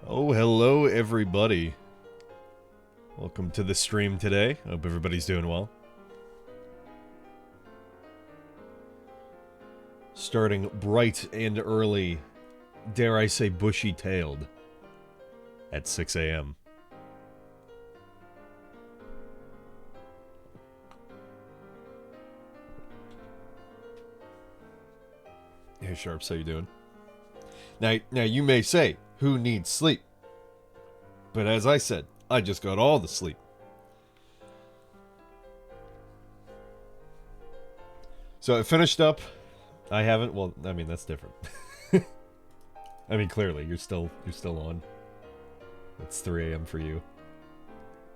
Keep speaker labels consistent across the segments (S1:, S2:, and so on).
S1: Oh, hello everybody. Welcome to the stream today. Hope everybody's doing well. Starting bright and early, dare I say bushy-tailed, at 6 a.m. Hey Sharps, how you doing? Now you may say, who needs sleep? But as I said, I just got all the sleep. So I finished up. I haven't. Well, I mean that's different. I mean clearly you're still on. It's 3 a.m. for you.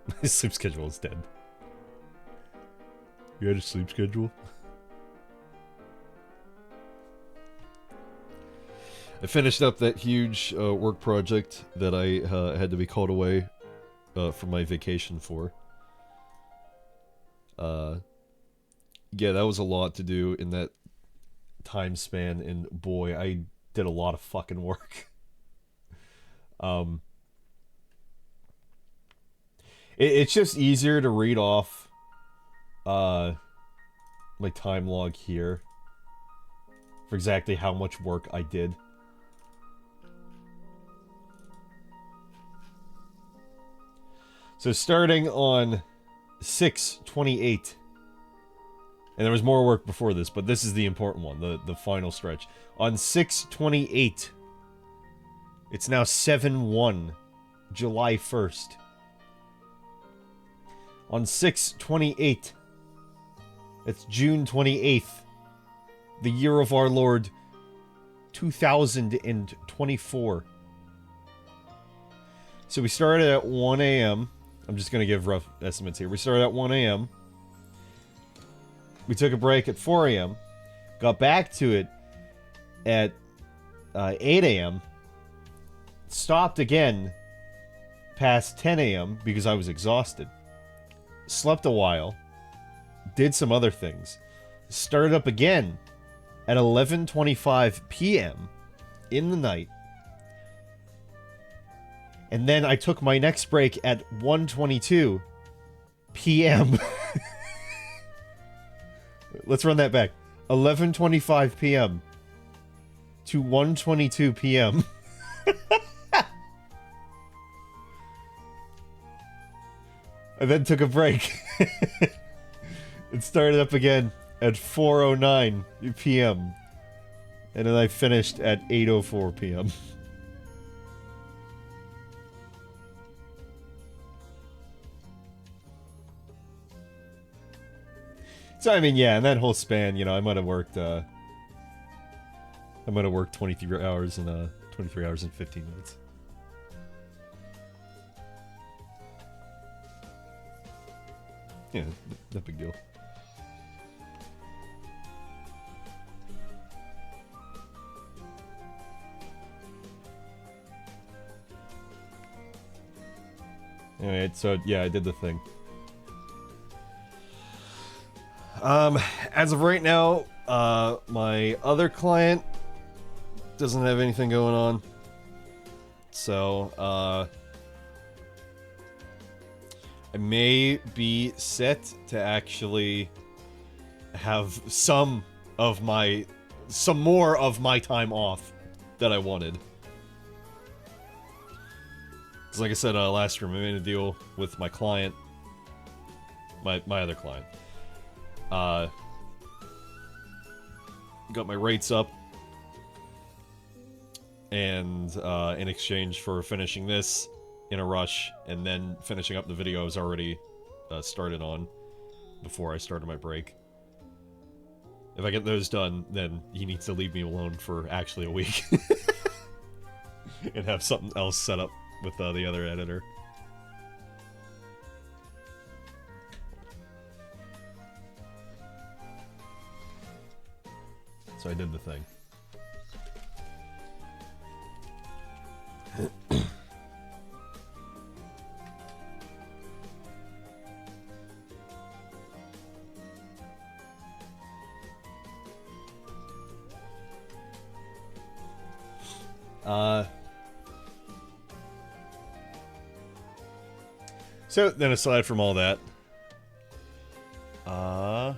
S1: My sleep schedule is dead. You had a sleep schedule? I finished up that huge work project that I had to be called away from my vacation for. Yeah, that was a lot to do in that time span, and boy, I did a lot of fucking work. It's just easier to read off my time log here for exactly how much work I did. So starting on 6/28, and there was more work before this, but this is the important one, the final stretch. On 6/28, it's now 7/1, July 1st. On 6/28, it's June 28th, the year of our Lord, 2024. So we started at 1 a.m. I'm just going to give rough estimates here. We started at 1 a.m. We took a break at 4 a.m. Got back to it at 8 a.m. Stopped again past 10 a.m. because I was exhausted. Slept a while. Did some other things. Started up again at 11:25 p.m. in the night. And then I took my next break at 1:22 p.m. Let's run that back. 11:25 p.m. to 1:22 p.m. I then took a break. It started up again at 4:09 p.m. And then I finished at 8:04 p.m. So, I mean, yeah, in that whole span, you know, I might have worked 23 hours and 23 hours and 15 minutes. Yeah, no big deal. Alright, so, yeah, I did the thing. As of right now, my other client doesn't have anything going on. So, I may be set to actually have some more of my time off that I wanted. Because like I said last stream, I made a deal with my client, my other client. Got my rates up, and in exchange for finishing this in a rush, and then finishing up the video I was already started on before I started my break. If I get those done, then he needs to leave me alone for actually a week. And have something else set up with the other editor. So I did the thing. So then, aside from all that, I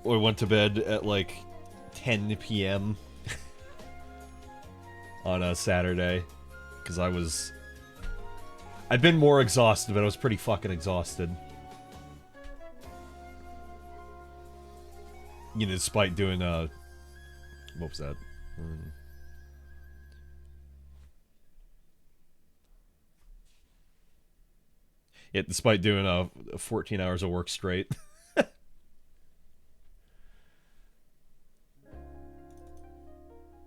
S1: went to bed at like 10 p.m. on a Saturday because I'd been more exhausted, but I was pretty fucking exhausted. You know, despite doing what was that? Yeah, despite doing 14 hours of work straight.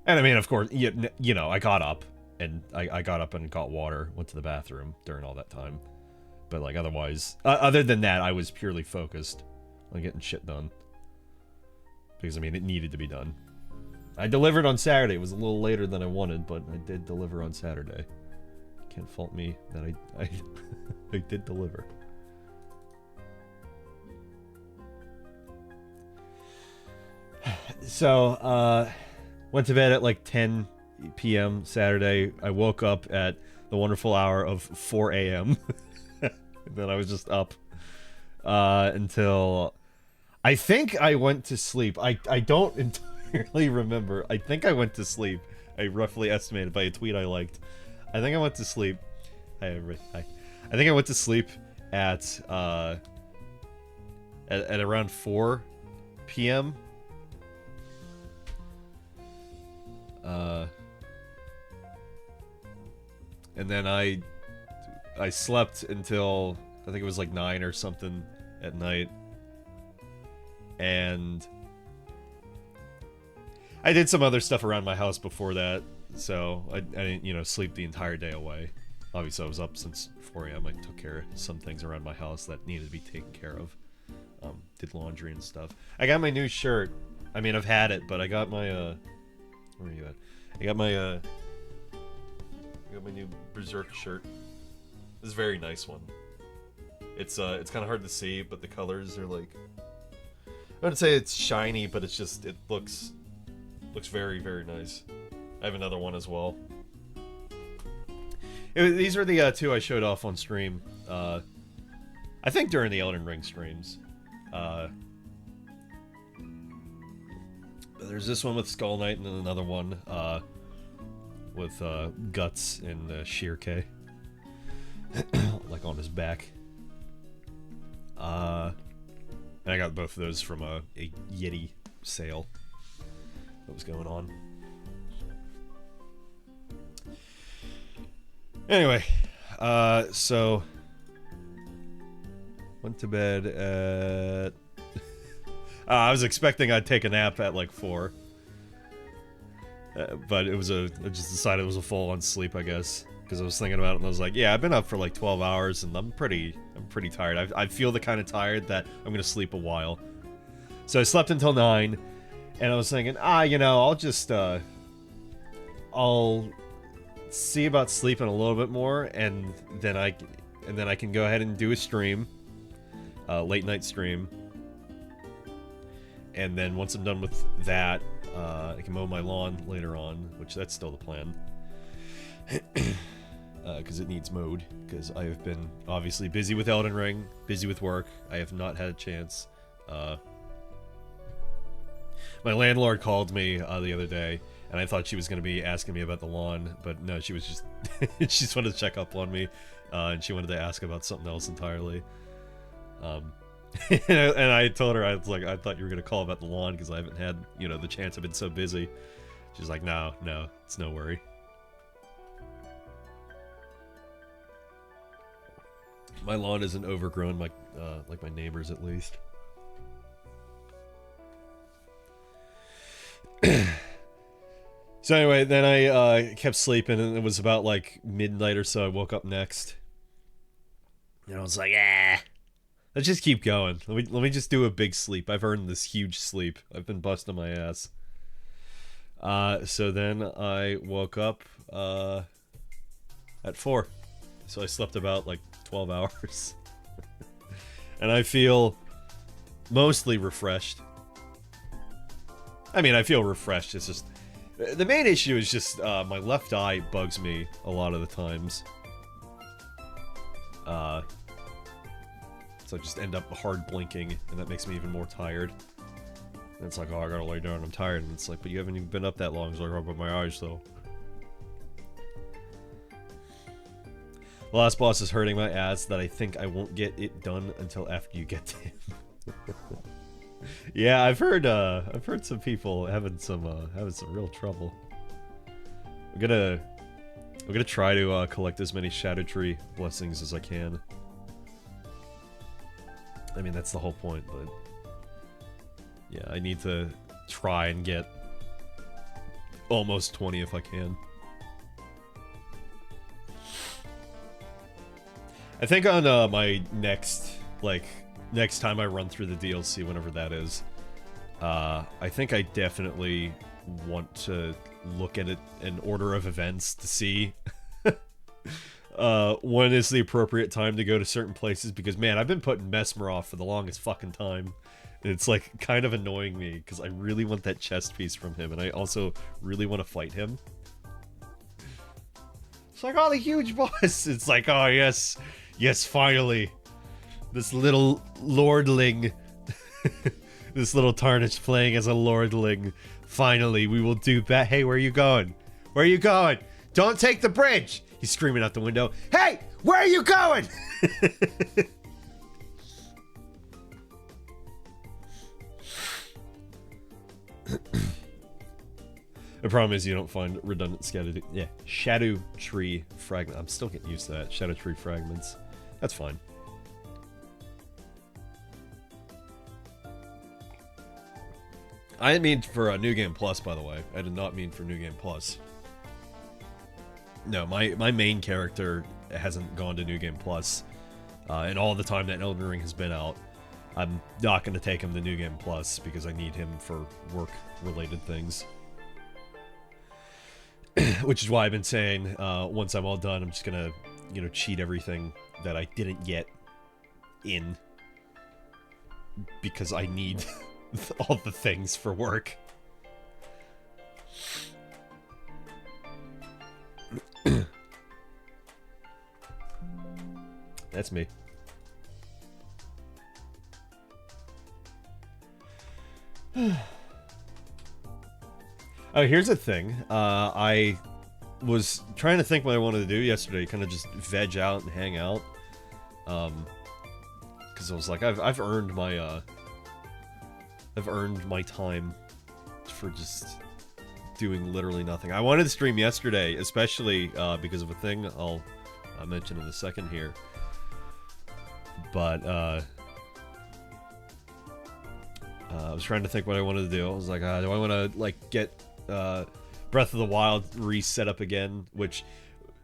S1: And I mean, of course, you know, I got up and I got up and got water, went to the bathroom during all that time. But like otherwise, other than that, I was purely focused on getting shit done. Because I mean, it needed to be done. I delivered on Saturday. It was a little later than I wanted, but I did deliver on Saturday. Can't fault me that I I did deliver. So, went to bed at like 10 p.m. Saturday. I woke up at the wonderful hour of 4 a.m. And then I was just up until I think I went to sleep. I don't entirely remember. I think I went to sleep. I roughly estimated by a tweet I liked. I think I went to sleep. Hi. I think I went to sleep at around 4 p.m. And then I slept until I think it was like 9 or something at night. And I did some other stuff around my house before that, so I didn't, you know, sleep the entire day away. Obviously, I was up since 4 a.m. I took care of some things around my house that needed to be taken care of. Did laundry and stuff. I got my new shirt. I mean, I've had it, but I got my, where are you at? I got my new Berserk shirt. This is a very nice one. It's kind of hard to see, but the colors are like, I wouldn't say it's shiny, but it's just, it looks very, very nice. I have another one as well. These are the two I showed off on stream. I think during the Elden Ring streams. There's this one with Skull Knight and then another one with Guts and Shirke. Like on his back. And I got both of those from a Yeti sale that was going on. Anyway, so went to bed at I was expecting I'd take a nap at like 4. But it was I just decided it was a full-on sleep, I guess, because I was thinking about it and I was like, yeah, I've been up for like 12 hours and I'm pretty tired. I feel the kind of tired that I'm gonna sleep a while. So I slept until 9, and I was thinking, you know, I'll just I'll see about sleeping a little bit more, and then I can go ahead and do a stream, late night stream. And then once I'm done with that, I can mow my lawn later on, which that's still the plan. Because it needs mowed, because I have been obviously busy with Elden Ring, busy with work. I have not had a chance. My landlord called me the other day, and I thought she was going to be asking me about the lawn, but no, she was just she just wanted to check up on me, and she wanted to ask about something else entirely. And I told her, I was like, I thought you were going to call about the lawn because I haven't had, you know, the chance. I've been so busy. She's like, no, it's no worry. My lawn isn't overgrown like my neighbor's, at least. So anyway, then I kept sleeping, and it was about like midnight or so. I woke up next, and I was like, let's just keep going. Let me just do a big sleep. I've earned this huge sleep. I've been busting my ass. So then I woke up at 4. So I slept about like 12 hours. And I feel mostly refreshed. I mean, I feel refreshed. It's just, the main issue is just my left eye bugs me a lot of the times.
S2: So I just end up hard blinking, and that makes me even more tired. And it's like, oh, I gotta lay down, I'm tired. And it's like, but you haven't even been up that long. It's like, oh, but my eyes, though. The last boss is hurting my ass that I think I won't get it done until after you get to him. Yeah, I've heard some people having some real trouble. I'm gonna try to collect as many Erdtree blessings as I can. I mean, that's the whole point, but yeah, I need to try and get almost 20 if I can. I think on my next time I run through the DLC, whenever that is, I think I definitely want to look at it in order of events to see when is the appropriate time to go to certain places, because man, I've been putting Mesmer off for the longest fucking time. And it's like kind of annoying me because I really want that chest piece from him, and I also really want to fight him. It's like, oh, the huge boss. It's like, oh yes, yes, finally, this little lordling, this little tarnished playing as a lordling. Finally, we will do that. Hey, where are you going? Where are you going? Don't take the bridge! He's screaming out the window. Hey, where are you going? The problem is you don't find redundant shadow tree fragment. I'm still getting used to that. Shadow tree fragments. That's fine. I didn't mean for a New Game Plus, by the way. I did not mean for New Game Plus. No, my main character hasn't gone to New Game Plus. And all the time that Elden Ring has been out, I'm not going to take him to New Game Plus because I need him for work-related things. Which is why I've been saying, once I'm all done, I'm just going to, you know, cheat everything that I didn't get in. Because I need all the things for work. That's me. Oh, here's a thing. I was trying to think what I wanted to do yesterday. Kind of just veg out and hang out. Because I was like, I've earned my time for just doing literally nothing. I wanted to stream yesterday, especially because of a thing I'll mention in a second here. But I was trying to think what I wanted to do. I was like, do I want to like get Breath of the Wild reset up again? Which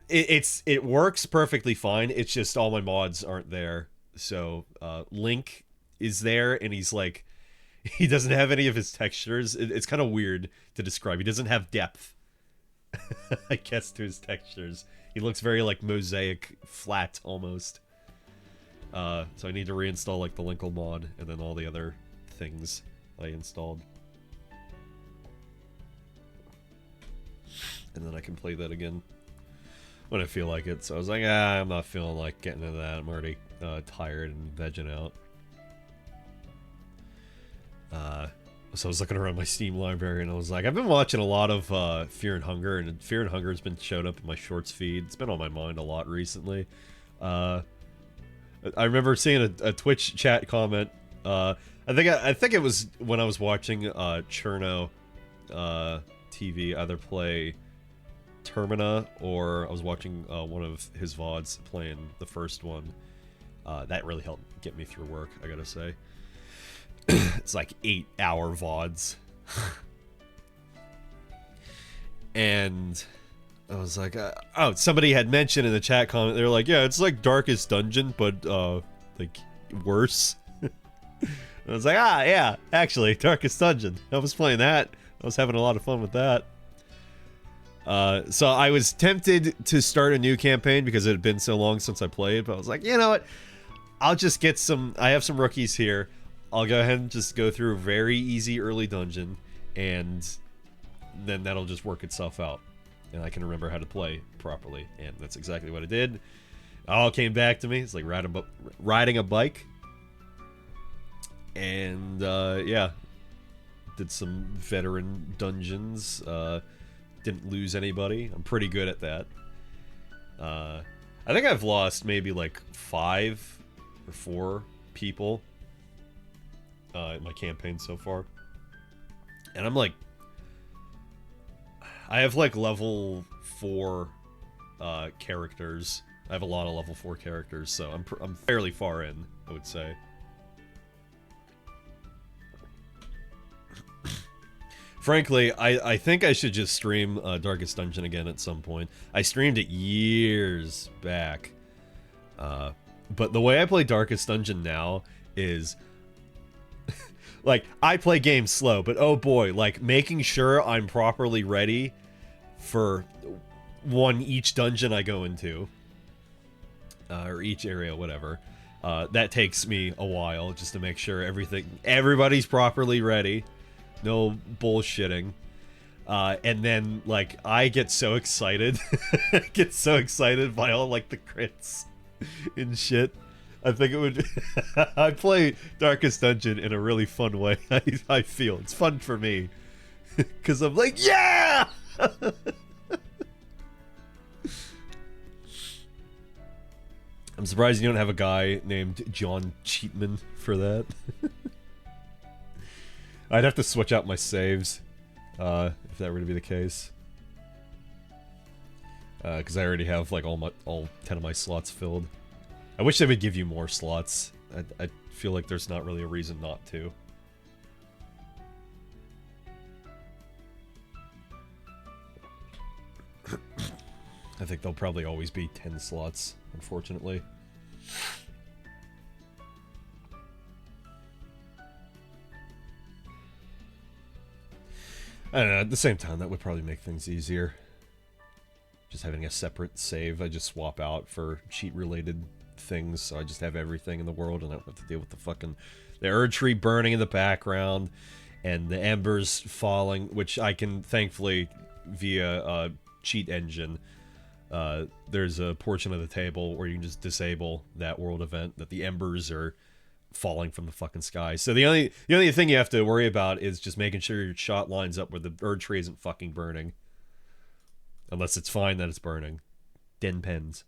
S2: it works perfectly fine. It's just all my mods aren't there. So Link is there, and he's like, he doesn't have any of his textures. It's kind of weird to describe. He doesn't have depth, I guess, to his textures. He looks very like mosaic, flat almost. So I need to reinstall like the Linkle mod and then all the other things I installed. And then I can play that again when I feel like it. So I was like, I'm not feeling like getting into that. I'm already tired and vegging out. So I was looking around my Steam library and I was like, I've been watching a lot of Fear and Hunger, and Fear and Hunger has been showed up in my shorts feed. It's been on my mind a lot recently. I remember seeing a Twitch chat comment. I think it was when I was watching Cherno TV either play Termina, or I was watching one of his VODs playing the first one. That really helped get me through work, I gotta say. It's like 8-hour VODs. And I was like, oh, somebody had mentioned in the chat comment, they were like, yeah, it's like Darkest Dungeon, but like worse. I was like, yeah, actually, Darkest Dungeon. I was playing that. I was having a lot of fun with that. So I was tempted to start a new campaign because it had been so long since I played, but I was like, you know what? I'll just get some, I have some rookies here. I'll go ahead and just go through a very easy early dungeon, and then that'll just work itself out. And I can remember how to play properly. And that's exactly what I did. all came back to me. It's like riding a bike. And, yeah. Did some veteran dungeons. Didn't lose anybody. I'm pretty good at that. I think I've lost maybe like 5 or 4 people in my campaign so far. And I'm like... I have like level 4 characters. I have a lot of level 4 characters, so I'm fairly far in, I would say. Frankly, I think I should just stream Darkest Dungeon again at some point. I streamed it years back. But the way I play Darkest Dungeon now is... like, I play games slow, but oh boy, like, making sure I'm properly ready for each dungeon I go into. Or each area, whatever. That takes me a while, just to make sure everybody's properly ready. No bullshitting. And then, like, I get so excited. Get so excited by all, like, the crits and shit. I think it would... I play Darkest Dungeon in a really fun way. I feel. It's fun for me. Because I'm like, yeah! I'm surprised you don't have a guy named John Cheatman for that. I'd have to switch out my saves, if that were to be the case. Because I already have, like, all 10 of my slots filled. I wish they would give you more slots. I feel like there's not really a reason not to. I think there'll probably always be 10 slots, unfortunately. I don't know, at the same time, that would probably make things easier. Just having a separate save, I just swap out for cheat-related things, so I just have everything in the world, and I don't have to deal with the fucking... the Erdtree burning in the background, and the embers falling, which I can, thankfully, via a cheat engine, there's a portion of the table where you can just disable that world event, that the embers are falling from the fucking sky. So the only thing you have to worry about is just making sure your shot lines up where the Erdtree isn't fucking burning. Unless it's fine that it's burning. Den pens.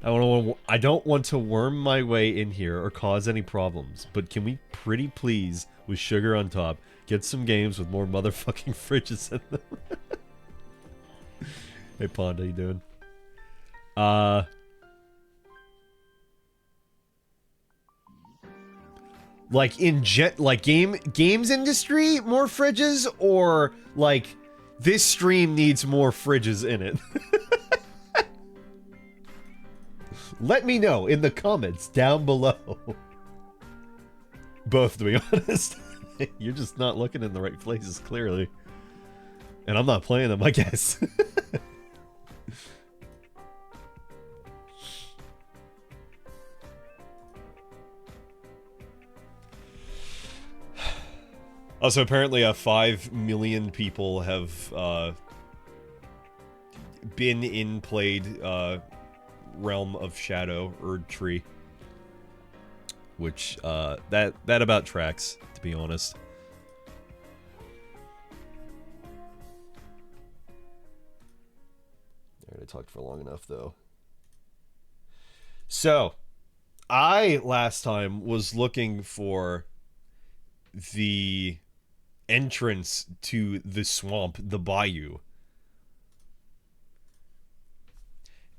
S2: I don't want to worm my way in here or cause any problems, but can we pretty please, with sugar on top, get some games with more motherfucking fridges in them? Hey Pond, how you doing? Like games industry, more fridges, or like this stream needs more fridges in it. Let me know in the comments down below. Both, to be honest. You're just not looking in the right places, clearly. And I'm not playing them, I guess. Also, apparently 5 million people have been in played Realm of Shadow, Erdtree. Which, that about tracks, to be honest. Alright, I talked for long enough, though. So, I, last time, was looking for the entrance to the swamp, the bayou.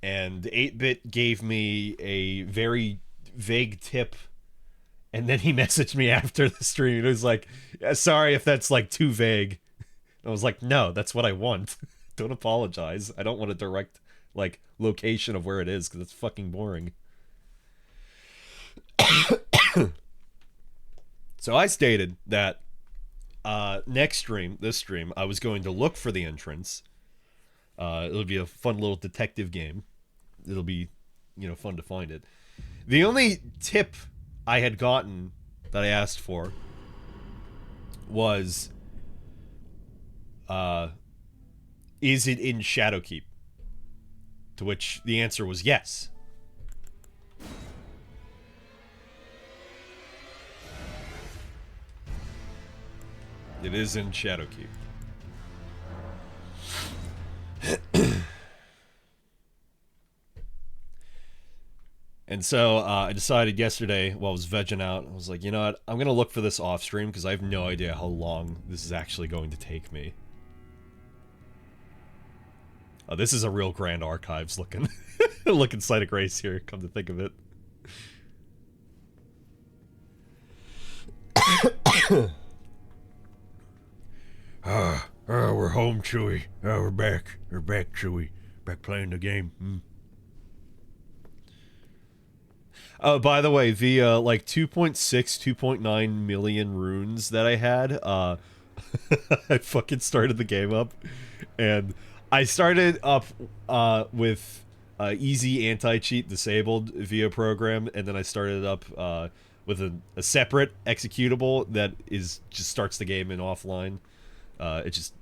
S2: And 8-Bit gave me a very vague tip, and then he messaged me after the stream. It was like, yeah, sorry if that's like too vague. I was like, no, that's what I want. Don't apologize. I don't want a direct like location of where it is, because it's fucking boring. So I stated that next stream, this stream, I was going to look for the entrance. It'll be a fun little detective game. It'll be, you know, fun to find it. The only tip I had gotten that I asked for was is it in Shadowkeep? To which the answer was yes. It is in Shadowkeep. And so I decided yesterday while I was vegging out, I was like, you know what? I'm going to look for this off stream because I have no idea how long this is actually going to take me. Oh, this is a real Grand Archives looking looking site of grace here, come to think of it. We're home, Chewie. We're back. We're back, Chewie. Back playing the game. Oh, by the way, the like 2.6, 2.9 million runes that I had, I fucking started the game up, and I started up with easy anti-cheat disabled via program, and then I started up with a separate executable that is just starts the game in offline. It's just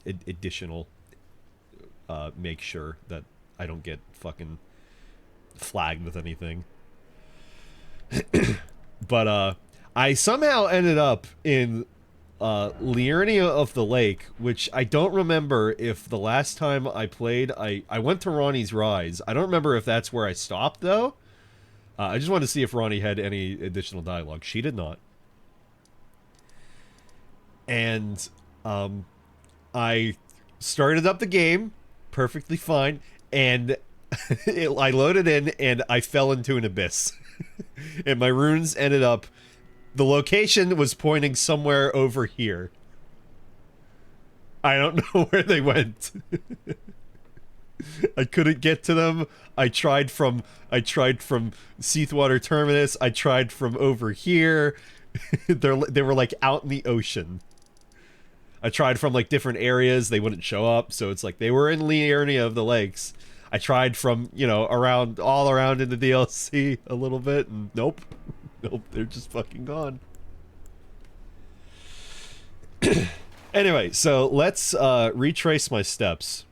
S2: additional make sure that I don't get fucking flagged with anything. But I somehow ended up in Liurnia of the Lake, which I don't remember if the last time I played, I went to Ronnie's Rise. I don't remember if that's where I stopped, though. I just wanted to see if Ronnie had any additional dialogue. She did not. And I started up the game perfectly fine, and I loaded in, and I fell into an abyss. And my runes ended up... The location was pointing somewhere over here. I don't know where they went. I couldn't get to them. I tried from Seathwater Terminus. I tried from over here. They were like out in the ocean. I tried from like different areas. They wouldn't show up. So it's like they were in Liurnia of the Lakes. I tried from, you know, all around in the DLC a little bit, and nope. Nope, they're just fucking gone. Anyway, so let's retrace my steps.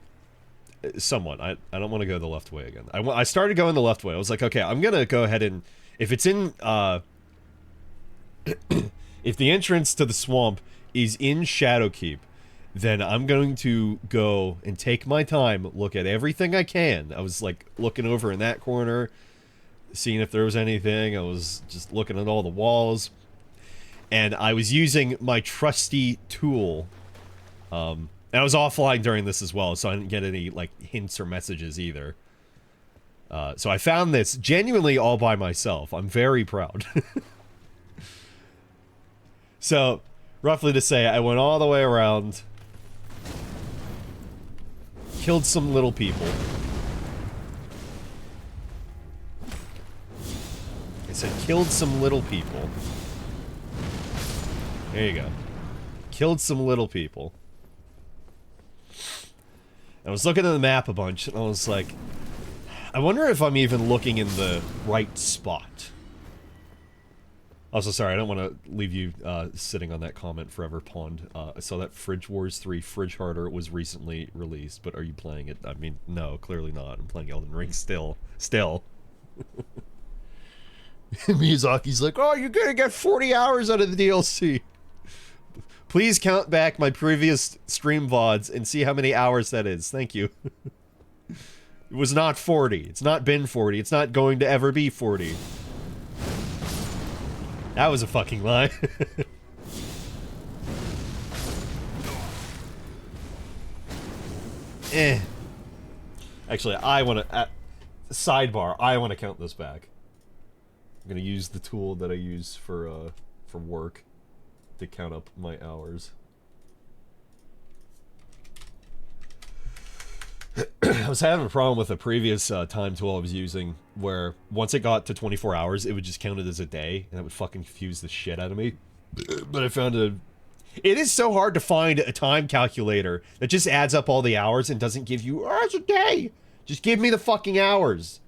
S2: Somewhat. I don't want to go the left way again. I started going the left way. I was like, okay, I'm gonna go ahead and... If it's in... if the entrance to the swamp is in Shadowkeep, then I'm going to go and take my time, look at everything I can. I was, like, looking over in that corner, seeing if there was anything. I was just looking at all the walls. And I was using my trusty tool. And I was offline during this as well, so I didn't get any, like, hints or messages either. So I found this genuinely all by myself. I'm very proud. So, roughly to say, I went all the way around... Killed some little people. I said killed some little people. There you go. Killed some little people. I was looking at the map a bunch, and I was like, I wonder if I'm even looking in the right spot. Also, sorry, I don't want to leave you sitting on that comment forever, Pond. I saw that Fridge Wars 3 Fridge Harder was recently released, but are you playing it? I mean, no, clearly not. I'm playing Elden Ring still. Miyazaki's like, oh, you're gonna get 40 hours out of the DLC. Please count back my previous stream VODs and see how many hours that is. Thank you. It was not 40. It's not been 40. It's not going to ever be 40. That was a fucking lie. Actually, I want to... sidebar, I want to count this back. I'm going to use the tool that I use for work to count up my hours. I was having a problem with a previous time tool I was using where once it got to 24 hours, it would just count it as a day, and that would fucking confuse the shit out of me. But I found it is so hard to find a time calculator that just adds up all the hours and doesn't give you, oh, it's a day! Just give me the fucking hours!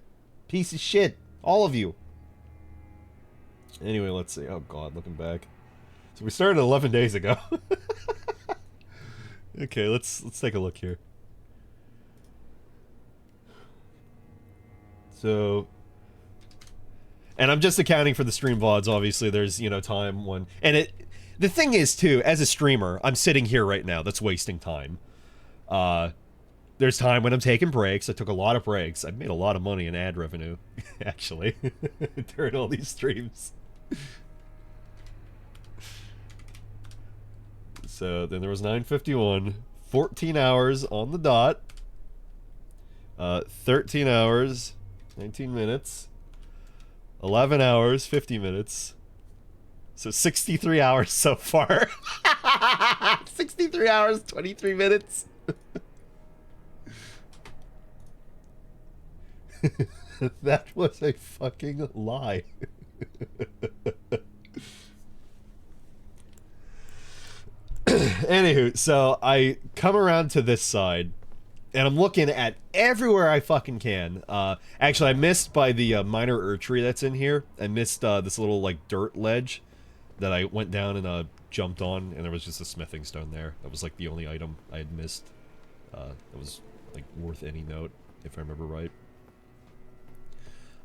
S2: Piece of shit. All of you. Anyway, let's see. Oh god, looking back. So we started 11 days ago. Okay, let's take a look here.
S1: So, and I'm just accounting for the stream VODs. Obviously, there's, you know, time when, and it. The thing is, too, as a streamer, I'm sitting here right now. That's wasting time. There's time when I'm taking breaks. I took a lot of breaks. I made a lot of money in ad revenue, actually, during all these streams. So then there was 9:51, 14 hours on the dot, 13 hours, 19 minutes, 11 hours, 50 minutes. So 63 hours so far. 63 hours, 23 minutes. That was a fucking lie. Anywho, so I come around to this side, and I'm looking at everywhere I fucking can. Actually, I missed by the minor Erdtree that's in here. I missed this little, like, dirt ledge that I went down and jumped on, and there was just a smithing stone there. That was, like, the only item I had missed. That was, like, worth any note, if I remember right.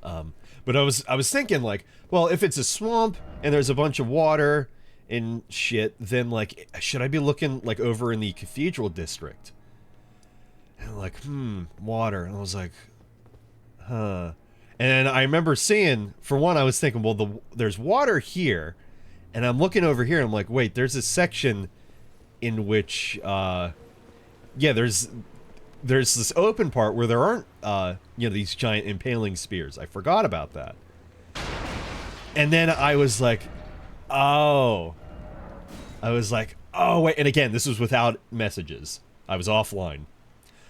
S1: But I was thinking, like, well, if it's a swamp, and there's a bunch of water and shit, then, like, should I be looking, like, over in the cathedral district? And I'm like, water. And I was like, huh. And I remember seeing, for one, I was thinking, well, there's water here. And I'm looking over here, and I'm like, wait, there's a section in which, yeah, there's this open part where there aren't, you know, these giant impaling spears. I forgot about that. And then I was like, oh. I was like, oh, wait. And again, this was without messages. I was offline.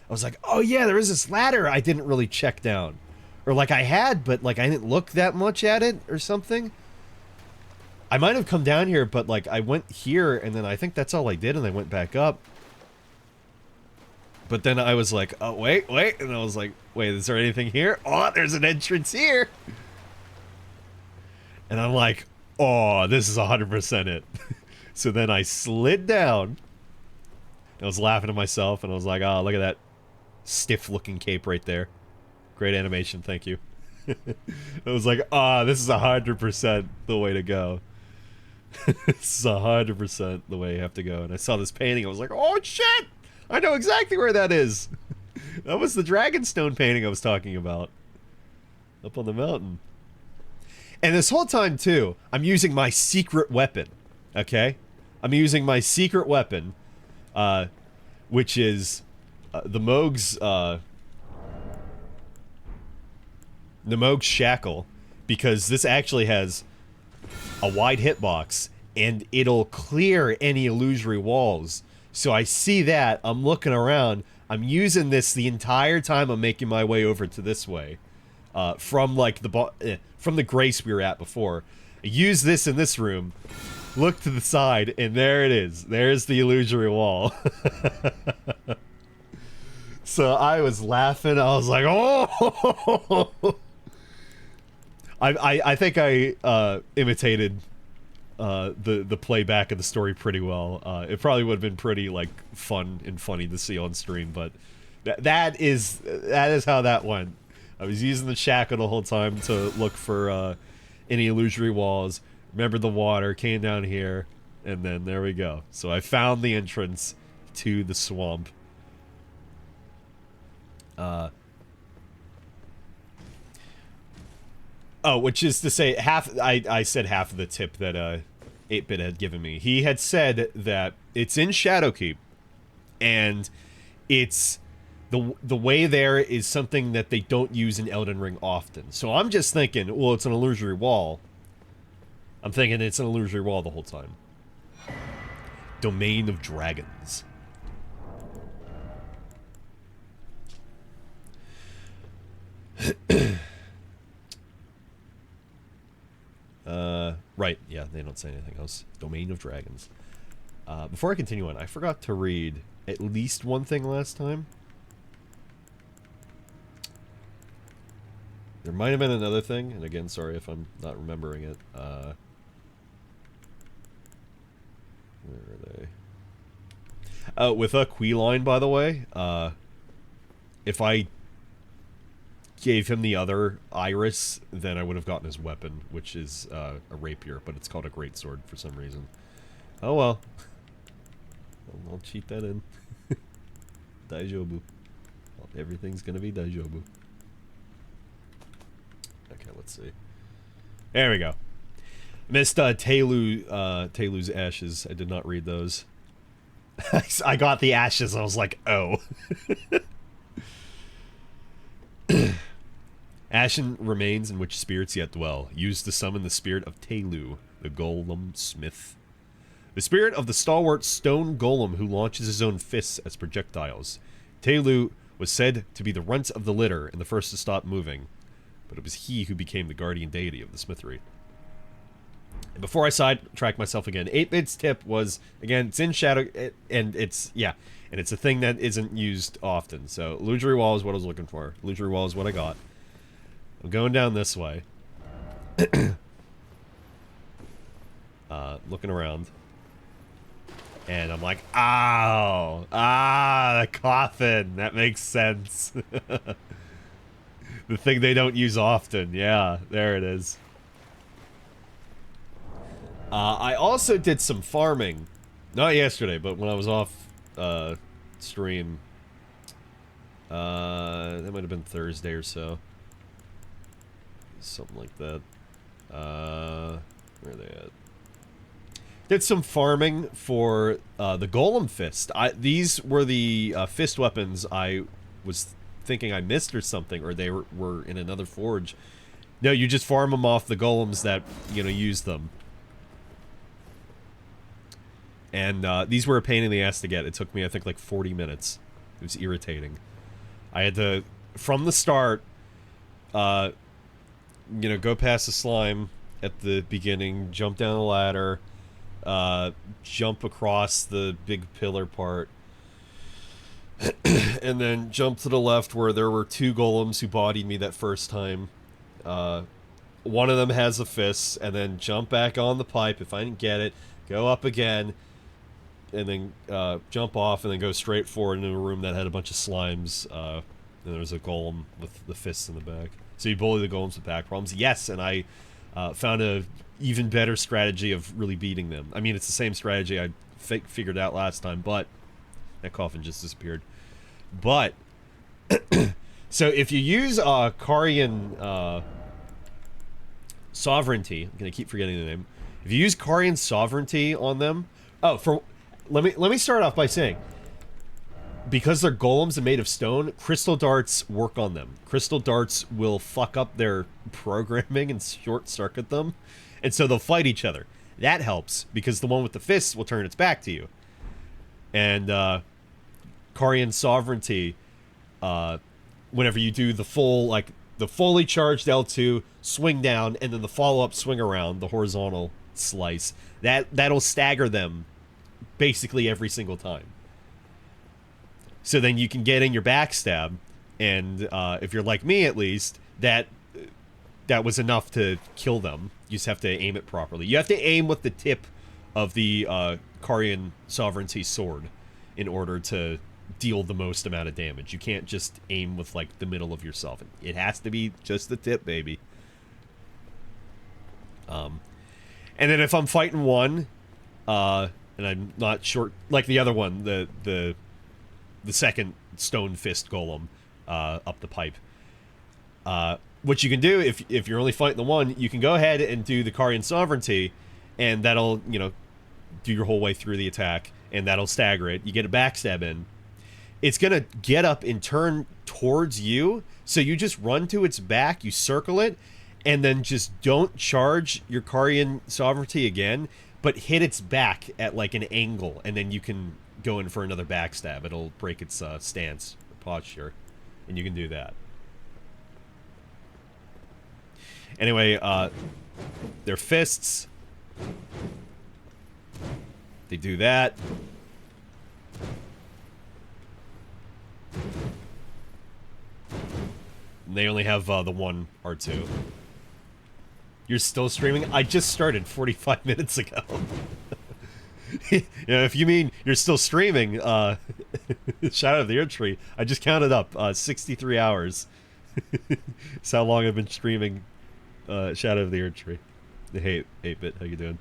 S1: I was like, oh, yeah, there is this ladder I didn't really check down. Or, like, I had, but, like, I didn't look that much at it or something. I might have come down here, but, like, I went here, and then I think that's all I did, and I went back up. But then I was like, oh, wait, and I was like, wait, is there anything here? Oh, there's an entrance here! And I'm like, oh, this is 100% it. So then I slid down. I was laughing to myself, and I was like, oh, look at that stiff-looking cape right there. Great animation, thank you. I was like, ah, oh, this is 100% the way to go. This is 100% the way you have to go. And I saw this painting, I was like, oh, shit! I know exactly where that is. That was the Dragonstone painting I was talking about. Up on the mountain. And this whole time, too, I'm using my secret weapon. Okay? I'm using my secret weapon, which is the Moog's Shackle, because this actually has a wide hitbox, and it'll clear any illusory walls. So I see that, I'm looking around, I'm using this the entire time I'm making my way over to this way. From, like, from the grace we were at before. I use this in this room, look to the side, and there it is. There's the illusory wall. So I was laughing, I was like, oh! I think I imitated the playback of the story pretty well. It probably would have been pretty, like, fun and funny to see on stream, but that is how that went. I was using the shackle the whole time to look for any illusory walls. Remember the water, came down here, and then there we go. So I found the entrance to the swamp. Oh, which is to say, I said half of the tip that 8-Bit had given me. He had said that it's in Shadowkeep, and it's the way there is something that they don't use in Elden Ring often. So I'm just thinking, well, it's an illusory wall. I'm thinking it's an illusory wall the whole time. Domain of Dragons. Right, yeah, they don't say anything else. Domain of Dragons. Before I continue on, I forgot to read at least one thing last time. There might have been another thing, and again, sorry if I'm not remembering it. Where are they? With a Queeline, by the way, if I
S2: gave him the other iris, then I would have gotten his weapon, which is a rapier, but it's called a greatsword for some reason. Oh well. I'll cheat that in. Daijobu. Everything's gonna be Daijobu. Okay, let's see. There we go. Missed Telu's ashes. I did not read those. I got the ashes. I was like, oh. Ashen remains in which spirits yet dwell. Used to summon the spirit of Telu, the golem smith. The spirit of the stalwart stone golem who launches his own fists as projectiles. Telu was said to be the runt of the litter and the first to stop moving, but it was he who became the guardian deity of the smithery. And before I sidetrack myself again, 8-Bit's tip was, again, it's in Shadow, and it's, yeah, and it's a thing that isn't used often. So, illusory wall is what I was looking for. Illusory wall is what I got. I'm going down this way. Looking around. And I'm like, ow! Ah, the coffin! That makes sense. The thing they don't use often. Yeah, there it is. I also did some farming. Not yesterday, but when I was off stream. That might have been Thursday or so. Something like that. Where are they at? Did some farming for the Golem Fist. These were the fist weapons I was thinking I missed or something, or they were in another forge. No, you just farm them off the golems that, you know, use them. And these were a pain in the ass to get. It took me, I think, like 40 minutes. It was irritating. I had to, from the start, you know, go past the slime at the beginning, jump down the ladder, jump across the big pillar part, and then jump to the left where there were 2 golems who bodied me that first time. One of them has a fist, and then jump back on the pipe if I didn't get it, go up again, and then jump off, and then go straight forward into a room that had a bunch of slimes, and there was a golem with the fists in the back. So you bully the golems with back problems. Yes, and I found a even better strategy of really beating them. I mean, it's the same strategy I figured out last time, but that coffin just disappeared. But, so if you use Carian Sovereignty, I'm going to keep forgetting the name. If you use Carian Sovereignty on them, let me start off by saying, because they're golems and made of stone, crystal darts work on them. Crystal darts will fuck up their programming and short-circuit them, and so they'll fight each other. That helps, because the one with the fists will turn its back to you. And, Carian Sovereignty, whenever you do the full, like, the fully charged L2, swing down, and then the follow-up swing around, the horizontal slice, that'll stagger them basically every single time. So then you can get in your backstab, and if you're like me at least, that was enough to kill them. You just have to aim it properly. You have to aim with the tip of the Carian Sovereignty sword in order to deal the most amount of damage. You can't just aim with, like, the middle of yourself. It has to be just the tip, baby. And then if I'm fighting one, and I'm not sure, like the other one, the second stone fist golem up the pipe. What you can do, if you're only fighting the one, you can go ahead and do the Carian Sovereignty, and that'll, you know, do your whole way through the attack, and that'll stagger it. You get a backstab in. It's going to get up and turn towards you, so you just run to its back, you circle it, and then just don't charge your Carian Sovereignty again, but hit its back at, like, an angle, and then you can go in for another backstab. It'll break its stance, or posture, and you can do that. Anyway, their fists, they do that. And they only have the one R2. You're still streaming? I just started 45 minutes ago. You know, if you mean you're still streaming, Shadow of the Erdtree, I just counted up 63 hours. It's how long I've been streaming Shadow of the Erdtree. Hey, 8-bit, how you doing?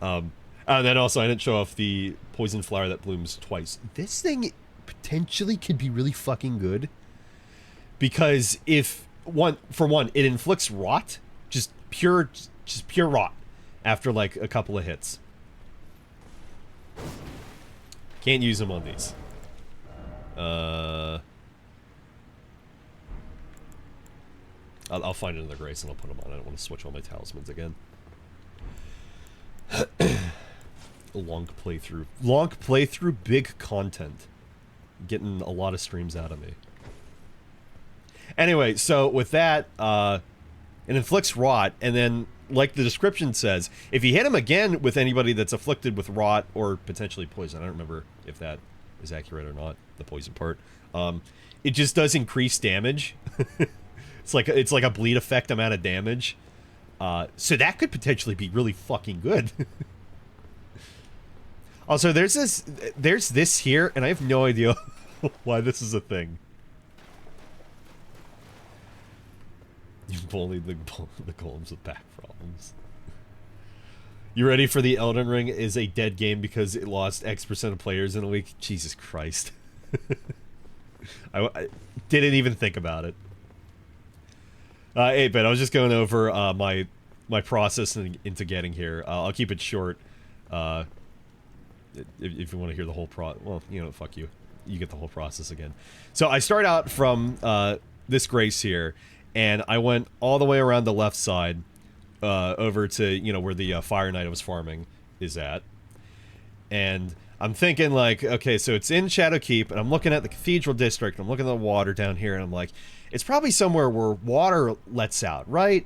S2: And then also I didn't show off the poison flower that blooms twice. This thing potentially could be really fucking good. Because if, for one, it inflicts rot. Just pure rot. After like a couple of hits. Can't use them on these. I'll find another grace and I'll put them on. I don't want to switch all my talismans again. Long playthrough, big content. Getting a lot of streams out of me. Anyway, so with that, it inflicts rot, and then, like the description says, if you hit him again with anybody that's afflicted with rot or potentially poison, I don't remember if that is accurate or not, the poison part, it just does increase damage. It's like a bleed effect amount of damage. So that could potentially be really fucking good. Also, there's this here, and I have no idea why this is a thing. You bullied the golems with back problems. You ready for the Elden Ring is a dead game because it lost X% of players in a week? Jesus Christ. I didn't even think about it. 8-bit, I was just going over my process into getting here. I'll keep it short. If you want to hear the whole well, you know, fuck you. You get the whole process again. So I start out from this grace here, and I went all the way around the left side over to, you know, where the Fire Knight I was farming is at. And I'm thinking, like, okay, so it's in Shadowkeep, and I'm looking at the Cathedral District, and I'm looking at the water down here, and I'm like, it's probably somewhere where water lets out, right?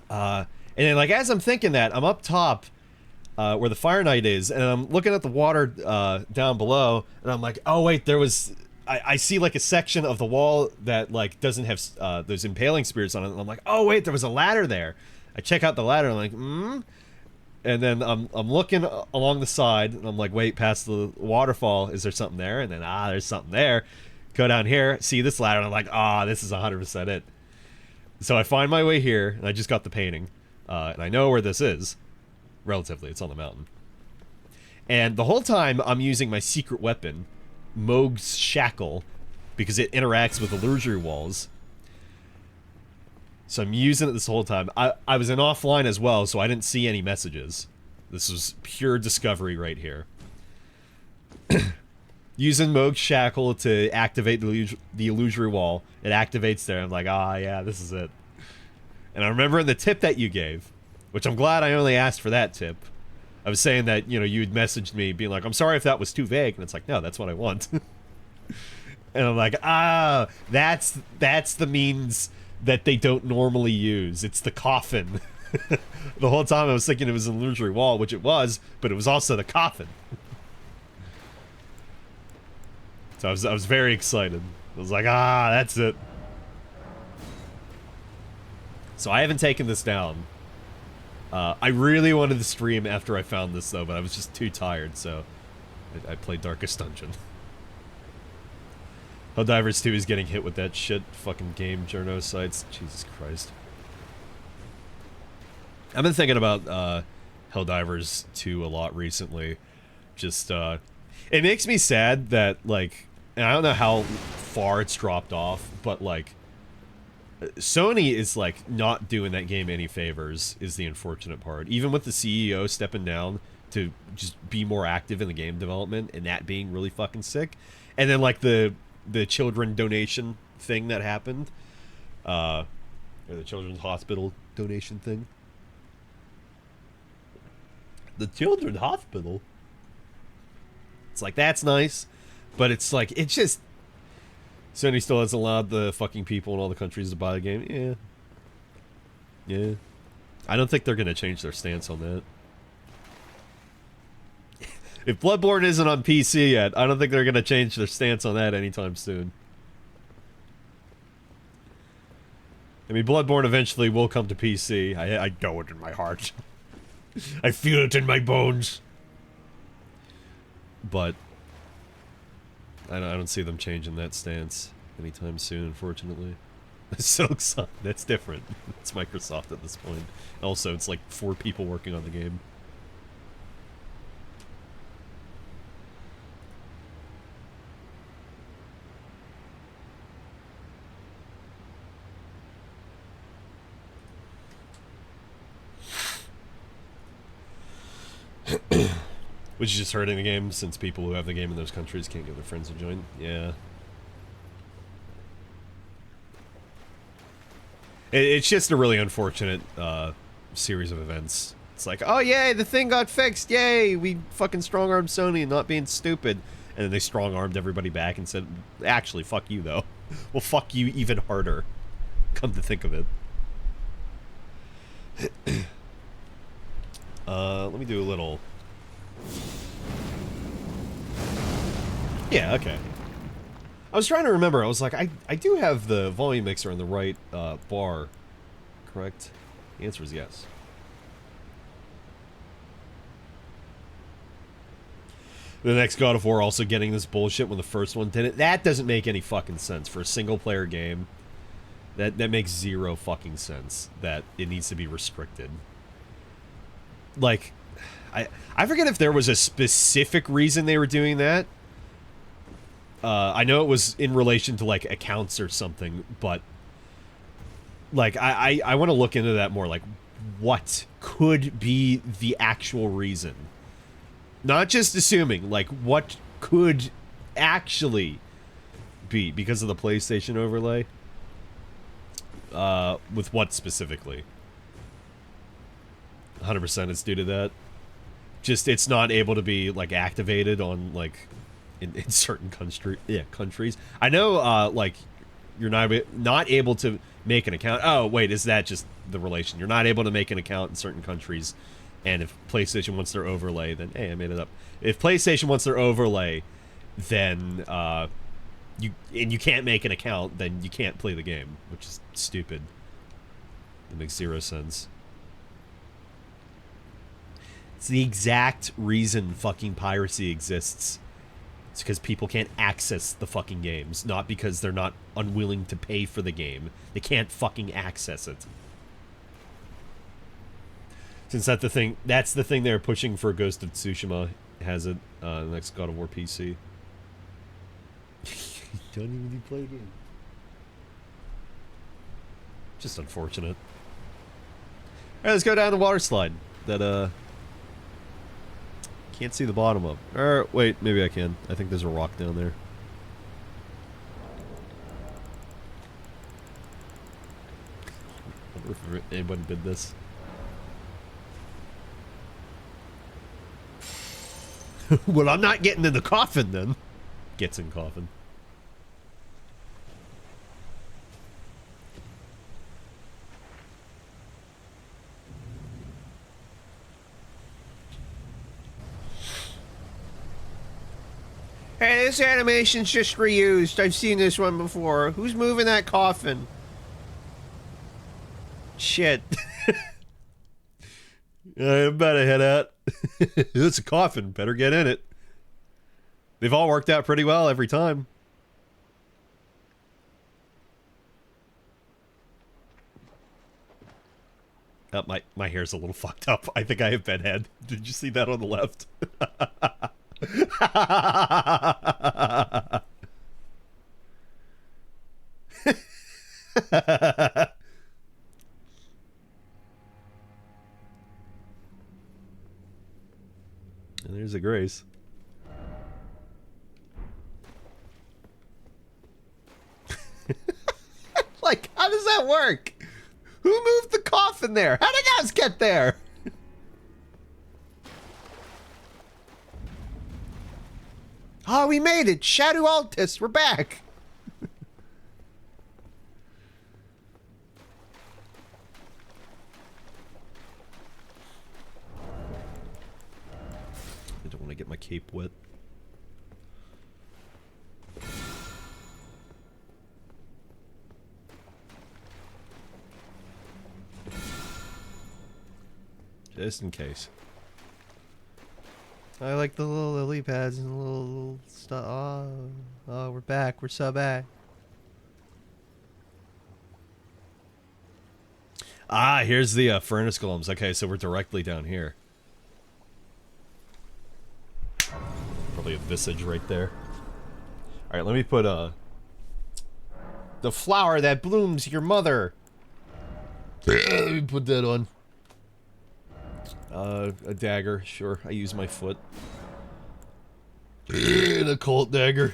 S2: And then, like, as I'm thinking that, I'm up top where the Fire Knight is, and I'm looking at the water down below, and I'm like, oh, wait, there was... I see, like, a section of the wall that, like, doesn't have those impaling spears on it, and I'm like, oh, wait, there was a ladder there. I check out the ladder, and I'm like, And then I'm looking along the side, and I'm like, wait, past the waterfall, is there something there? And then, there's something there. Go down here, see this ladder, and I'm like, this is 100% it. So I find my way here, and I just got the painting. And I know where this is. Relatively, it's on the mountain. And the whole time, I'm using my secret weapon, Mohg's Shackle, because it interacts with illusory walls. So I'm using it this whole time. I was in offline as well, so I didn't see any messages. This was pure discovery right here. Using Mohg's Shackle to activate the illusory wall. It activates there. I'm like, yeah, this is it. And I remember in the tip that you gave, which I'm glad I only asked for that tip. I was saying that, you know, you'd messaged me being like, I'm sorry if that was too vague. And it's like, no, that's what I want. And I'm like, that's the means that they don't normally use. It's the coffin. The whole time I was thinking it was an illusory wall, which it was, but it was also the coffin. So I was very excited. I was like, that's it. So I haven't taken this down. I really wanted to stream after I found this, though, but I was just too tired, so I played Darkest Dungeon. Helldivers 2 is getting hit with that shit fucking game journo sites. Jesus Christ. I've been thinking about Helldivers 2 a lot recently. Just, it makes me sad that, like, and I don't know how far it's dropped off, but, like, Sony is, like, not doing that game any favors, is the unfortunate part. Even with the CEO stepping down to just be more active in the game development, and that being really fucking sick. And then, like, the children donation thing that happened. Or the Children's Hospital donation thing. The Children's Hospital? It's like, that's nice. But it's like, it's just... Sony still hasn't allowed the fucking people in all the countries to buy the game. Yeah. I don't think they're going to change their stance on that. If Bloodborne isn't on PC yet, I don't think they're going to change their stance on that anytime soon. I mean, Bloodborne eventually will come to PC. I know it in my heart. I feel it in my bones. But I don't see them changing that stance anytime soon, unfortunately. Silk Sonic, that's different. It's Microsoft at this point. Also, it's like 4 people working on the game. Which is just hurting the game, since people who have the game in those countries can't get their friends to join. Yeah. It's just a really unfortunate series of events. It's like, oh yay, the thing got fixed, yay, we fucking strong-armed Sony not being stupid. And then they strong-armed everybody back and said, actually, fuck you though. Well, fuck you even harder. Come to think of it. Let me do a little... Yeah, okay. I was trying to remember. I was like, I do have the volume mixer on the right bar, correct? The answer is yes. The next God of War also getting this bullshit when the first one did it. That doesn't make any fucking sense for a single-player game. That makes zero fucking sense that it needs to be restricted. Like, I forget if there was a specific reason they were doing that. I know it was in relation to, like, accounts or something, but, like, I want to look into that more. Like, what could be the actual reason? Not just assuming, like, what could actually be because of the PlayStation overlay? With what specifically? 100% it's due to that. Just, it's not able to be, like, activated on, like... In certain countries. I know, like, you're not able to make an account. Oh, wait, is that just the relation? You're not able to make an account in certain countries, and if PlayStation wants their overlay, then, hey, I made it up. If PlayStation wants their overlay, then, you can't make an account, then you can't play the game, which is stupid. It makes zero sense. It's the exact reason fucking piracy exists. It's because people can't access the fucking games, not because they're not unwilling to pay for the game. They can't fucking access it. Since that's the thing they're pushing for Ghost of Tsushima, has it, the next God of War PC. You don't even need to play a game. Just unfortunate. Alright, let's go down the water slide. That, can't see the bottom of. Or, wait, maybe I can. I think there's a rock down there. I wonder if anybody did this. Well, I'm not getting in the coffin then. Gets in coffin. Hey, this animation's just reused. I've seen this one before. Who's moving that coffin? Shit. I better head out. It's a coffin. Better get in it. They've all worked out pretty well every time. Oh, my hair's a little fucked up. I think I have bedhead. Did you see that on the left? And there's a Grace. Like, how does that work? Who moved the coffin there? How did ours get there? Oh, we made it! Shadow Altus, we're back! I don't want to get my cape wet. Just in case. I like the little lily pads and the little stuff. Oh, we're back. We're so back. Ah, here's the furnace golems. Okay, so we're directly down here. Probably a visage right there. Alright, let me put the flower that blooms your mother. Let me put that on. A dagger, sure. I use my foot. An occult dagger.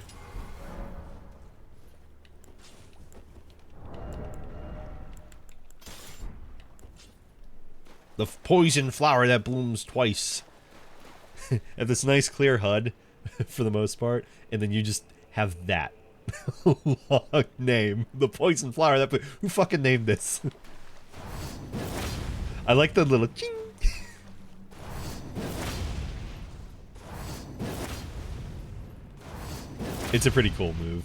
S2: The poison flower that blooms twice. Have this nice clear HUD, for the most part, and then you just have that. Long name. The poison flower that... Who fucking named this? I like the little ching. It's a pretty cool move.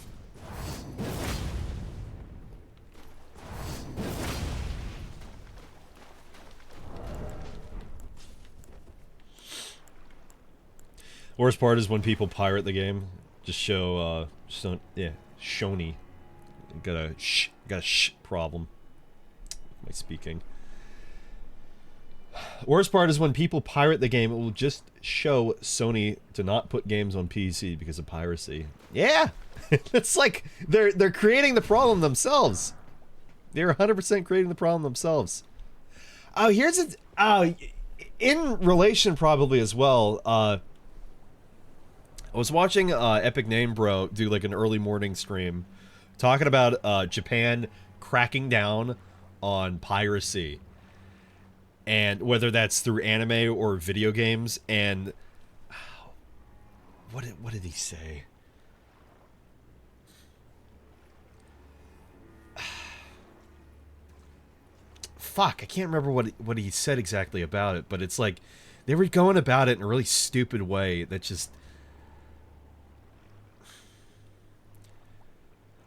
S2: Worst part is when people pirate the game. Just show, yeah, Shoney. Got a shh problem. Am I speaking? Worst part is when people pirate the game, it will just show Sony to not put games on PC because of piracy. Yeah! It's like, they're creating the problem themselves. They're 100% creating the problem themselves. Oh, here's a... in relation probably as well, I was watching Epic Name Bro do like an early morning stream talking about Japan cracking down on piracy. And whether that's through anime or video games, and what did he say? Fuck, I can't remember what he said exactly about it, but it's like they were going about it in a really stupid way that just...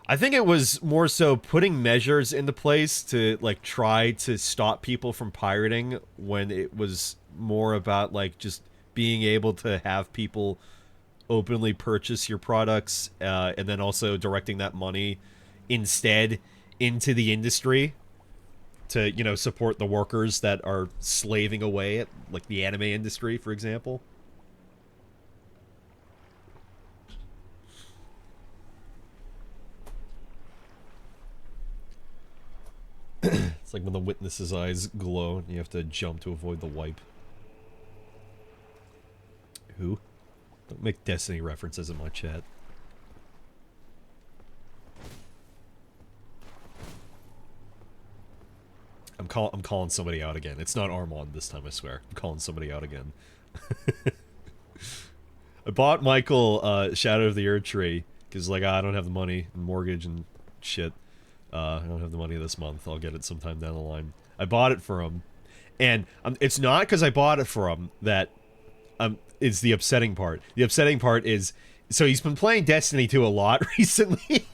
S2: I think it was more so putting measures into place to, like, try to stop people from pirating when it was more about, like, just being able to have people openly purchase your products, and then also directing that money instead into the industry to, you know, support the workers that are slaving away at, like, the anime industry, for example. It's like when the witness's eyes glow and you have to jump to avoid the wipe. Who? Don't make Destiny references in my chat. I'm calling somebody out again. It's not Armand this time, I swear. I'm calling somebody out again. I bought Michael Shadow of the Erdtree because, like, I don't have the money and mortgage and shit. I don't have the money this month. I'll get it sometime down the line. I bought it for him. And it's not because I bought it for him that it's the upsetting part. The upsetting part is... So he's been playing Destiny 2 a lot recently.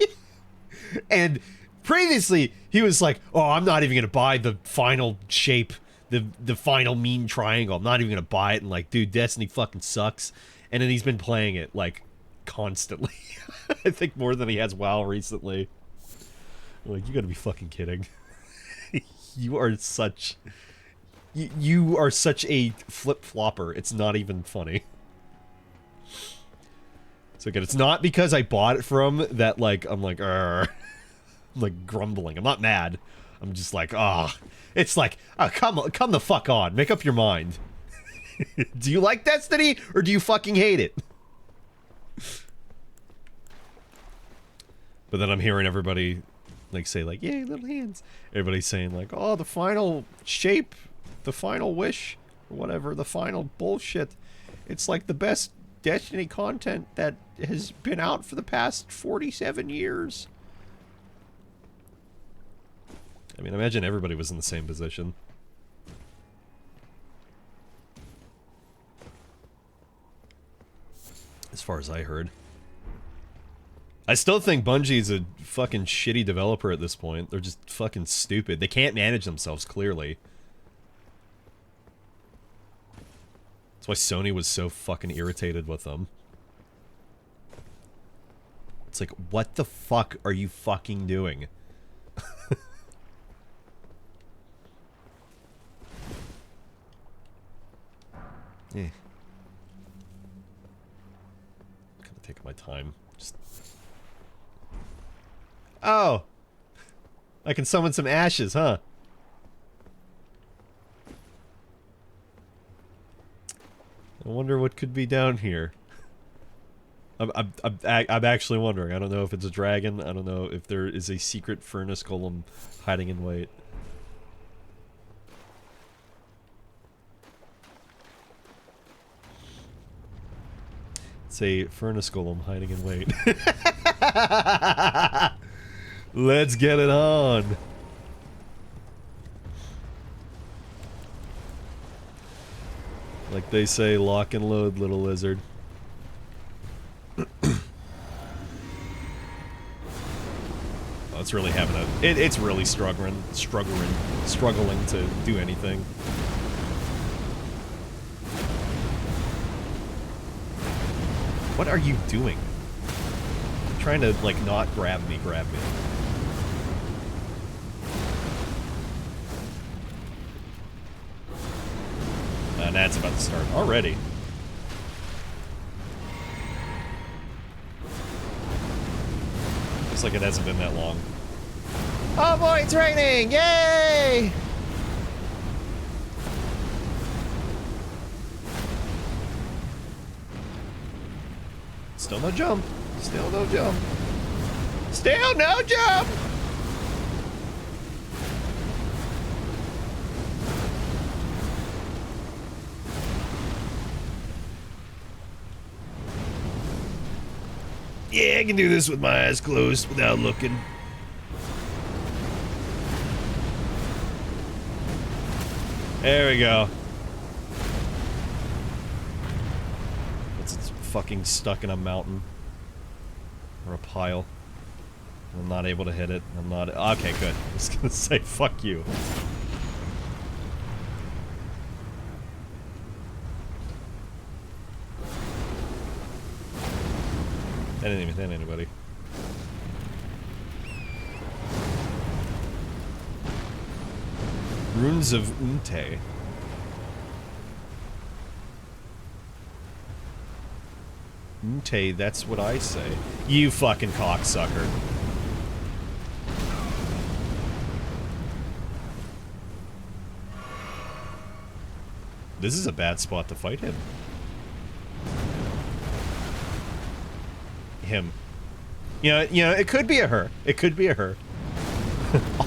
S2: And previously, he was like, oh, I'm not even going to buy the final shape, the final mean triangle. I'm not even going to buy it. And like, dude, Destiny fucking sucks. And then he's been playing it, like, constantly. I think more than he has WoW recently. Like, you gotta be fucking kidding. You are such... You are such a flip-flopper. It's not even funny. So again, it's not because I bought it from that, like, I'm like, I'm like grumbling. I'm not mad. I'm just like, It's like, come the fuck on. Make up your mind. Do you like Destiny, or do you fucking hate it? But then I'm hearing everybody... like, say, like, yay, little hands. Everybody's saying, like, oh, the final shape, the final wish, or whatever, the final bullshit. It's, like, the best Destiny content that has been out for the past 47 years. I mean, imagine everybody was in the same position. As far as I heard. I still think Bungie's a fucking shitty developer at this point. They're just fucking stupid. They can't manage themselves, clearly. That's why Sony was so fucking irritated with them. It's like, what the fuck are you fucking doing? Yeah. Kind of taking my time. Just. Oh! I can summon some ashes, huh? I wonder what could be down here. I'm actually wondering. I don't know if it's a dragon. I don't know if there is a secret furnace golem hiding in wait. It's a furnace golem hiding in wait. Let's get it on. Like they say, lock and load, little lizard. Oh, it's really having a... It's really struggling to do anything. What are you doing? I'm trying to, like, not grab me. And that's about to start already. Looks like it hasn't been that long. Oh boy, it's raining! Yay! Still no jump. Still no jump. Still no jump! Yeah, I can do this with my eyes closed without looking. There we go. It's fucking stuck in a mountain. Or a pile. I'm not able to hit it. I'm not... Okay, good. I was gonna say, fuck you. That didn't even hit anybody. Runes of Unte. Unte, that's what I say. You fucking cocksucker. This is a bad spot to fight him. Him. You know, it could be a her. It could be a her.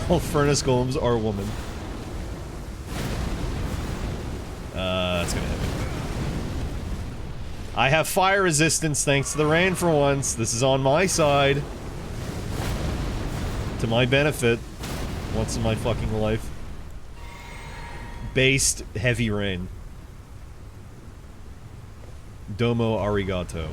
S2: All furnace golems are women. That's gonna hit me. I have fire resistance thanks to the rain for once. This is on my side. To my benefit. Once in my fucking life. Based heavy rain. Domo arigato.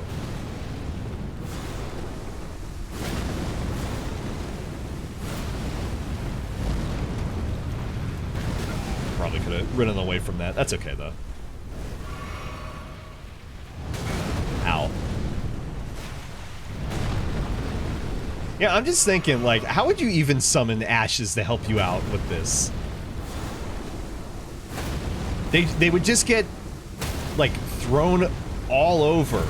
S2: Probably could have ridden away from that. That's okay, though. Ow. Yeah, I'm just thinking, like, how would you even summon ashes to help you out with this? They would just get, like, thrown all over.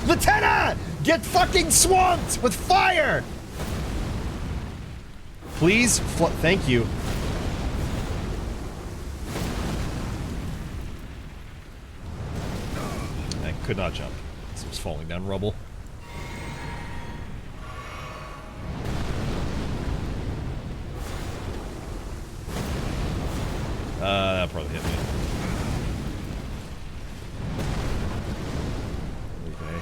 S2: Lieutenant! Get fucking swamped with fire! Please? Thank you. I could not jump. This was falling down rubble. That'll probably hit me. Okay.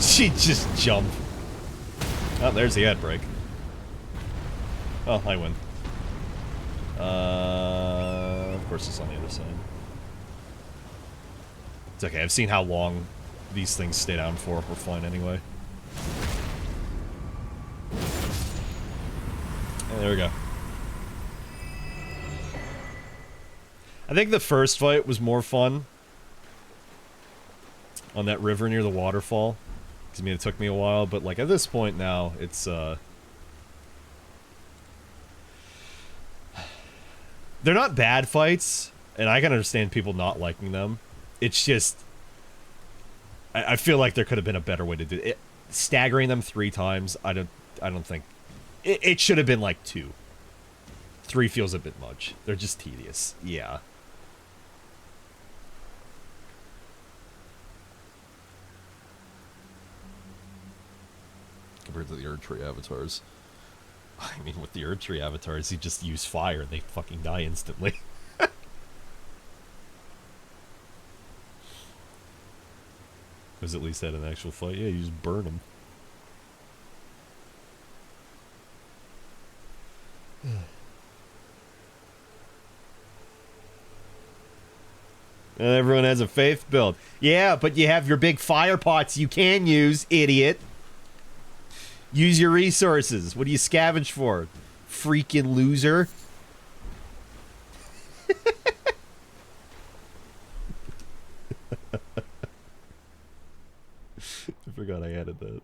S2: She just jumped. Oh, there's the ad break. Well, I win. Of course it's on the other side. It's okay, I've seen how long these things stay down for. We're fine anyway. And there we go. I think the first fight was more fun on that river near the waterfall. Because, I mean, it took me a while, but, like, at this point now, it's, they're not bad fights, and I can understand people not liking them. It's just... I feel like there could have been a better way to do it. Staggering them 3 times, I don't think... It should have been, like, 2. 3 feels a bit much. They're just tedious. Yeah. Compared to the Erdtree avatars. I mean, with the Erdtree avatars, you just use fire and they fucking die instantly. Because at least had an actual fight. Yeah, you just burn them. And everyone has a faith build. Yeah, but you have your big fire pots you can use, idiot. Use your resources. What do you scavenge for? Freaking loser. I forgot I added that.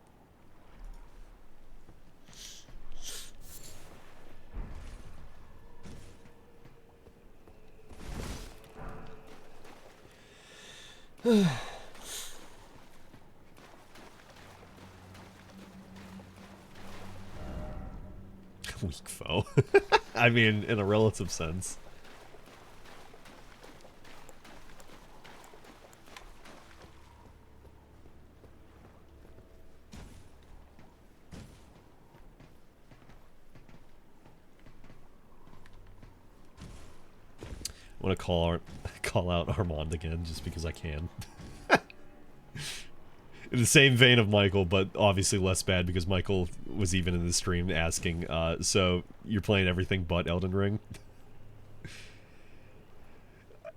S2: Weak foe. I mean, in a relative sense. I want to call out Armand again, just because I can. In the same vein of Michael, but obviously less bad because Michael was even in the stream asking, so you're playing everything but Elden Ring?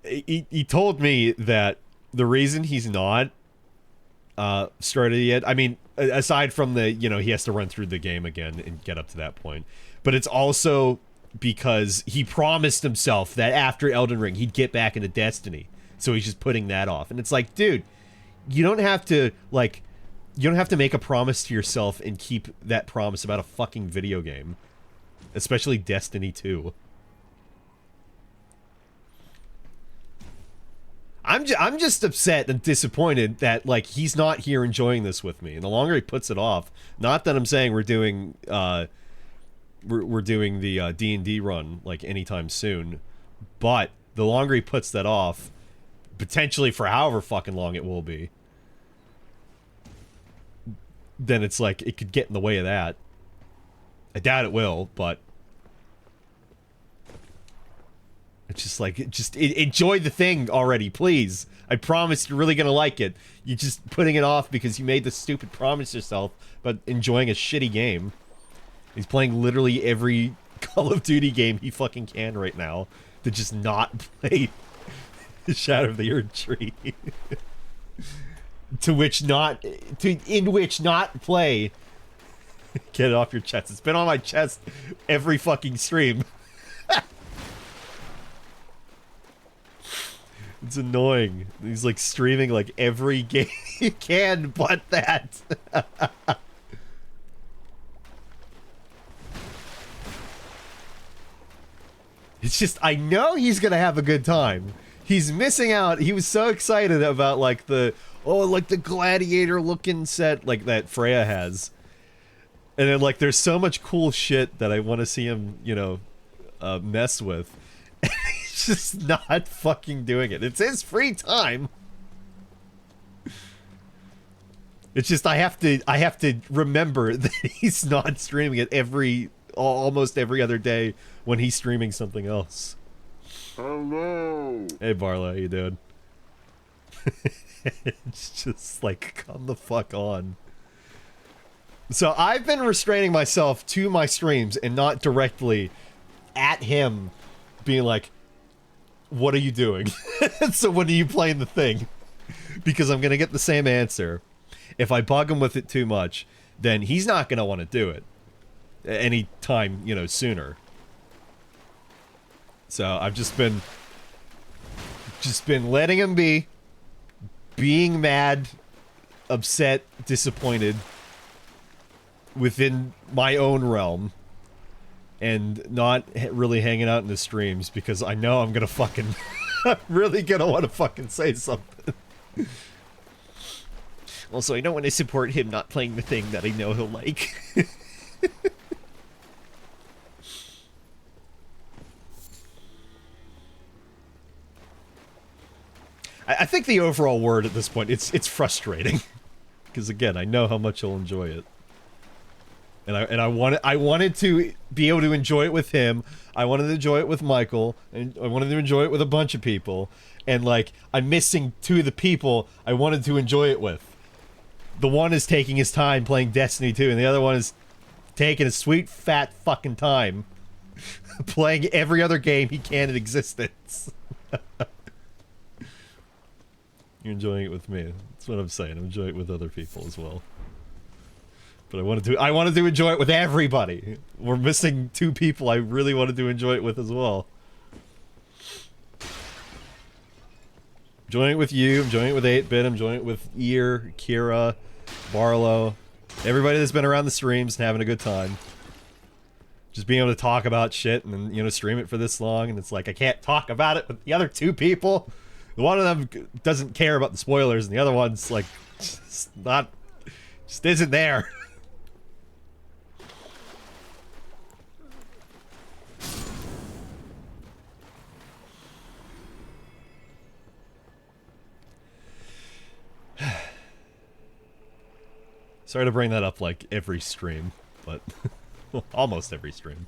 S2: He told me that the reason he's not started yet, I mean, aside from the, you know, he has to run through the game again and get up to that point, but it's also because he promised himself that after Elden Ring he'd get back into Destiny, so he's just putting that off. And it's like, dude, you don't have to, like, you don't have to make a promise to yourself and keep that promise about a fucking video game. Especially Destiny 2. I'm just upset and disappointed that, like, he's not here enjoying this with me. And the longer he puts it off, not that I'm saying we're doing, we're doing the D&D run, like, anytime soon, but the longer he puts that off, potentially for however fucking long it will be, then it's like, it could get in the way of that. I doubt it will, but it's just like, just enjoy the thing already, please. I promise you're really gonna like it. You're just putting it off because you made the stupid promise yourself, but enjoying a shitty game. He's playing literally every Call of Duty game he fucking can right now to just not play Shadow of the Erdtree. In which not play. Get it off your chest. It's been on my chest every fucking stream. It's annoying. He's like streaming like every game he can but that. It's just, I know he's gonna have a good time. He's missing out. He was so excited about, like, the, oh, like the gladiator looking set, like, that Freya has. And then, like, there's so much cool shit that I want to see him, you know, mess with. And he's just not fucking doing it. It's his free time. It's just, I have to remember that he's not streaming it almost every other day when he's streaming something else. Hello. Hey Barlow, how you doing? It's just like, come the fuck on. So I've been restraining myself to my streams and not directly at him being like, what are you doing? So when are you playing the thing? Because I'm gonna get the same answer. If I bug him with it too much, then he's not gonna want to do it any time, you know, sooner. So I've just been
S1: Just been letting him be. Being mad, upset, disappointed. Within my own realm. And not really hanging out in the streams because I know I'm gonna fucking... I'm really gonna want to fucking say something. Also, I don't want to support him not playing the thing that I know he'll like. I think the overall word at this point, it's frustrating. Because again, I know how much he'll enjoy it. And I wanted to be able to enjoy it with him. I wanted to enjoy it with Michael, and I wanted to enjoy it with a bunch of people. And like, I'm missing two of the people I wanted to enjoy it with. The one is taking his time playing Destiny 2, and the other one is taking a sweet fat fucking time playing every other game he can in existence. You're enjoying it with me. That's what I'm saying. I'm enjoying it with other people as well. But I wanted to enjoy it with everybody. We're missing two people I really wanted to enjoy it with as well. Enjoying it with you, enjoying it with 8-Bit, I'm enjoying it with Ear, Kira, Barlow, everybody that's been around the streams and having a good time. Just being able to talk about shit and then, you know, stream it for this long, and it's like, I can't talk about it with the other two people. The one of them doesn't care about the spoilers, and the other one's like, just isn't there. Sorry to bring that up like every stream, but almost every stream.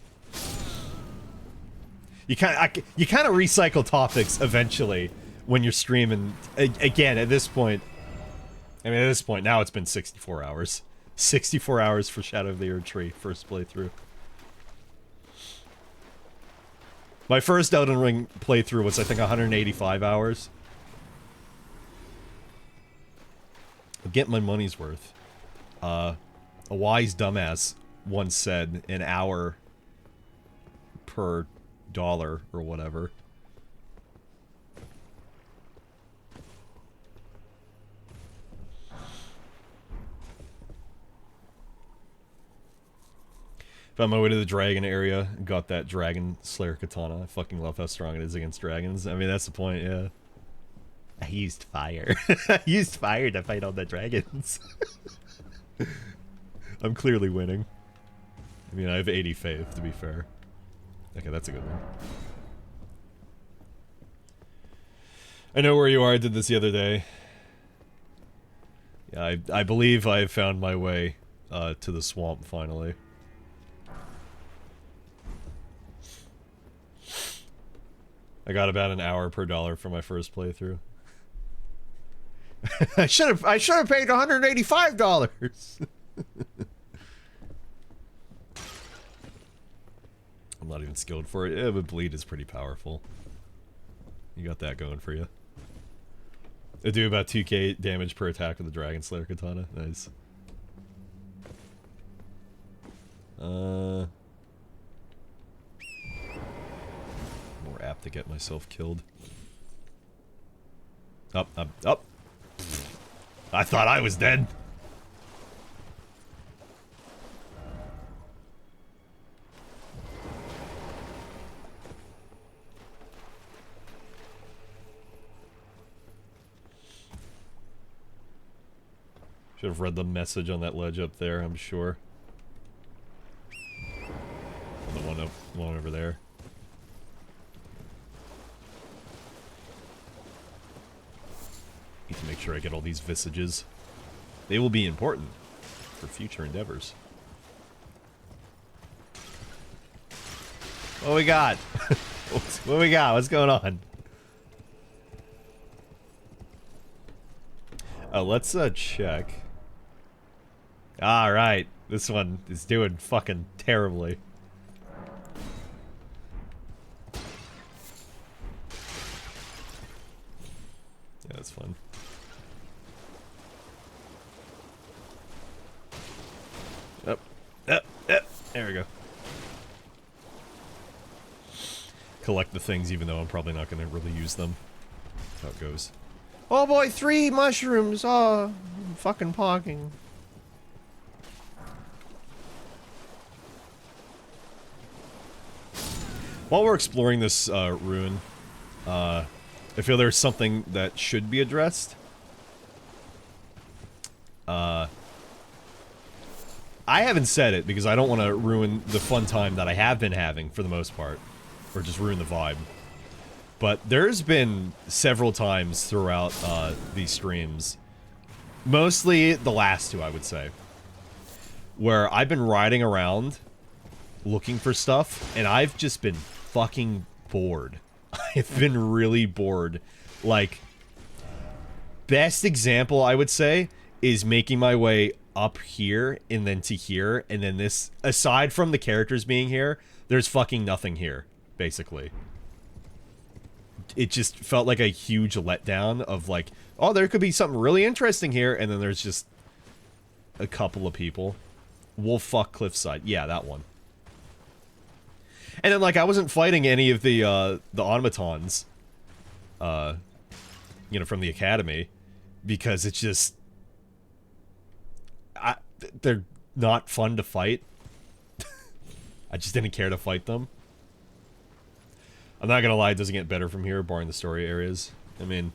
S1: You kind of recycle topics eventually when you're streaming. Again, at this point, I mean, at this point now it's been 64 hours. 64 hours for Shadow of the Erdtree first playthrough. My first Elden Ring playthrough was, I think, 185 hours. I'll get my money's worth. A wise dumbass once said an hour per dollar or whatever. Found my way to the dragon area, got that dragon slayer katana. I fucking love how strong it is against dragons. I mean, that's the point, yeah. I used fire. I used fire to fight all the dragons. I'm clearly winning. I mean, I have 80 faith, to be fair. Okay, that's a good one. I know where you are. I did this the other day. Yeah, I believe I have found my way to the swamp, finally. I got about an hour per dollar for my first playthrough. I should have paid $185. I'm not even skilled for it. Yeah, but bleed is pretty powerful. You got that going for you. They do about 2k damage per attack with the Dragon Slayer Katana. Nice. More apt to get myself killed. Up, up, up. I thought I was dead. Should have read the message on that ledge up there, I'm sure. And the one over there. Need to make sure I get all these visages. They will be important for future endeavors. What we got? What we got? What's going on? Let's check. Alright, this one is doing fucking terribly. Yeah, that's fun. There we go. Collect the things even though I'm probably not going to really use them.
S2: That's how it goes. Oh boy, 3 mushrooms! Oh, I'm fucking pogging. While we're exploring this ruin, I feel there's something that should be addressed. I haven't said it because I don't want to ruin the fun time that I have been having for the most part. Or just ruin the vibe. But there's been several times throughout these streams, mostly the last 2 I would say, where I've been riding around looking for stuff and I've just been fucking bored. I've been really bored. Like, best example I would say is making my way up here and then to here and then this, aside from the characters being here, there's fucking nothing here, basically. It just felt like a huge letdown of like, oh, there could be something really interesting here, and then there's just a couple of people. Wolf fuck Cliffside. Yeah, that one. And then, like, I wasn't fighting any of the automatons, you know, from the academy, because it's just... they're not fun to fight. I just didn't care to fight them. I'm not gonna lie, it doesn't get better from here, barring the story areas. I mean...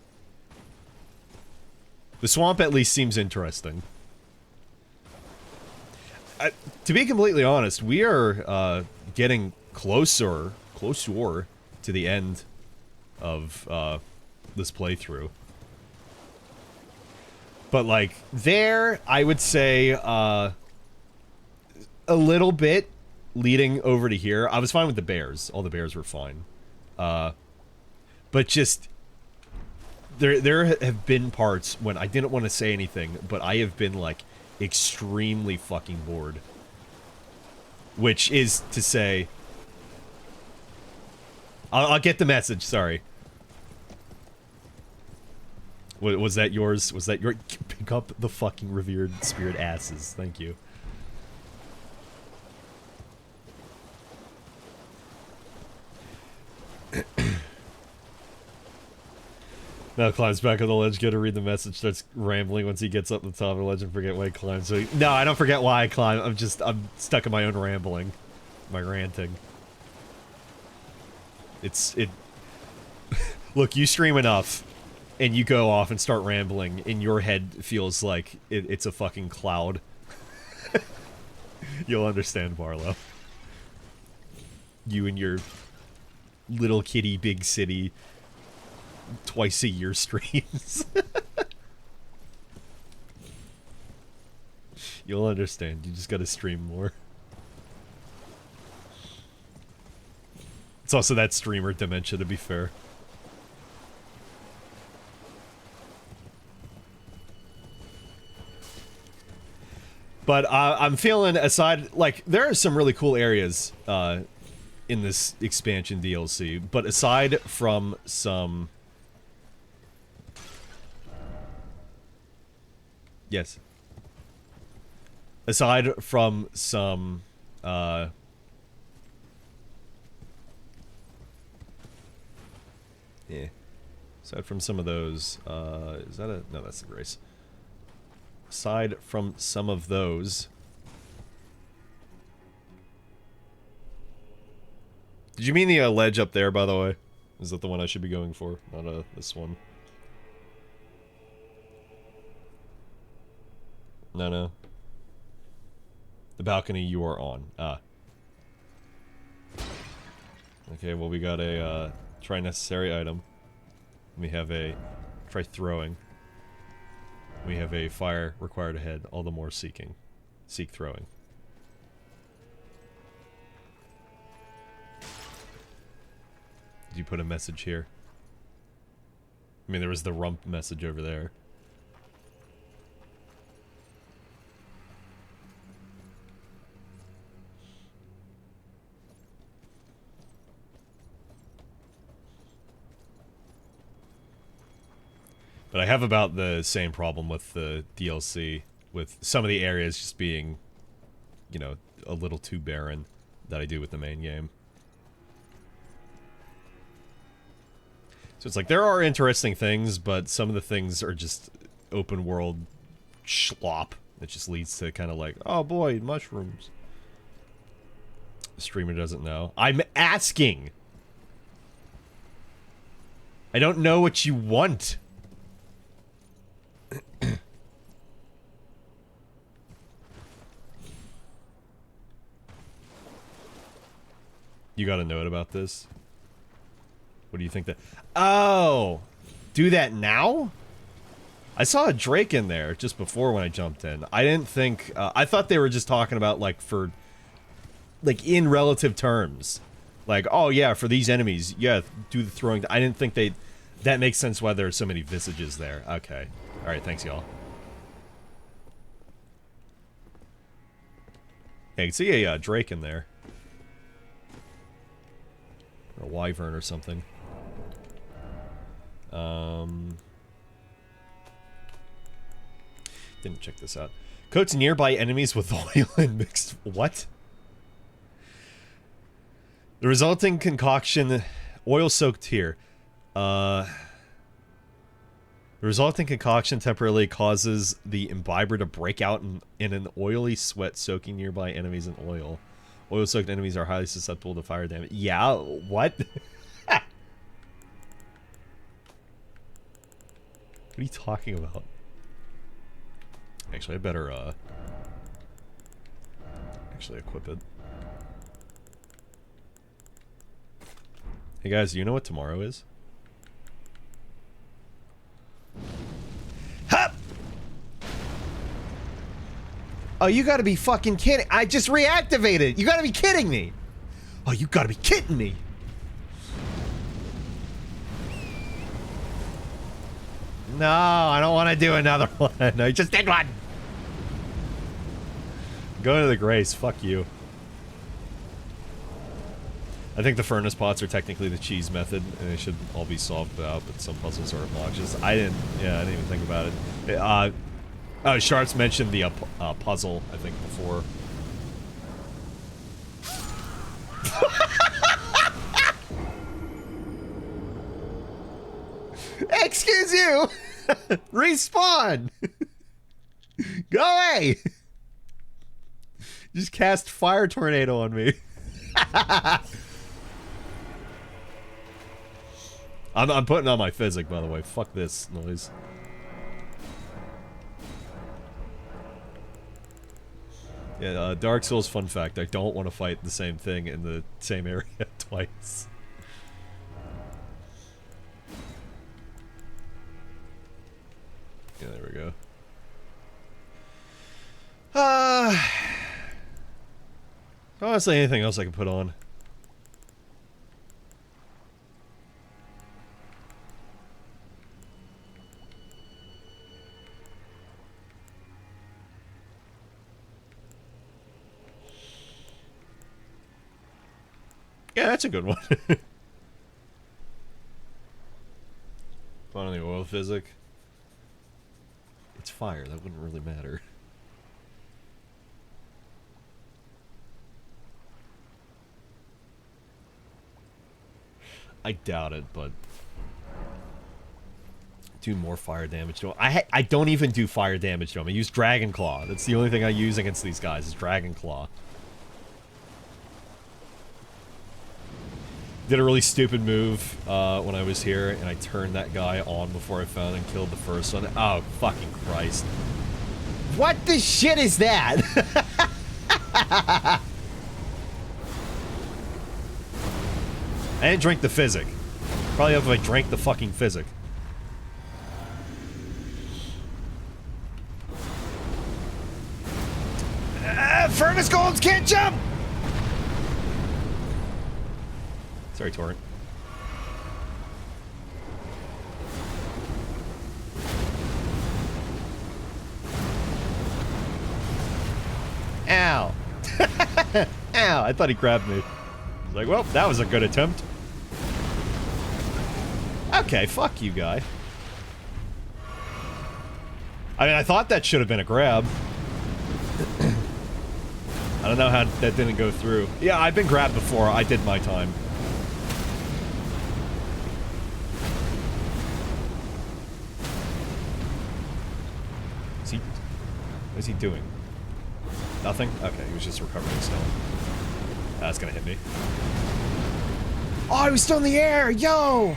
S2: the swamp at least seems interesting. To be completely honest, we are, getting closer to the end of, this playthrough. But, like, there, I would say, a little bit leading over to here. I was fine with the bears. All the bears were fine. But just... There have been parts when I didn't want to say anything, but I have been, like, extremely fucking bored. Which is to say... I'll get the message, sorry. Was that yours? Was that your... Pick up the fucking revered spirit asses. Thank you. Now climbs back on the ledge, go to read the message, starts rambling once he gets up the top of the ledge and forget why he climbs. So no, I don't forget why I climb. I'm stuck in my own rambling. My ranting. Look, you stream enough, and you go off and start rambling, and your head feels like it's a fucking cloud. You'll understand, Barlow. You and your little kitty big city twice a year streams. You'll understand. You just gotta stream more. It's also that streamer dementia, to be fair. But I'm feeling, aside, like, there are some really cool areas in this expansion DLC, but aside from some... Yes. Aside from some, yeah. Aside from some of those, is that a... No, that's the Grace. Aside from some of those... Did you mean the ledge up there, by the way? Is that the one I should be going for? Not this one. No. The balcony you are on. Ah. Okay, well we got a, try necessary item. We have a try throwing. We have a fire required ahead, all the more seeking. Seek throwing. Did you put a message here? I mean, there was the rump message over there. But I have about the same problem with the DLC, with some of the areas just being, you know, a little too barren that I do with the main game. So it's like, there are interesting things, but some of the things are just open world schlop that just leads to kind of like, oh boy, mushrooms. The streamer doesn't know. I'm asking! I don't know what you want. You got a note about this? What do you think that... Oh! Do that now? I saw a Drake in there just before when I jumped in. I didn't think... I thought they were just talking about, like, for... Like, in relative terms. Like, oh yeah, for these enemies, yeah, do the throwing... I didn't think they... That makes sense why there are so many visages there. Okay. Alright, thanks, y'all. Yeah, you can see a Drake in there. Or a wyvern or something. Didn't check this out. Coats nearby enemies with oil and mixed... What? The resulting concoction... Oil-soaked here. The resulting concoction temporarily causes the imbiber to break out in an oily sweat, soaking nearby enemies in oil. Oil-soaked enemies are highly susceptible to fire damage. Yeah, what? What are you talking about? Actually, I better, actually equip it. Hey guys, do you know what tomorrow is? Hup! Oh, you gotta be fucking kidding. I just reactivated. You gotta be kidding me. Oh, you gotta be kidding me. No, I don't want to do another one. I just did one. Go to the Grace. Fuck you. I think the furnace pots are technically the cheese method, and they should all be solved out, but some puzzles are obnoxious. I didn't even think about it. Sharts mentioned the puzzle, I think, before. Excuse you! Respawn! Go away! Just cast fire tornado on me. I'm putting on my physic, by the way. Fuck this noise. Yeah, Dark Souls fun fact. I don't want to fight the same thing in the same area twice. Yeah, there we go. Honestly, anything else I can put on? Yeah, that's a good one. Put on the oil physic. It's fire, that wouldn't really matter. I doubt it, but... Do more fire damage to him. I don't even do fire damage to him. I use Dragon Claw. That's the only thing I use against these guys, is Dragon Claw. Did a really stupid move when I was here, and I turned that guy on before I found and killed the first one. Oh, fucking Christ. What the shit is that? I didn't drink the physic. Probably if I drank the fucking physic. Furnace Golds can't jump! Sorry, Torrent. Ow. Ow, I thought he grabbed me. I was like, well, that was a good attempt. Okay, fuck you, guy. I mean, I thought that should have been a grab. I don't know how that didn't go through. Yeah, I've been grabbed before. I did my time. What is he doing? Nothing? Okay, he was just recovering still. That's gonna hit me. Oh, he was still in the air! Yo!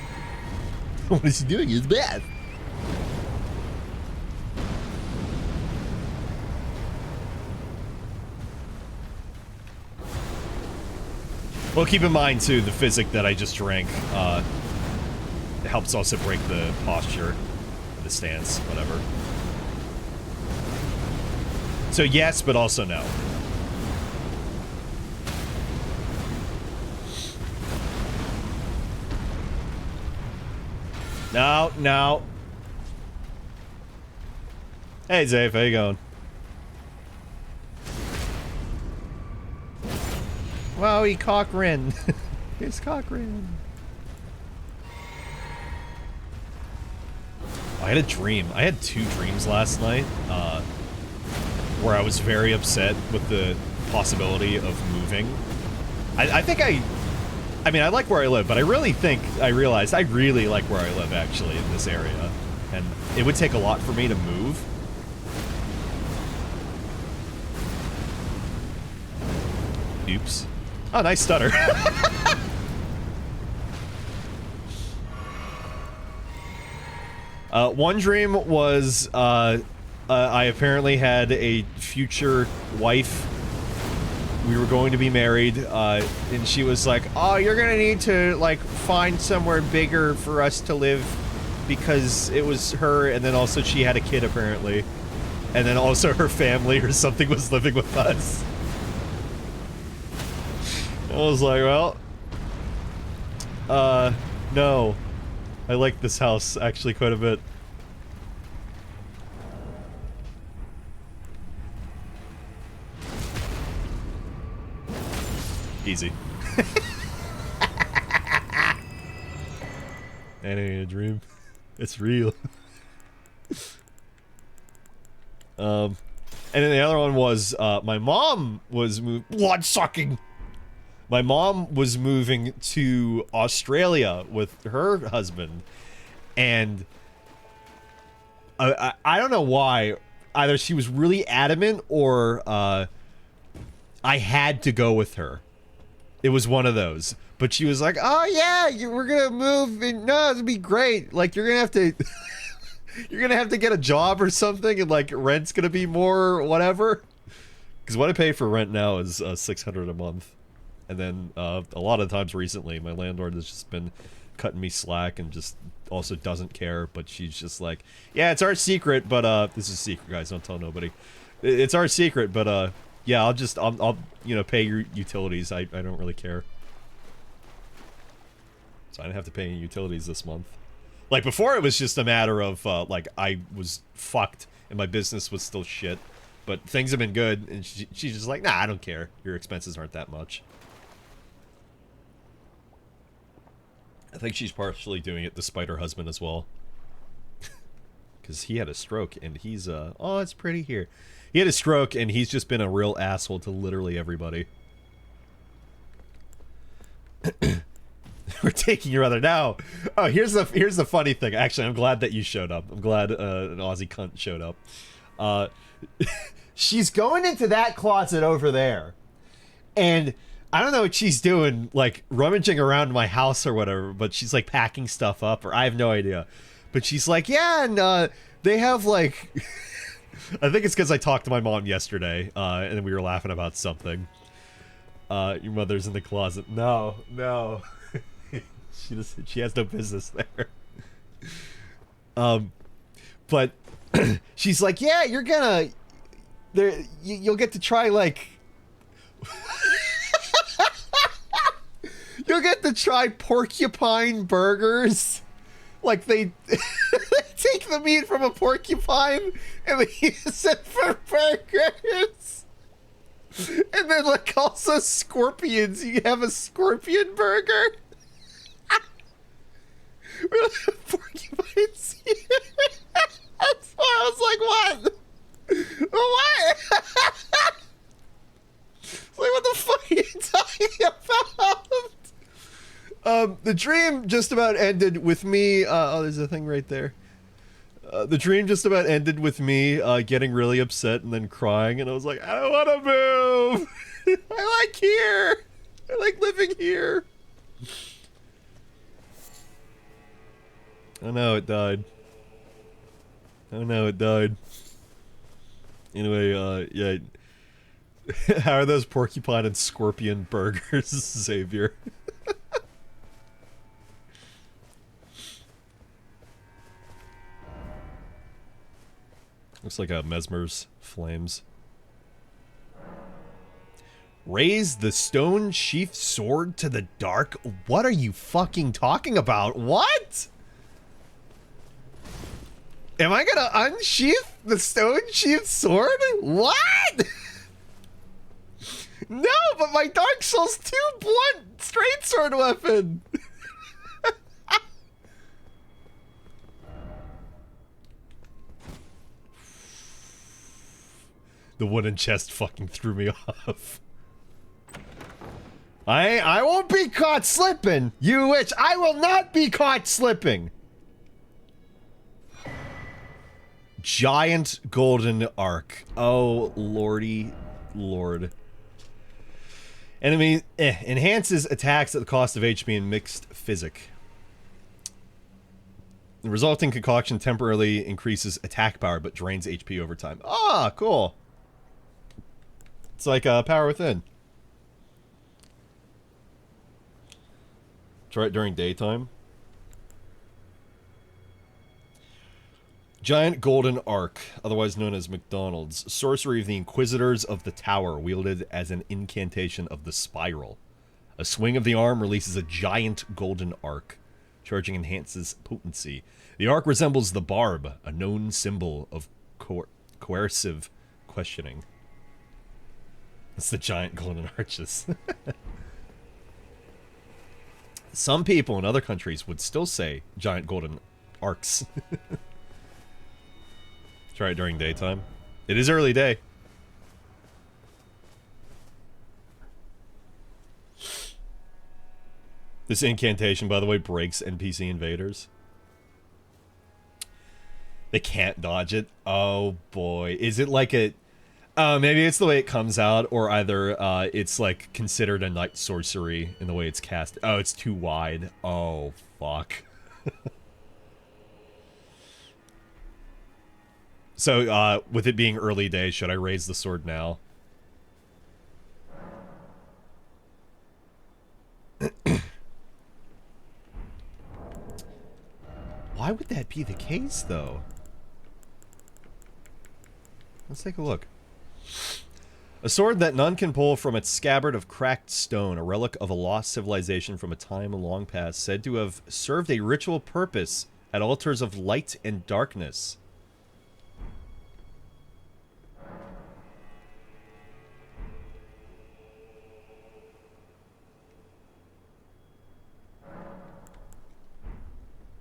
S2: What is he doing? He's bad. Well, keep in mind, too, the physic that I just drank helps also break the posture, the stance, whatever. So yes, but also no. No, no. Hey, Zafe, how you going? Wowie, Cochran. Here's Cochran. I had a dream. I had 2 dreams last night, where I was very upset with the possibility of moving. I think I mean, I like where I live, but I really think I realized I really like where I live, actually, in this area. And it would take a lot for me to move. Oops. Oh, nice stutter. One dream was, I apparently had a future wife. We were going to be married, and she was like, oh, you're gonna need to, like, find somewhere bigger for us to live, because it was her, and then also she had a kid, apparently. And then also her family or something was living with us. I was like, well, no. I like this house, actually, quite a bit. Easy. That ain't a dream. It's real. And then the other one was, my mom was blood sucking. My mom was moving to Australia with her husband, and I don't know why. Either she was really adamant, or I had to go with her. It was one of those. But she was like, "Oh yeah, we're gonna move, and no, it'll be great. Like you're gonna have to, you're gonna have to get a job or something, and like rent's gonna be more, or whatever." Because what I pay for rent now is $600 a month. And then, a lot of times recently, my landlord has just been cutting me slack and just also doesn't care, but she's just like, yeah, it's our secret, but, this is a secret, guys, don't tell nobody. It's our secret, but, yeah, I'll, you know, pay your utilities. I don't really care. So I didn't have to pay any utilities this month. Like, before it was just a matter of, like, I was fucked and my business was still shit. But things have been good, and she's just like, nah, I don't care. Your expenses aren't that much. I think she's partially doing it despite her husband as well. Because he had a stroke, and he's, oh, it's pretty here. He had a stroke, and he's just been a real asshole to literally everybody. We're taking your other now. Oh, here's the funny thing. Actually, I'm glad that you showed up. I'm glad an Aussie cunt showed up. She's going into that closet over there, and I don't know what she's doing, like rummaging around my house or whatever, but she's like packing stuff up, or I have no idea. But she's like, yeah, and they have like, I think it's because I talked to my mom yesterday, and we were laughing about something. Your mother's in the closet. No, no, she has no business there. But she's like, yeah, you're gonna, you'll get to try like. You'll get to try porcupine burgers. Like, they take the meat from a porcupine and they use it for burgers. And then, like, also scorpions. You have a scorpion burger. Porcupines. That's why I was like, what? What? It's like, what the fuck are you talking about? The dream just about ended with me, oh, there's a thing right there. The dream just about ended with me getting really upset and then crying, and I was like, I don't want to move. I like here. I like living here. Oh no, it died. Oh no, it died. Anyway, yeah. How are those porcupine and scorpion burgers, Xavier? Looks like a Mesmer's flames. Raise the stone sheath sword to the dark? What are you fucking talking about? What? Am I gonna unsheath the stone sheath sword? What? No, but my Dark Souls 2 blunt straight sword weapon! The wooden chest fucking threw me off. I won't be caught slipping, you witch! I will not be caught slipping! Giant golden arc. Oh, lordy lord. Enemy enhances attacks at the cost of HP and mixed physic. The resulting concoction temporarily increases attack power but drains HP over time. Ah, cool. It's like Power Within. Try it during daytime. Giant Golden Arc, otherwise known as McDonald's, sorcery of the Inquisitors of the Tower, wielded as an incantation of the Spiral. A swing of the arm releases a giant golden arc. Charging enhances potency. The arc resembles the barb, a known symbol of coercive questioning. It's the giant golden arches. Some people in other countries would still say giant golden arcs. Try it during daytime. It is early day. This incantation, by the way, breaks NPC invaders. They can't dodge it. Oh boy. Is it like a... maybe it's the way it comes out, or either it's like considered a night sorcery in the way it's cast. Oh, it's too wide. Oh, fuck. So, with it being early day, should I raise the sword now? Why would that be the case, though? Let's take a look. A sword that none can pull from its scabbard of cracked stone, a relic of a lost civilization from a time long past, said to have served a ritual purpose at altars of light and darkness.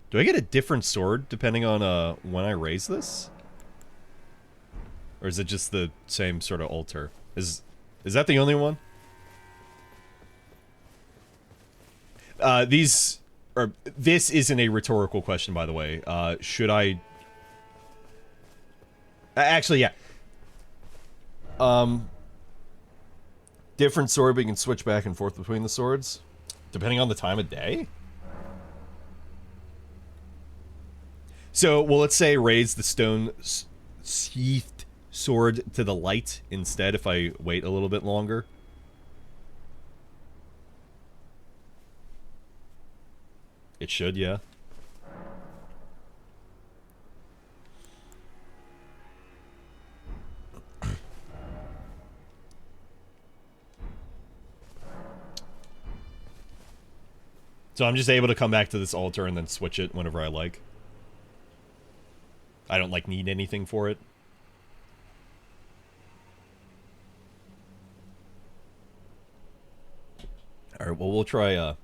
S2: Do I get a different sword depending on when I raise this? Or is it just the same sort of altar? Is that the only one? This isn't a rhetorical question, by the way. Should I... Actually, yeah. Different sword, but you can switch back and forth between the swords? Depending on the time of day? So, well, let's say raise the stone sheathed sword to the light instead if I wait a little bit longer. It should, yeah. So I'm just able to come back to this altar and then switch it whenever I like. I don't, like, need anything for it. Alright, well, we'll try,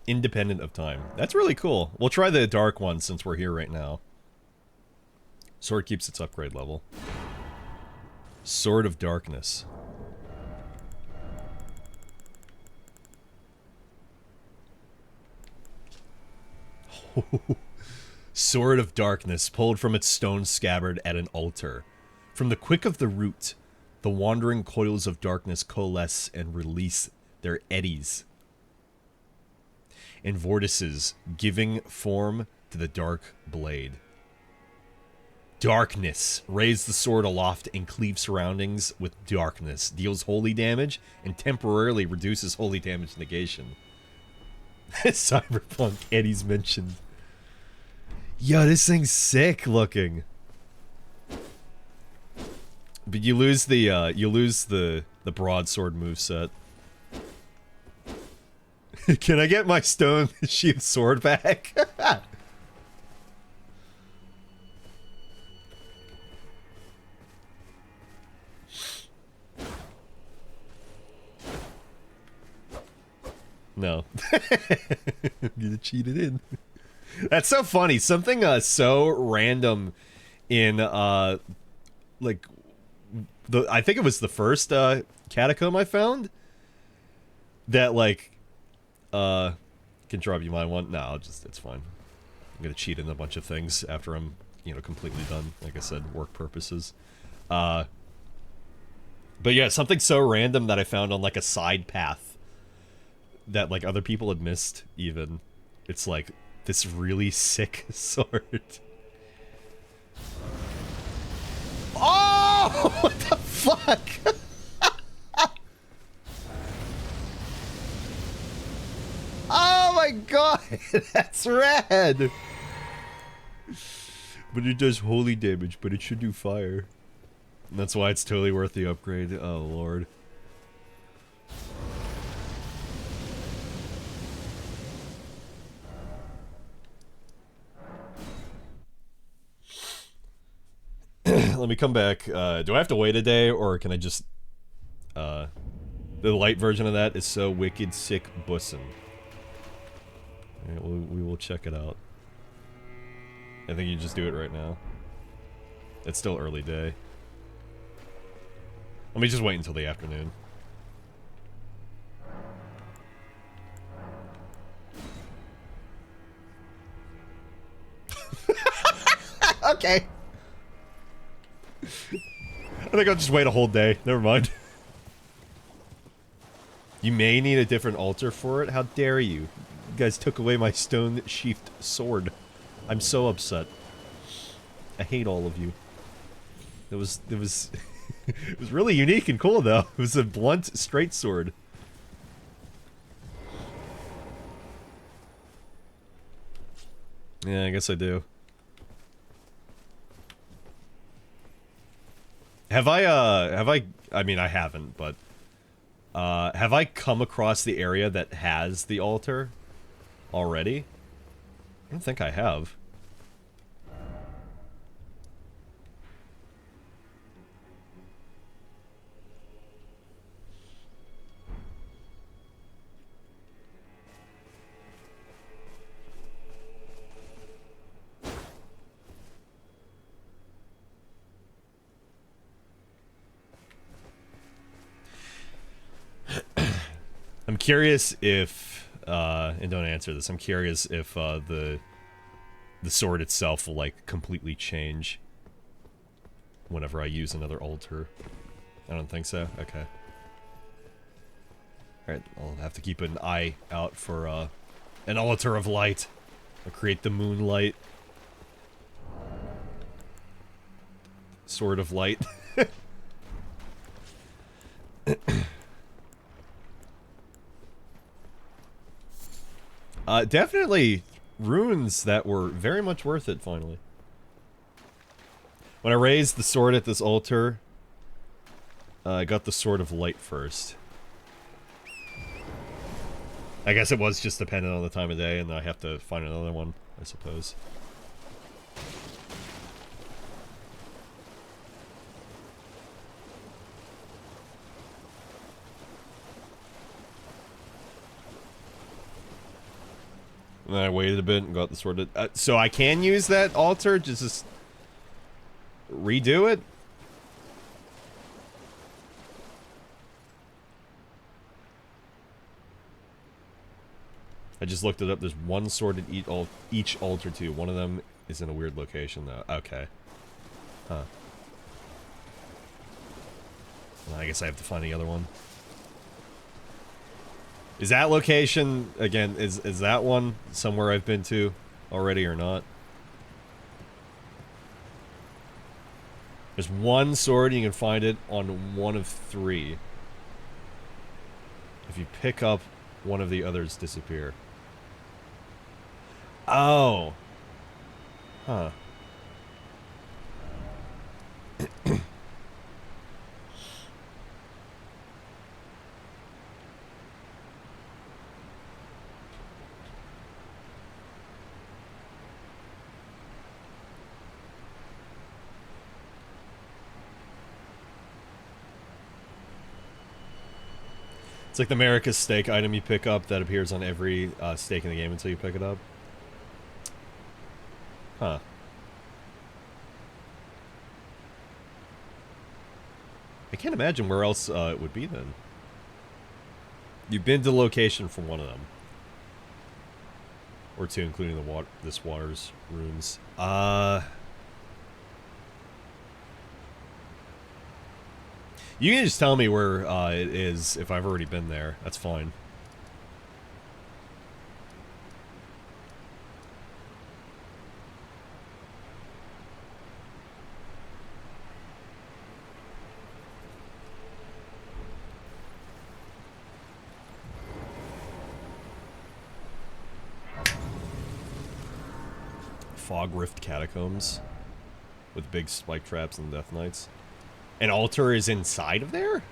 S2: independent of time. That's really cool. We'll try the dark one since we're here right now. Sword keeps its upgrade level. Sword of Darkness. Sword of darkness pulled from its stone scabbard at an altar. From the quick of the root, the wandering coils of darkness coalesce and release their eddies and vortices, giving form to the dark blade. Darkness. Raise the sword aloft and cleave surroundings with darkness. Deals holy damage and temporarily reduces holy damage negation. Cyberpunk Eddie's mentioned. Yo, this thing's sick looking. But you lose the broadsword moveset. Can I get my stone sheath sword back? No. I'm gonna cheat it in. That's so funny. Something so random in like I think it was the first catacomb I found that like can drop you my one. No, it's fine. I'm gonna cheat in a bunch of things after I'm, you know, completely done. Like I said, work purposes. But yeah, something so random that I found on like a side path that like other people had missed even. It's like this really sick sword. Oh, what the fuck? Oh my god, that's rad. But it does holy damage, but it should do fire. And that's why it's totally worth the upgrade. Oh lord. Let me come back. Do I have to wait a day, or can I just... the light version of that is so wicked sick bussin'. Right, we will check it out. I think you just do it right now. It's still early day. Let me just wait until the afternoon. Okay. I think I'll just wait a whole day. Never mind. You may need a different altar for it. How dare you? You guys took away my stone-sheathed sword. I'm so upset. I hate all of you. It was it was really unique and cool though. It was a blunt, straight sword. Yeah, I guess I do. Have I mean, I haven't, but, have I come across the area that has the altar already? I don't think I have. I'm curious if, and don't answer this, I'm curious if, the sword itself will, like, completely change whenever I use another altar. I don't think so? Okay. Alright, I'll have to keep an eye out for, an altar of light. I'll create the moonlight. Sword of light. Definitely runes that were very much worth it, finally. When I raised the sword at this altar, I got the Sword of Light first. I guess it was just dependent on the time of day, and I have to find another one, I suppose. And then I waited a bit and got the sword. So I can use that altar, just redo it? I just looked it up. There's one sword at each altar too. One of them is in a weird location, though. Okay. Huh. Well, I guess I have to find the other one. Is that location, again, is that one somewhere I've been to already or not? There's one sword, you can find it on one of 3. If you pick up, one of the others disappear. Oh. Huh. It's like the America's Steak item you pick up that appears on every steak in the game until you pick it up. Huh. I can't imagine where else it would be then. You've been to location for one of them. Or 2, including the this water's rooms. You can just tell me where it is if I've already been there. That's fine. Fog Rift Catacombs with big spike traps and death knights. An altar is inside of there?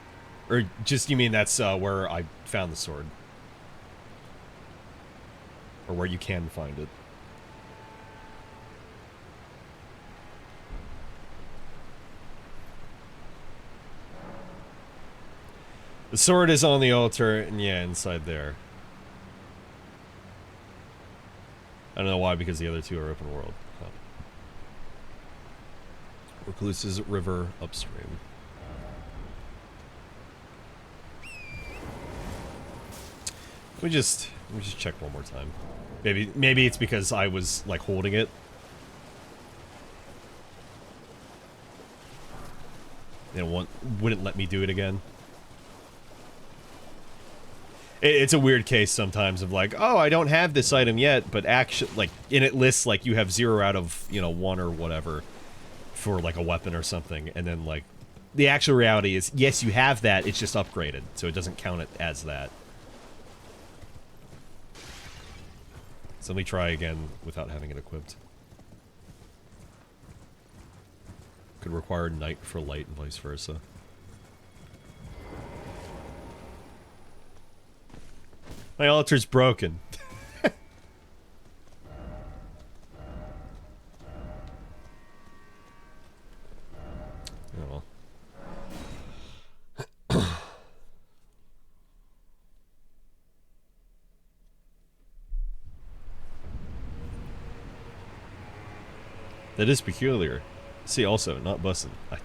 S2: Or just, you mean that's where I found the sword? Or where you can find it? The sword is on the altar, and yeah, inside there. I don't know why, because the other 2 are open world. Oh. Recluse's River upstream. Let me just check one more time. Maybe it's because I was like holding it. They wouldn't let me do it again. It's a weird case sometimes of like, oh, I don't have this item yet, but actually, like, and it lists like you have 0 out of, you know, 1 or whatever for like a weapon or something, and then like the actual reality is, yes, you have that, it's just upgraded, so it doesn't count it as that. So let me try again without having it equipped. Could require night for light and vice versa. My altar's broken. Oh well. That is peculiar. See, also, not bussin'. I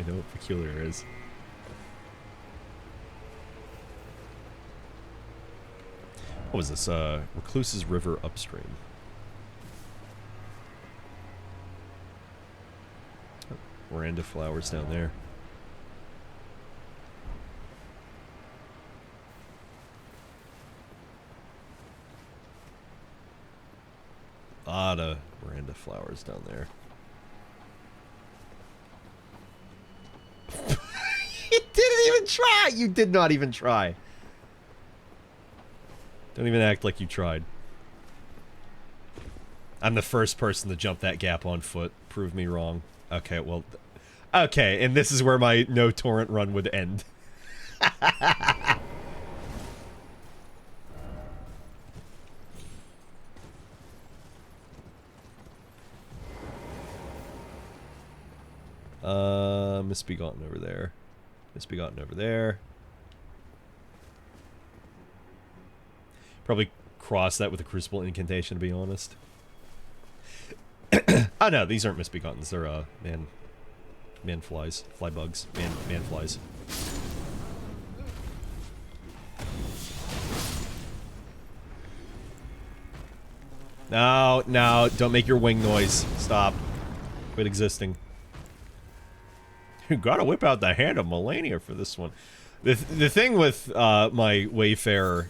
S2: know what peculiar is. What was this? Recluse's River upstream. Oh, Miranda flowers down there. Lot of Miranda flowers down there. You didn't even try! You did not even try. Don't even act like you tried. I'm the first person to jump that gap on foot. Prove me wrong. Okay, well... Okay, and this is where my no torrent run would end. Misbegotten over there. Misbegotten over there. Probably cross that with a Crucible Incantation, to be honest. Oh no, these aren't Misbegottens. They're, man flies. Fly bugs. Man flies. No, no, don't make your wing noise. Stop. Quit existing. You gotta whip out the hand of Melania for this one. The thing with my Wayfarer...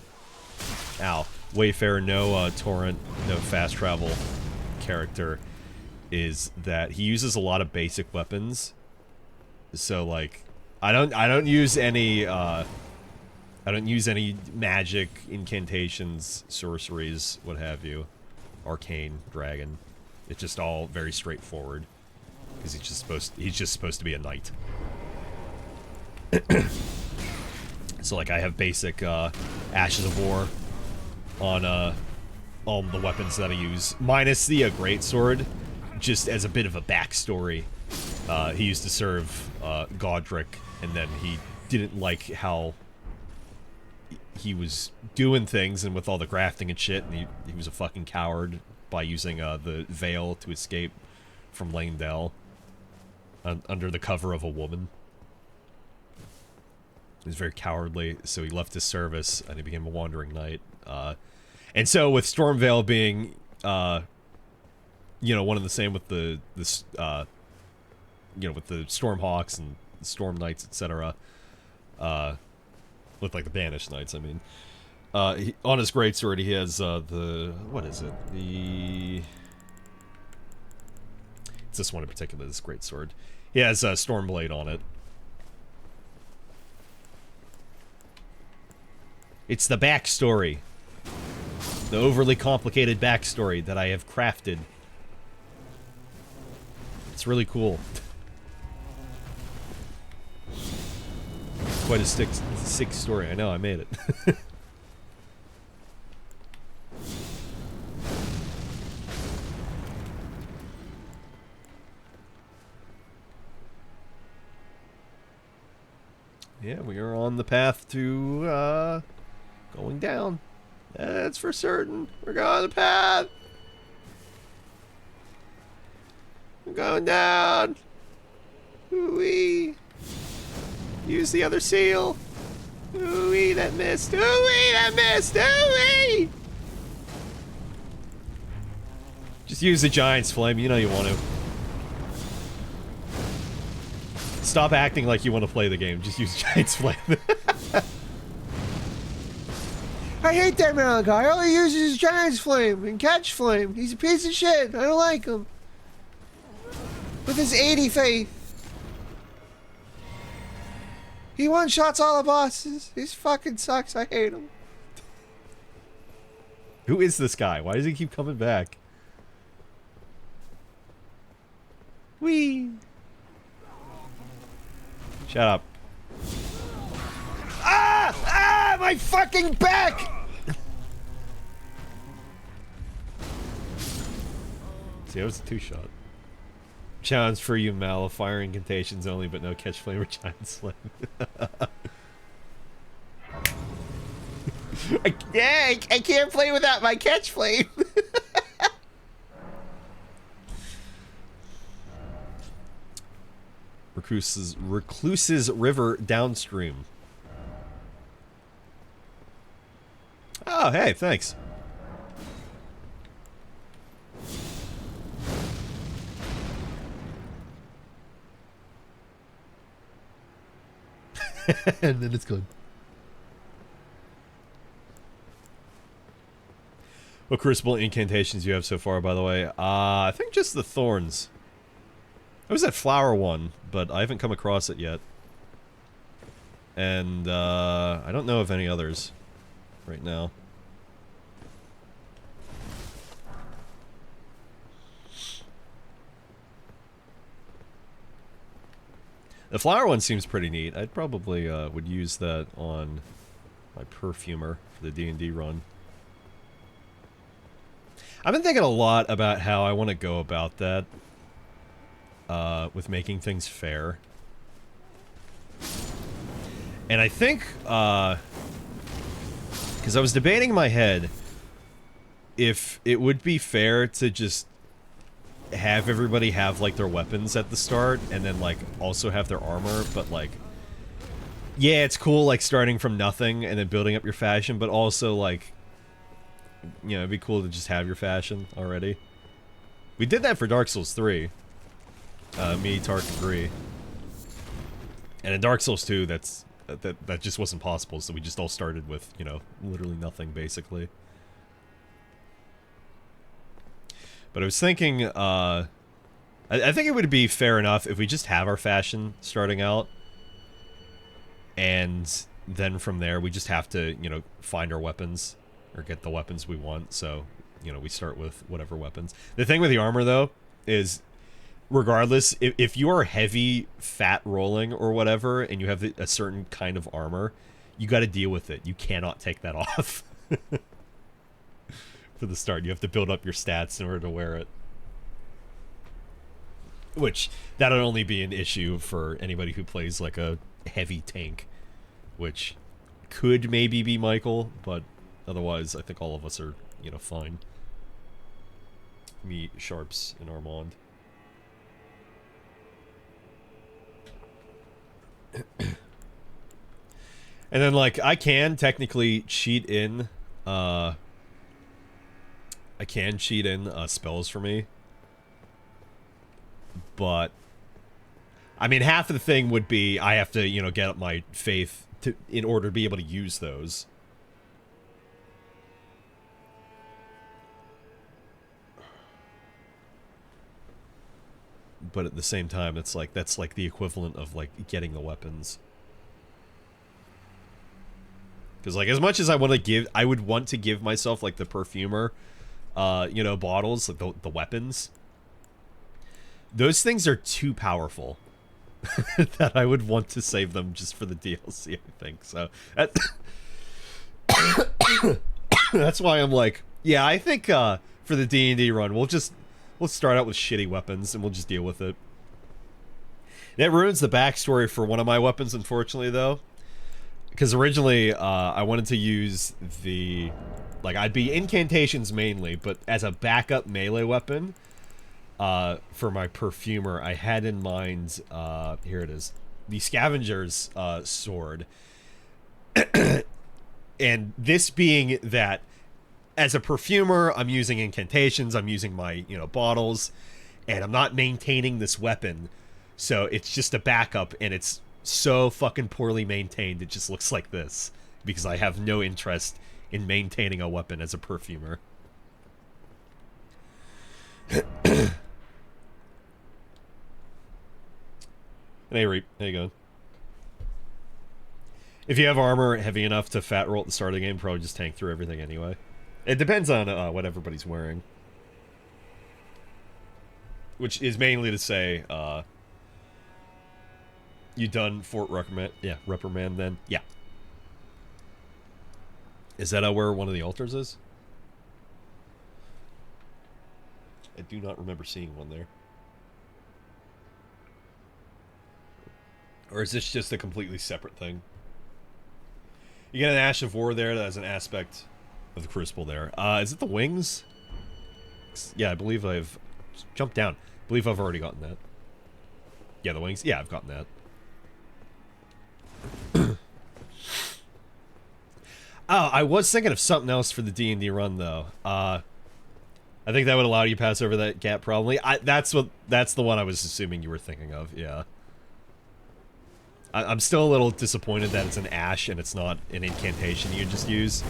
S2: Ow. Wayfarer, no torrent, no fast travel character is that he uses a lot of basic weapons. So, like, I don't use any magic, incantations, sorceries, what have you. Arcane, dragon. It's just all very straightforward. Because he's just supposed to be a knight. So, like, I have basic Ashes of War on all the weapons that I use, minus the greatsword, just as a bit of a backstory. He used to serve Godric, and then he didn't like how he was doing things, and with all the grafting and shit, and he was a fucking coward by using the veil to escape from Langdale under the cover of a woman. He was very cowardly, so he left his service, and he became a wandering knight. And so with Stormveil being, you know, one and the same with the you know, with the Stormhawks and the Storm Knights, etc. With, like, the Banished Knights, I mean. On his greatsword, he has, what is it? It's this one in particular, this greatsword. He has, Stormblade on it. It's the backstory. The overly complicated backstory that I have crafted. It's really cool. Quite a sick story. I know, I made it. Yeah, we are on the path to, going down. That's for certain. We're going on the path. We're going down. Ooh-wee. Use the other seal. Ooh-wee, that missed. Ooh-wee, that missed. Ooh-wee. Just use the Giant's Flame. You know you want to. Stop acting like you want to play the game. Just use Giant's Flame.
S3: I hate that Malachi. All he uses is Giant's Flame and Catch Flame. He's a piece of shit. I don't like him. With his 80 faith. He one-shots all the bosses. He fucking sucks. I hate him.
S2: Who is this guy? Why does he keep coming back? Whee! Shut up.
S3: Ah! Ah! My fucking back!
S2: See, that was a two-shot. Challenge for you, Mal. Fire incantations only, but no catch flame or giant slam.
S3: I can't play without my catch flame.
S2: Recluse's River downstream. Oh, hey, thanks. And then it's gone. What crucible incantations do you have so far, by the way? I think just the thorns. There was that flower one, but I haven't come across it yet. And, I don't know of any others right now. The flower one seems pretty neat. I'd probably, would use that on my perfumer for the D&D run. I've been thinking a lot about how I want to go about that. With making things fair. And I think, because I was debating in my head if it would be fair to just have everybody have, like, their weapons at the start, and then, like, also have their armor, but, like, yeah, it's cool, like, starting from nothing and then building up your faction, but also, like, You know, it'd be cool to just have your fashion already. We did that for Dark Souls 3. Me, Tark, and Bree. And in Dark Souls 2, that just wasn't possible, so we just all started with, you know, literally nothing, basically. But I was thinking, I think it would be fair enough if we just have our fashion starting out. And then from there, we just have to, you know, find our weapons. Or get the weapons we want, so, you know, we start with whatever weapons. The thing with the armor, though, is regardless, if you are heavy fat rolling or whatever, and you have a certain kind of armor, you got to deal with it. You cannot take that off. For the start, you have to build up your stats in order to wear it. Which, that'll only be an issue for anybody who plays, like, a heavy tank. Which could maybe be Michael, but otherwise, I think all of us are, you know, fine. Me, Sharps, and Armand. And then, like, I can technically cheat in, spells for me. But, I mean, half of the thing would be I have to, you know, get up my faith in order to be able to use those. But at the same time, it's like, that's like the equivalent of, like, getting the weapons. Because, like, as much as I would want to give myself, like, the perfumer, you know, bottles, like, the weapons. Those things are too powerful. That I would want to save them just for the DLC, I think. So, that's why I'm like, yeah, I think, for the D&D run, we'll start out with shitty weapons, and we'll just deal with it. That ruins the backstory for one of my weapons, unfortunately, though. Because originally, I wanted to use the... Like, I'd be incantations mainly, but as a backup melee weapon, for my perfumer, I had in mind, here it is, the Scavenger's sword. And this being that, as a perfumer, I'm using incantations, I'm using my, you know, bottles, and I'm not maintaining this weapon, so it's just a backup, and it's so fucking poorly maintained, it just looks like this, because I have no interest in maintaining a weapon as a perfumer. Hey, Reap, how you going? If you have armor heavy enough to fat roll at the start of the game, probably just tank through everything anyway. It depends on what everybody's wearing. Which is mainly to say, you done Fort Reprimand? Yeah, Reprimand then? Yeah. Is that where one of the altars is? I do not remember seeing one there. Or is this just a completely separate thing? You get an Ash of War there that has an aspect of the Crucible there. Is it the wings? Yeah, I believe I've... Jump down. I believe I've already gotten that. Yeah, the wings? Yeah, I've gotten that. Oh, I was thinking of something else for the D&D run, though. I think that would allow you to pass over that gap, probably. That's the one I was assuming you were thinking of, yeah. I'm still a little disappointed that it's an Ash and it's not an incantation you just use.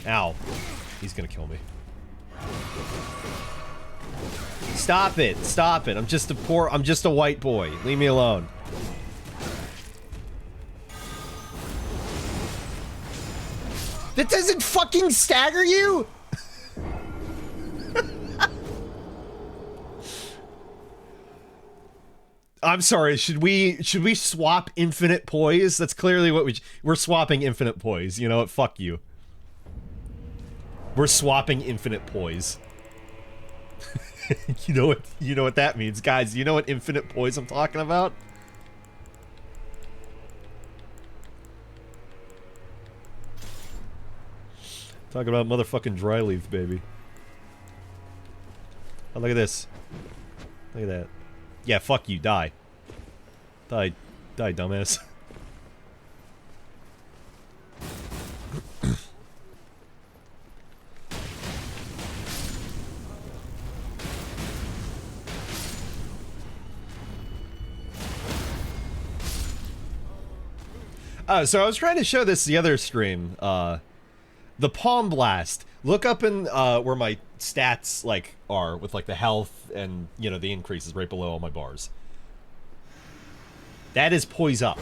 S2: Ow. He's gonna kill me. Stop it! Stop it! I'm just a white boy. Leave me alone.
S3: That doesn't fucking stagger you?
S2: I'm sorry, should we swap infinite poise? That's clearly what we're swapping infinite poise. You know what? Fuck you. We're swapping infinite poise. You know what that means, guys. You know what infinite poise I'm talking about? Talking about motherfucking dry leaf, baby. Oh, look at this. Look at that. Yeah, fuck you. Die. Die, dumbass. So I was trying to show this the other stream. The Palm Blast. Look up in where my stats like are with like the health and you know the increases right below all my bars. That is poise up.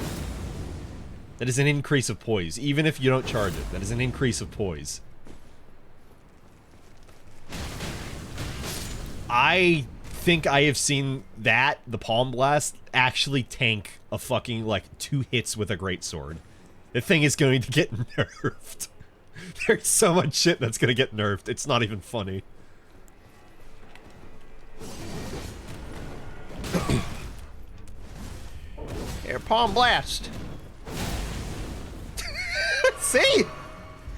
S2: That is an increase of poise, even if you don't charge it. That is an increase of poise. I think I have seen that, the Palm Blast, actually tank a fucking, like, 2 hits with a greatsword. The thing is going to get nerfed. There's so much shit that's gonna get nerfed, it's not even funny.
S3: Here, Palm Blast. See?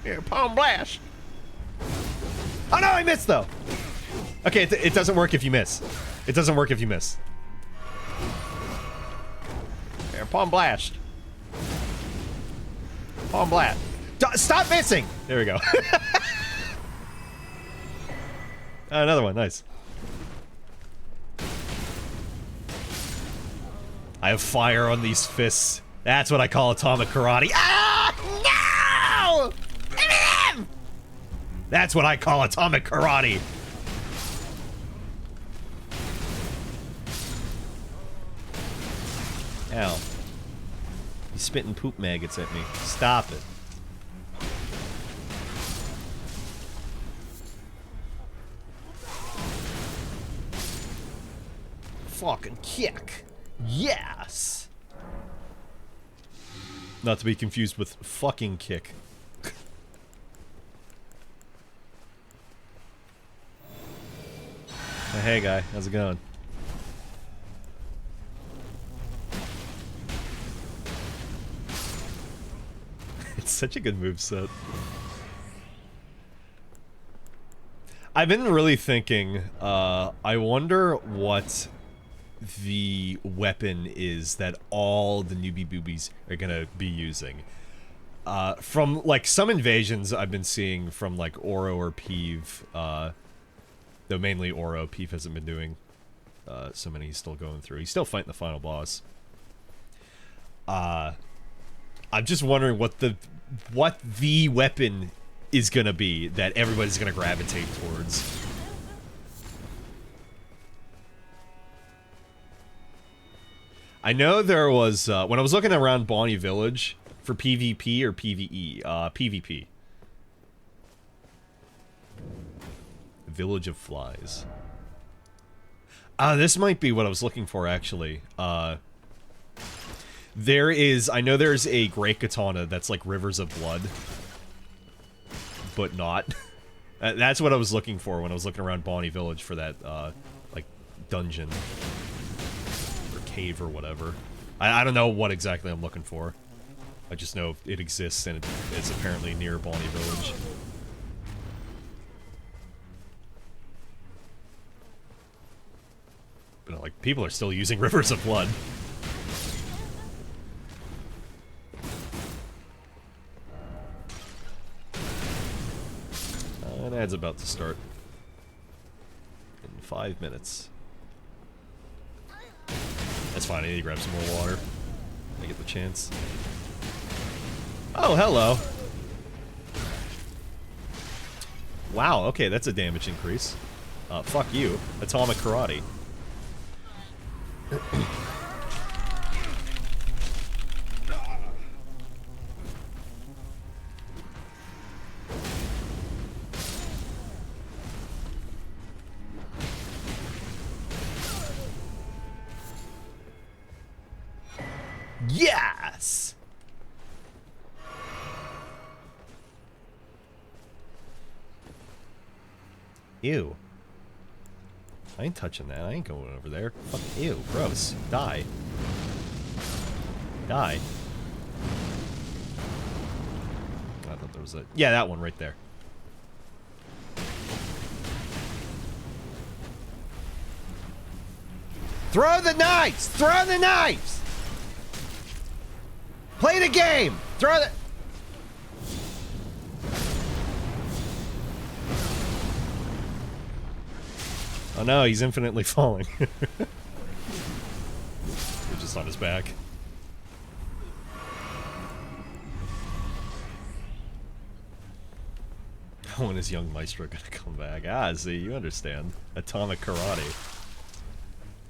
S3: Here, Palm Blast.
S2: Oh no, I missed though! Okay, it doesn't work if you miss. It doesn't work if you miss.
S3: Here, Palm Blast.
S2: Palm Blast. Stop missing! There we go. Another one, nice. I have fire on these fists. That's what I call atomic karate. Ah! No! That's what I call atomic karate. Ow. He's spitting poop maggots at me. Stop it. Fucking kick. Yes! Not to be confused with fucking kick. Hey guy, how's it going? It's such a good moveset. I've been really thinking, I wonder what the weapon is that all the newbie boobies are gonna be using. From, like, some invasions I've been seeing from, like, Oro or Peeve, though mainly Oro. Peeve hasn't been doing so many he's still going through. He's still fighting the final boss. I'm just wondering what the weapon is gonna be that everybody's gonna gravitate towards. I know there was, when I was looking around Bonnie Village for PvP or PvE, PvP. Village of Flies. This might be what I was looking for, actually. There is, I know there's a great katana that's like Rivers of Blood. But not. That's what I was looking for when I was looking around Bonnie Village for that, like, dungeon. Or cave or whatever. I don't know what exactly I'm looking for. I just know it exists and it's apparently near Bonnie Village. But, like, people are still using Rivers of Blood. And ad's about to start. In 5 minutes. That's fine, I need to grab some more water. I get the chance. Oh, hello! Wow, okay, that's a damage increase. Fuck you. Atomic Karate. Yes! Ew. I ain't touching that. I ain't going over there. Fuck, ew, gross. Die. Die. I thought there was a... Yeah, that one right there. Throw the knives! Throw the knives! Play the game! Throw the... Oh no, he's infinitely falling. He's just on his back. When is young Maestro gonna come back? Ah, see, you understand. Atomic Karate.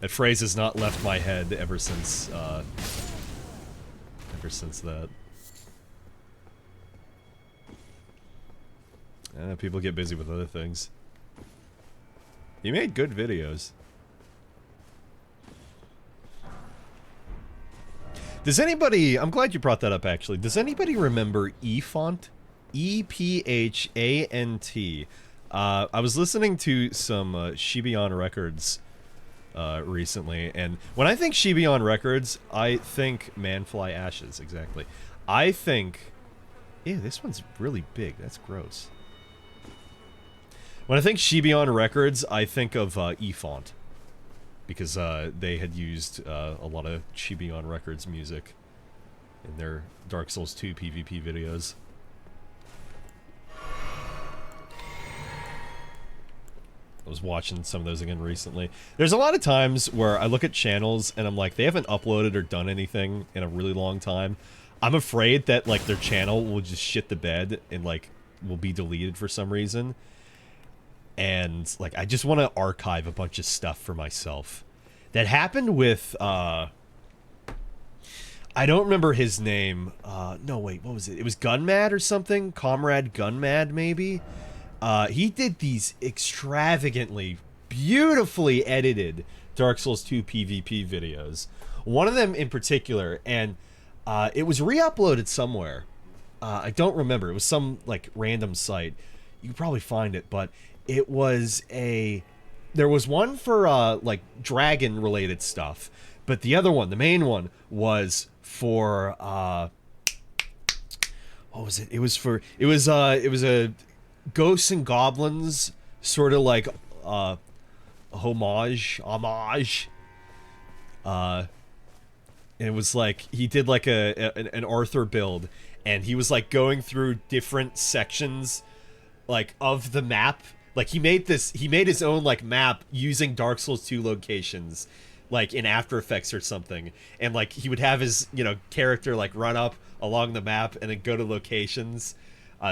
S2: That phrase has not left my head ever since that. People get busy with other things. He made good videos. Does anybody... I'm glad you brought that up, actually. Does anybody remember eFont? E-P-H-A-N-T. I was listening to some Shibion Records recently, and when I think Shibion Records, I think Manfly Ashes, exactly. I think... Ew, this one's really big. That's gross. When I think Shibion Records, I think of eFont. Because they had used a lot of Shibion Records music in their Dark Souls 2 PvP videos. I was watching some of those again recently. There's a lot of times where I look at channels and I'm like, they haven't uploaded or done anything in a really long time. I'm afraid that, like, their channel will just shit the bed and, like, will be deleted for some reason. And, like, I just want to archive a bunch of stuff for myself. That happened with, I don't remember his name. No, wait, what was it? It was Gunmad or something? Comrade Gunmad, maybe? He did these extravagantly, beautifully edited Dark Souls 2 PvP videos. One of them in particular, and it was re-uploaded somewhere. I don't remember. It was some, like, random site. You can probably find it, but... It was a... There was one for, like, dragon-related stuff. But the other one, the main one, was for, what was it? It was for... It was a Ghosts and Goblins, sort of like, homage. And it was like, he did, like, an Arthur build. And he was, like, going through different sections, like, of the map. Like, he made his own, like, map using Dark Souls 2 locations, like, in After Effects or something. And, like, he would have his, you know, character, like, run up along the map and then go to locations.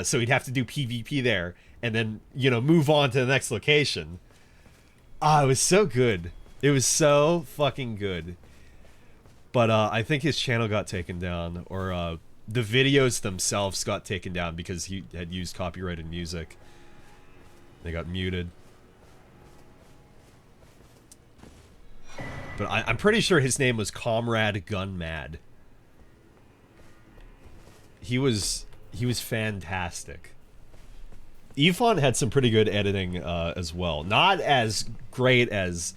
S2: So he'd have to do PvP there and then, you know, move on to the next location. It was so good. It was so fucking good. But, I think his channel got taken down, or, the videos themselves got taken down because he had used copyrighted music. They got muted. But I'm pretty sure his name was Comrade Gunmad. He was fantastic. eFont had some pretty good editing as well. Not as great as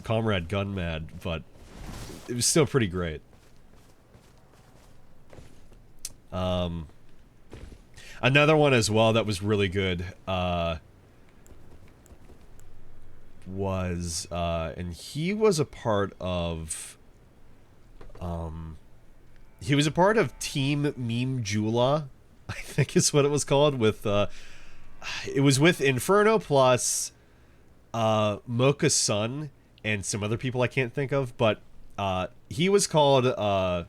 S2: Comrade Gunmad, but it was still pretty great. Another one as well that was really good, was, and he was a part of, Team Meme Jula, I think is what it was called, with, it was with Inferno plus, Mocha Sun, and some other people I can't think of, but, he was called, I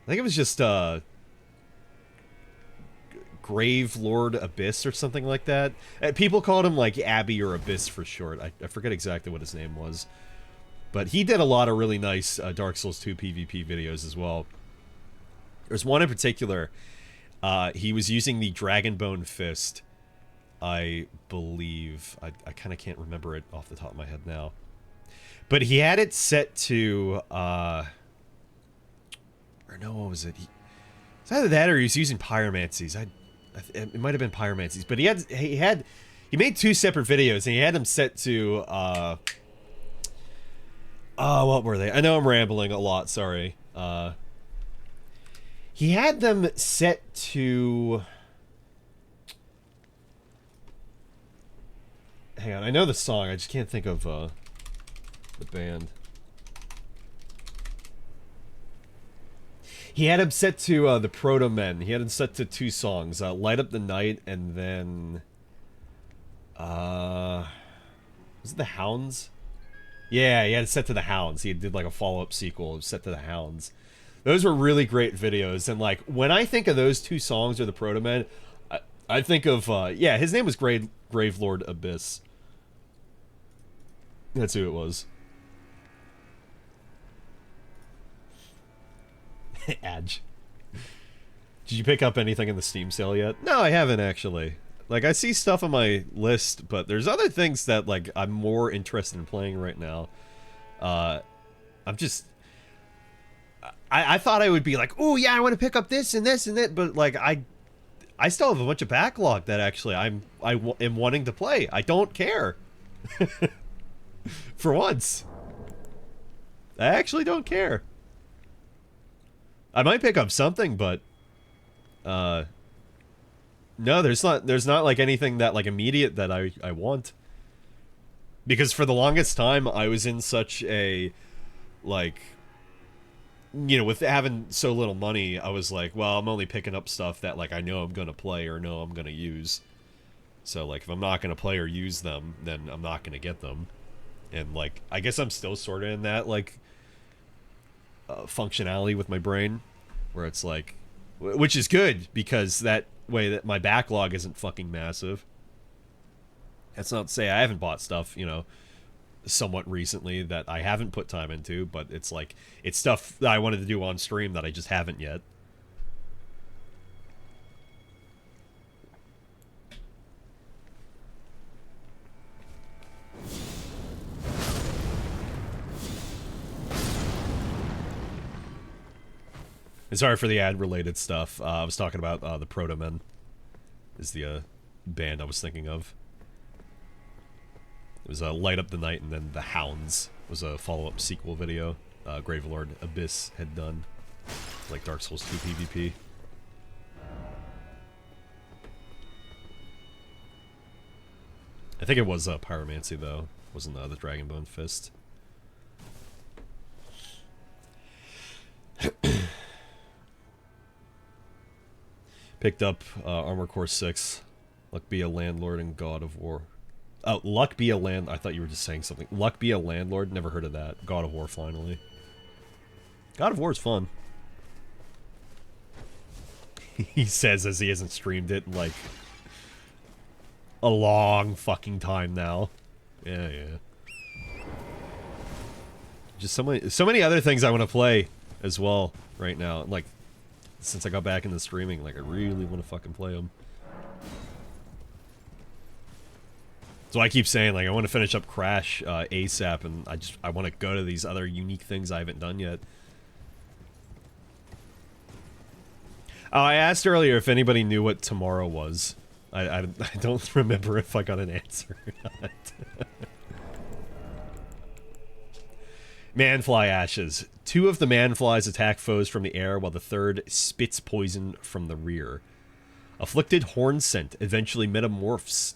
S2: think it was just, Grave Lord Abyss or something like that. People called him, like, Abbey or Abyss for short. I forget exactly what his name was. But he did a lot of really nice Dark Souls 2 PvP videos as well. There's one in particular. He was using the Dragonbone Fist, I believe. I kind of can't remember it off the top of my head now. But he had it set to... or no, what was it? It's either that or he was using Pyromancies. It might have been Pyromancies, but he made two separate videos, and he had them set to, what were they? I know I'm rambling a lot, sorry. He had them set to... Hang on, I know the song, I just can't think of, the band. He had him set to the Proto Men. He had him set to two songs, Light Up the Night, and then was it the Hounds? Yeah, he had it set to the Hounds. He did like a follow-up sequel set to the Hounds. Those were really great videos, and like when I think of those two songs or the Proto Men, I think of, yeah, his name was Gravelord Abyss. That's who it was. Adge. Did you pick up anything in the Steam sale yet? No, I haven't actually. Like, I see stuff on my list, but there's other things that, like, I'm more interested in playing right now. I'm just... I thought I would be like, oh yeah, I want to pick up this and this and that, but, like, I still have a bunch of backlog that actually I am wanting to play. I don't care. For once. I actually don't care. I might pick up something, but no, there's not like anything that like immediate that I want. Because for the longest time I was in such a like, you know, with having so little money, I was like, well, I'm only picking up stuff that like I know I'm gonna play or know I'm gonna use. So like if I'm not gonna play or use them, then I'm not gonna get them. And like I guess I'm still sort of in that like functionality with my brain, where it's like, which is good because that way that my backlog isn't fucking massive. That's not to say I haven't bought stuff, you know, somewhat recently that I haven't put time into, but it's like, it's stuff that I wanted to do on stream that I just haven't yet. And sorry for the ad-related stuff. I was talking about the Proto-Men is the band I was thinking of. It was Light Up the Night, and then The Hounds was a follow-up sequel video Gravelord Abyss had done. Like Dark Souls 2 PvP. I think it was Pyromancy, though. It wasn't the Dragonbone Fist. Picked up Armor Core 6. Luck Be a Landlord and God of War. Oh, Luck Be a Land... I thought you were just saying something. Luck Be a Landlord? Never heard of that. God of War, finally. God of War is fun. He says as he hasn't streamed it in, like, a long fucking time now. Yeah, yeah. Just so many other things I want to play as well right now. Like, since I got back into streaming, like, I really want to fucking play them. So I keep saying, like, I want to finish up Crash ASAP, and I want to go to these other unique things I haven't done yet. Oh, I asked earlier if anybody knew what tomorrow was. I don't remember if I got an answer or not. Manfly ashes. 2 of the manflies attack foes from the air, while the 3rd spits poison from the rear. Afflicted horn scent eventually metamorphs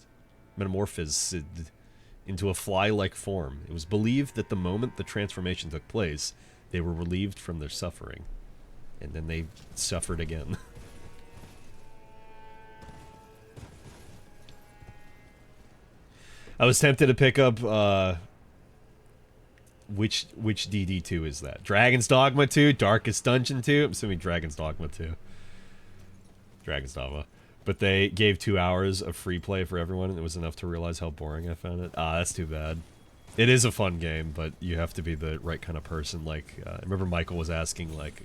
S2: into a fly-like form. It was believed that the moment the transformation took place, they were relieved from their suffering. And then they suffered again. I was tempted to pick up, which DD2 is that? Dragon's Dogma 2? Darkest Dungeon 2? I'm assuming Dragon's Dogma 2. Dragon's Dogma. But they gave 2 hours of free play for everyone, and it was enough to realize how boring I found it. Ah, that's too bad. It is a fun game, but you have to be the right kind of person. Like, I remember Michael was asking, like,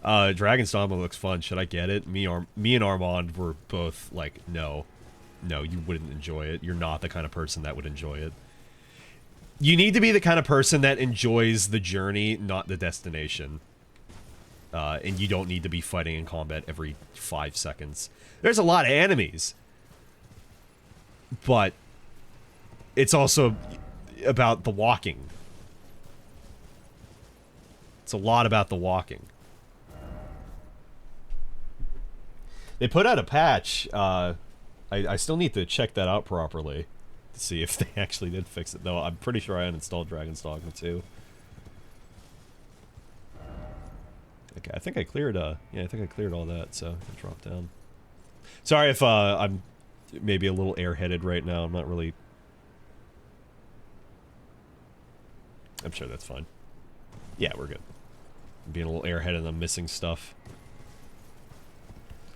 S2: Dragon's Dogma looks fun, should I get it? Me and Armand were both like, no, you wouldn't enjoy it. You're not the kind of person that would enjoy it. You need to be the kind of person that enjoys the journey, not the destination. And you don't need to be fighting in combat every 5 seconds. There's a lot of enemies. But it's also about the walking. It's a lot about the walking. They put out a patch. I still need to check that out properly to see if they actually did fix it, though. I'm pretty sure I uninstalled Dragon's Dogma 2. Okay, I think I cleared, yeah, I think I cleared all that, so I dropped down. Sorry if, I'm maybe a little airheaded right now. I'm not really... I'm sure that's fine. Yeah, we're good. I'm being a little airheaded and I'm missing stuff.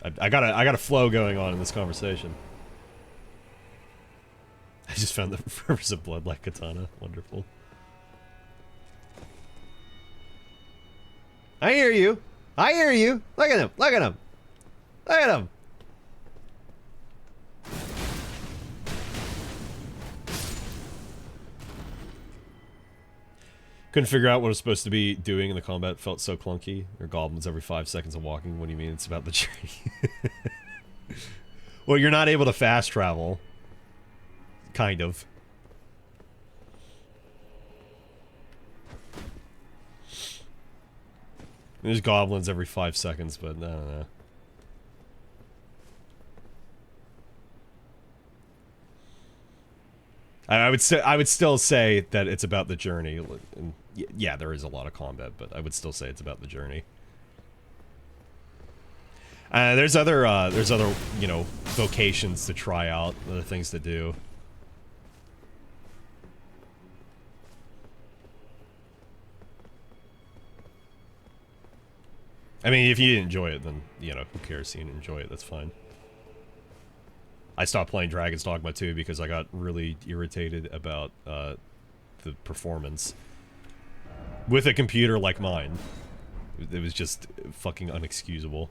S2: I got a flow going on in this conversation. I just found the Rivers of Blood like katana. Wonderful. I hear you. I hear you. Look at him. Look at him. Look at him. Couldn't figure out what I was supposed to be doing in the combat. Felt so clunky. There are goblins every 5 seconds of walking. What do you mean it's about the journey? Well, you're not able to fast travel. Kind of. There's goblins every 5 seconds, but I don't know. I would still say that it's about the journey. And yeah, there is a lot of combat, but I would still say it's about the journey. There's other you know, vocations to try out, other things to do. I mean, if you didn't enjoy it, then, you know, who cares? You didn't enjoy it, that's fine. I stopped playing Dragon's Dogma 2 because I got really irritated about the performance. With a computer like mine. It was just fucking unexcusable.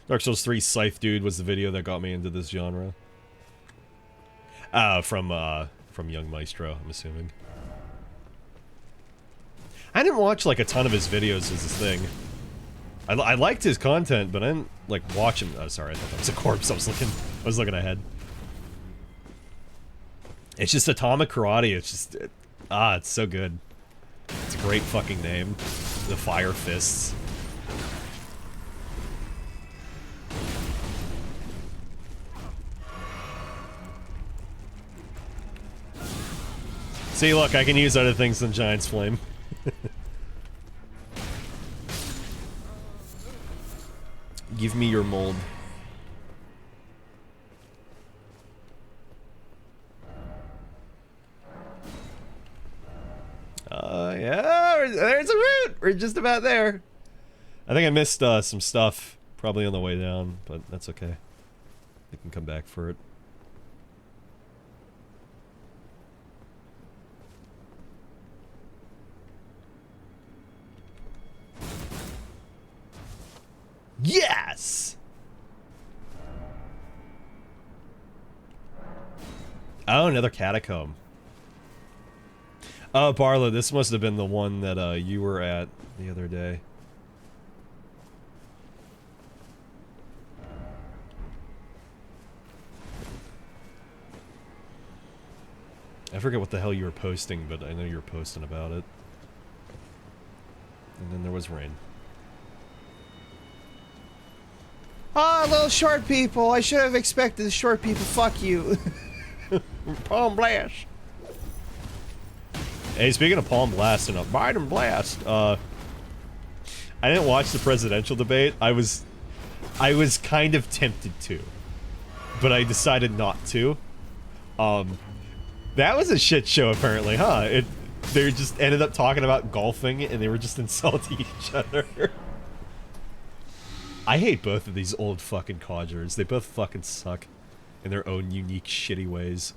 S2: Dark Souls 3 Scythe Dude was the video that got me into this genre. From Young Maestro, I'm assuming. I didn't watch like a ton of his videos as this thing. I liked his content, but I didn't like watch him. Oh, sorry, I thought that was a corpse. I was looking ahead. It's just Atomic Karate. It's just it's so good. It's a great fucking name. The Fire Fists. See, look, I can use other things than Giant's Flame. Give me your mold. Yeah, there's a route! We're just about there. I think I missed some stuff, probably on the way down, but that's okay. We can come back for it. Yes! Oh, another catacomb. Oh, Barlow, this must have been the one that you were at the other day. I forget what the hell you were posting, but I know you were posting about it. And then there was rain.
S3: Ah, little short people. I should have expected the short people. Fuck you.
S1: Palm Blast.
S2: Hey, speaking of Palm Blast and a Biden Blast, I didn't watch the presidential debate. I was kind of tempted to, but I decided not to. That was a shit show apparently, huh? They just ended up talking about golfing and they were just insulting each other. I hate both of these old fucking codgers. They both fucking suck in their own unique shitty ways.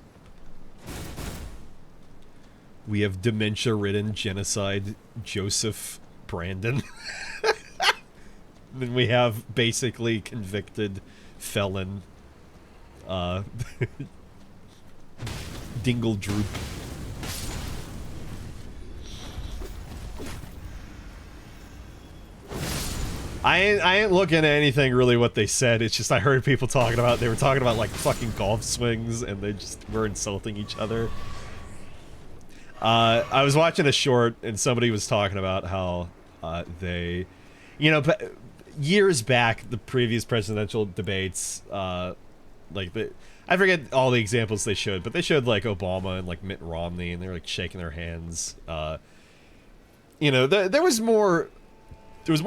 S2: We have dementia-ridden genocide Joseph Brandon. Then we have basically convicted felon Dingle Droop. I ain't looking at anything really what they said. It's just I heard people talking about, they were talking about like fucking golf swings and they just were insulting each other. I was watching a short and somebody was talking about how they, you know, years back, the previous presidential debates, like I forget all the examples they showed, but they showed like Obama and like Mitt Romney and they were like shaking their hands. You know, there was more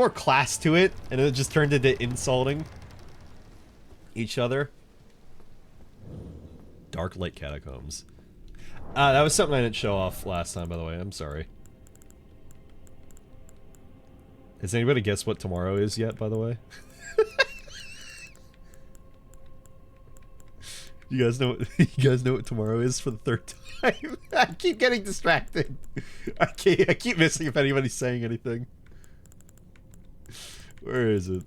S2: class to it, and it just turned into insulting each other. Dark Lake Catacombs. That was something I didn't show off last time, by the way. I'm sorry. Has anybody guessed what tomorrow is yet, by the way? You guys know what tomorrow is for the third time? I keep getting distracted. I keep missing if anybody's saying anything. Where is it?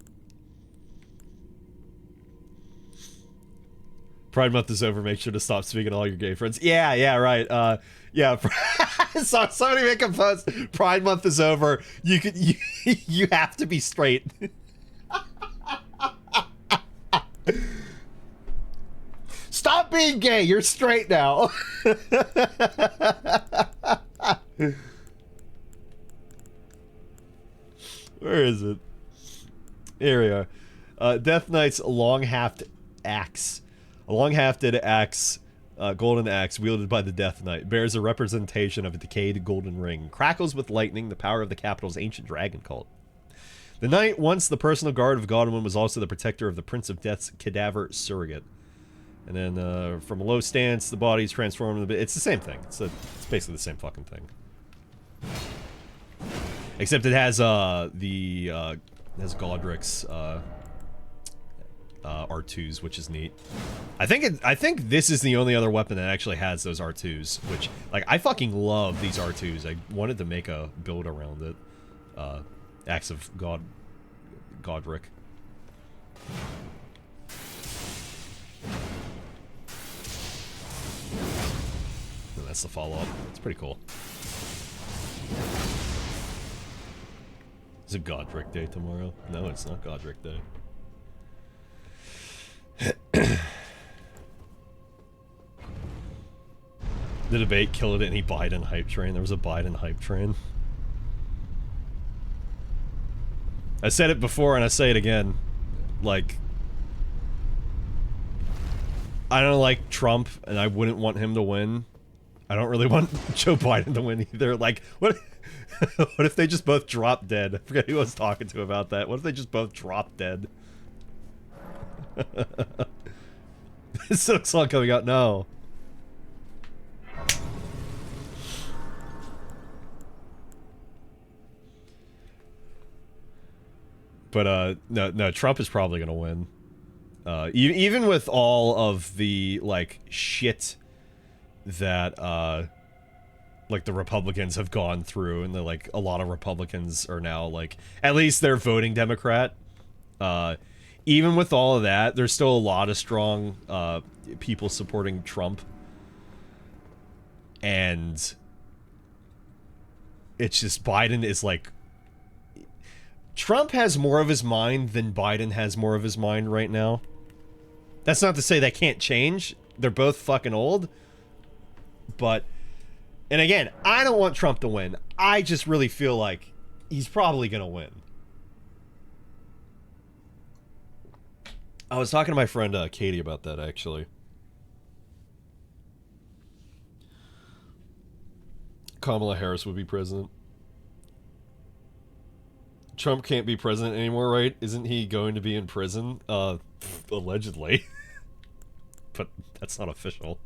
S2: Pride Month is over. Make sure to stop speaking to all your gay friends. Yeah, right. Yeah. So somebody make a post. Pride Month is over. You have to be straight. Stop being gay. You're straight now. Where is it? Here we are. Death Knight's long-hafted axe. A long-hafted axe, golden axe, wielded by the Death Knight, bears a representation of a decayed golden ring. Crackles with lightning, the power of the capital's ancient dragon cult. The knight, once the personal guard of Godwin, was also the protector of the Prince of Death's cadaver surrogate. And then, from a low stance, the body's transformed. It's the same thing. It's basically the same fucking thing. Except it has, Godric's, R2s, which is neat. I think this is the only other weapon that actually has those R2s, which, like, I fucking love these R2s. I wanted to make a build around it. Axe of Godric. And that's the follow-up. It's pretty cool. Is it Godric Day tomorrow? No, it's not Godric Day. The debate killed any Biden hype train. There was a Biden hype train. I said it before and I say it again. Like, I don't like Trump and I wouldn't want him to win. I don't really want Joe Biden to win either. Like, what if they just both drop dead? I forget who I was talking to about that. What if they just both drop dead? This Silk song coming out? No. But, no, Trump is probably gonna win. Even with all of the, like, shit that, like, the Republicans have gone through, and like, a lot of Republicans are now, like, at least they're voting Democrat. Even with all of that, there's still a lot of strong, people supporting Trump. And it's just, Biden is, like, Trump has more of his mind than Biden has more of his mind right now. That's not to say that can't change. They're both fucking old. But, and again, I don't want Trump to win. I just really feel like he's probably gonna win. I was talking to my friend Katie about that, actually. Kamala Harris would be president. Trump can't be president anymore, right? Isn't he going to be in prison? Allegedly. But that's not official.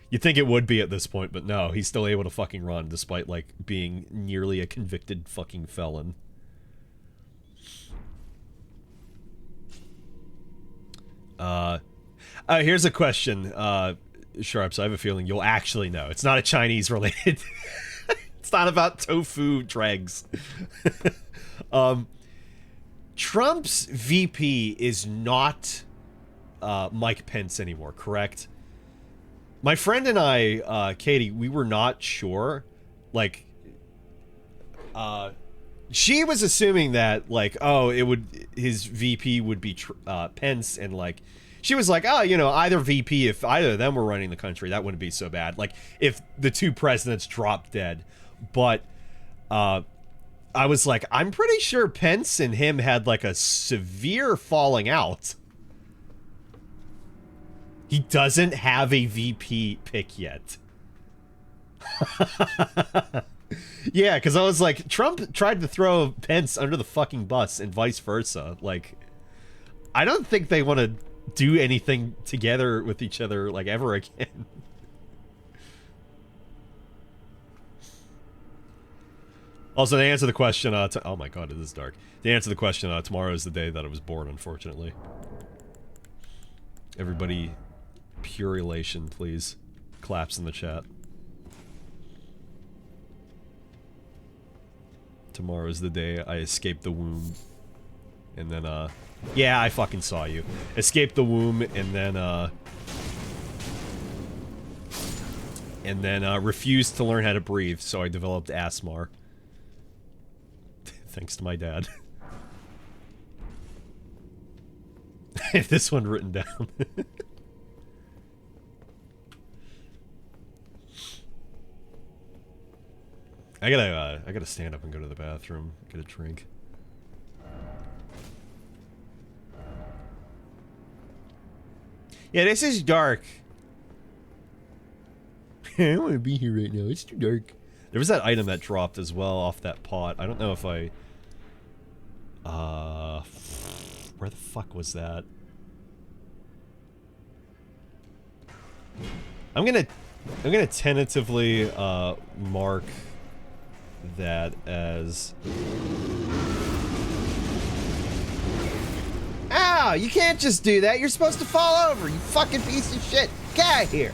S2: You'd think it would be at this point, but no, he's still able to fucking run despite, like, being nearly a convicted fucking felon. Here's a question, Sharps, I have a feeling you'll actually know. It's not a Chinese related. It's not about tofu dregs. Trump's VP is not Mike Pence anymore, correct? My friend and I, Katie, we were not sure. Like, she was assuming that, like, oh, his VP would be Pence, and, like, she was like, oh, you know, either VP, if either of them were running the country, that wouldn't be so bad. Like, if the two presidents dropped dead. But, I was like, I'm pretty sure Pence and him had, like, a severe falling out. He doesn't have a VP pick yet. Yeah, because I was like, Trump tried to throw Pence under the fucking bus and vice versa. Like, I don't think they want to do anything together with each other, like, ever again. Also, to answer the question, oh my god, it is dark. To answer the question, tomorrow is the day that I was born, unfortunately. Everybody, pure elation, please. Claps in the chat. Tomorrow is the day I escaped the womb. And then, yeah, I fucking saw you. Escaped the womb, and then, refused to learn how to breathe, so I developed asthma. Thanks to my dad. I have this one written down. I gotta stand up and go to the bathroom, get a drink.
S1: Yeah, this is dark. I don't want to be here right now. It's too dark.
S2: There was that item that dropped as well off that pot. I don't know if I... where the fuck was that? I'm gonna tentatively, mark that as...
S3: Ow! You can't just do that. You're supposed to fall over, you fucking piece of shit. Get out of here.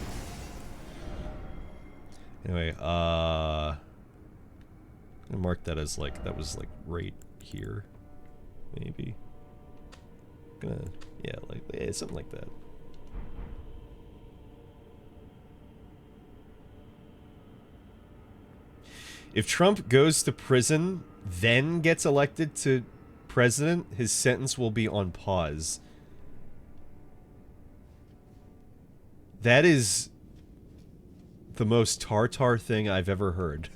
S2: Anyway, I'm gonna mark that as, like, that was, like, right here. Maybe. Yeah, like, yeah, something like that. If Trump goes to prison, then gets elected to president, his sentence will be on pause. That is the most tartar thing I've ever heard.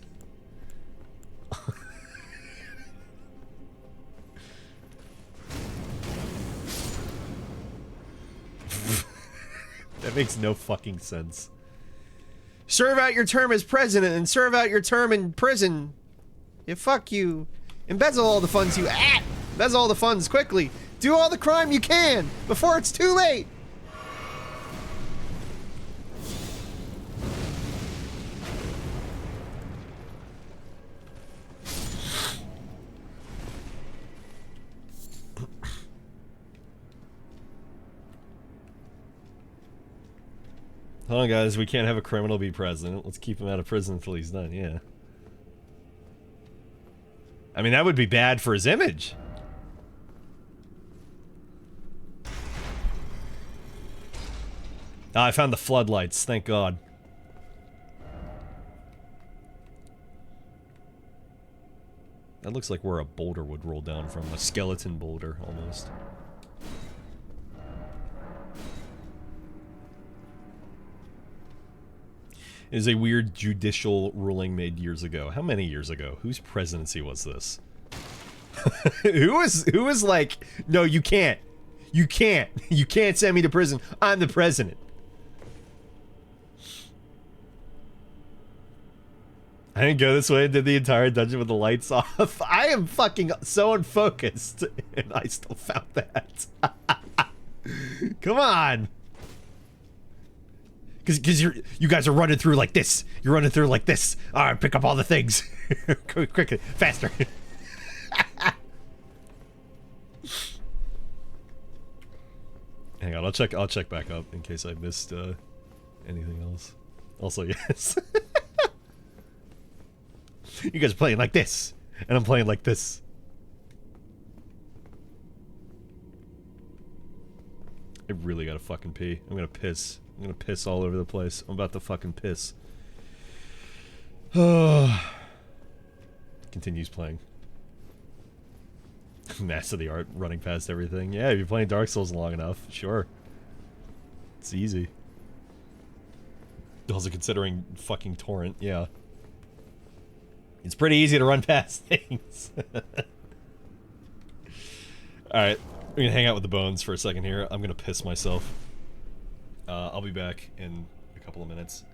S2: That makes no fucking sense.
S3: Serve out your term as president and serve out your term in prison. Yeah, fuck you. Embezzle all the funds you... Embezzle all the funds quickly. Do all the crime you can before it's too late.
S2: Hold on, guys. We can't have a criminal be president. Let's keep him out of prison until he's done, yeah. I mean, that would be bad for his image. Ah, I found the floodlights. Thank God. That looks like where a boulder would roll down from. A skeleton boulder, almost. It is a weird judicial ruling made years ago. How many years ago? Whose presidency was this? who was like, no, you can't. You can't. You can't send me to prison. I'm the president. I didn't go this way and did the entire dungeon with the lights off. I am fucking so unfocused, and I still found that. Come on. Because you guys are running through like this. You're running through like this. Alright, pick up all the things. Quickly, faster. Hang on, I'll check back up in case I missed anything else. Also, yes. You guys are playing like this, and I'm playing like this. I really gotta fucking pee. I'm gonna piss. I'm gonna piss all over the place. I'm about to fucking piss. Continues playing. Master of the art, running past everything. Yeah, if you're playing Dark Souls long enough, sure. It's easy. Also considering fucking torrent, yeah. It's pretty easy to run past things. Alright, we're gonna hang out with the bones for a second here. I'm gonna piss myself. I'll be back in a couple of minutes.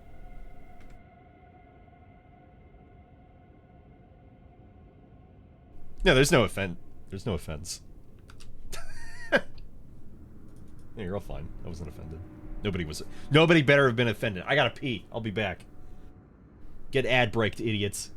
S2: No, there's no offense. There's no offense. Yeah, you're all fine. I wasn't offended. Nobody better have been offended. I gotta pee. I'll be back. Get ad braked, idiots.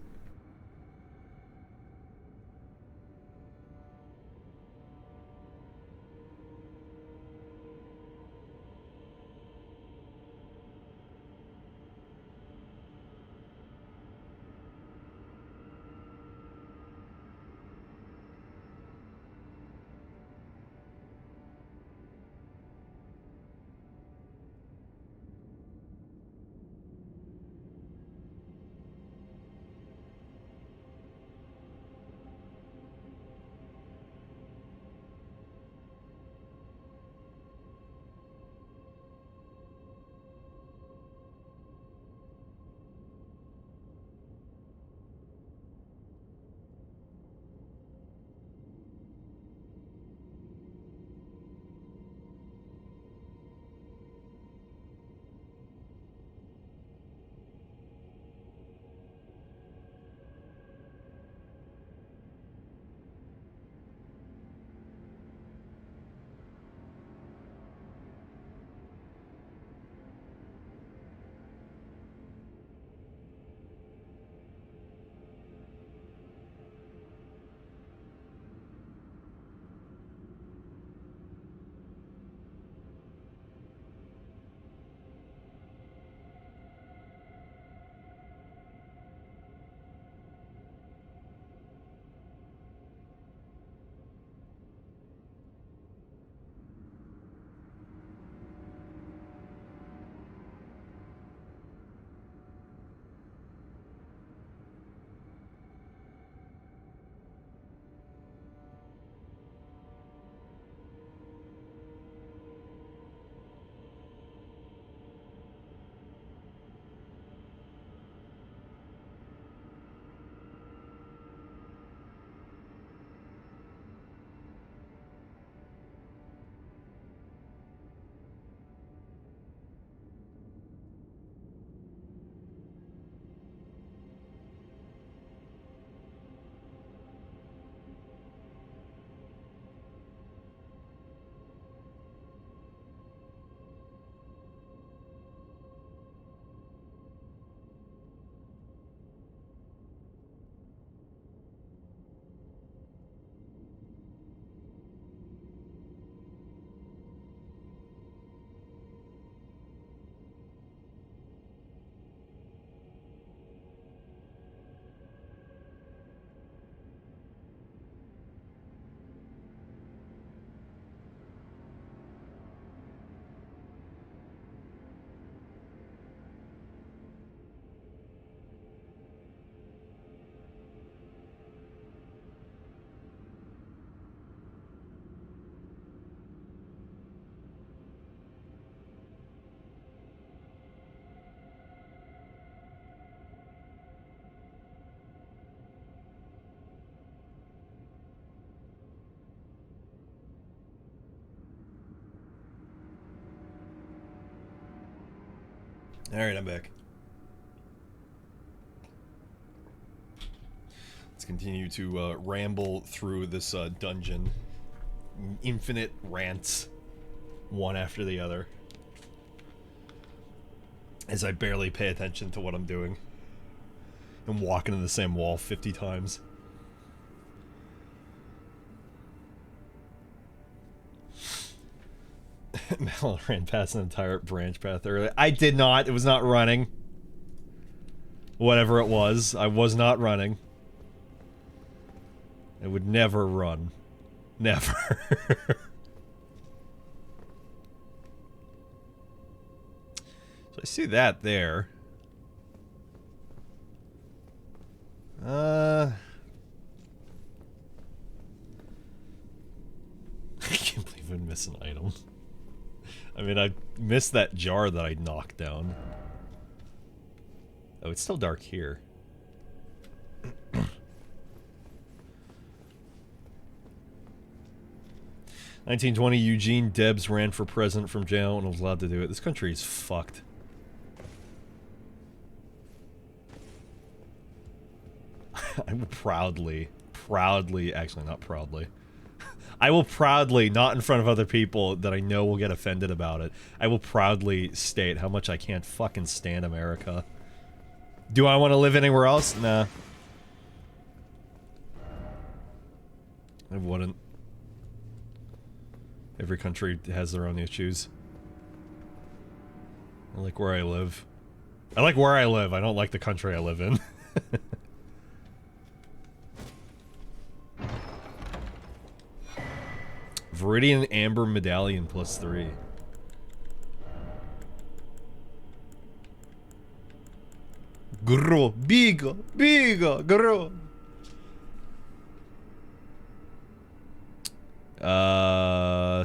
S2: Alright, I'm back. Let's continue to ramble through this dungeon. Infinite rants, one after the other. As I barely pay attention to what I'm doing. I'm walking in the same wall 50 times. Mal ran past an entire branch path earlier. I did not. It was not running. Whatever it was, I was not running. I would never run. Never. So I see that there. I can't believe I missed an item. I mean, I missed that jar that I knocked down. Oh, it's still dark here. 1920, Eugene Debs ran for president from jail and was allowed to do it. This country is fucked. I will proudly, actually not proudly. I will proudly, not in front of other people that I know will get offended about it, I will proudly state how much I can't fucking stand America. Do I want to live anywhere else? Nah. I wouldn't. Every country has their own issues. I like where I live. I like where I live. I don't like the country I live in. Viridian Amber Medallion +3. Gro, biga, gro.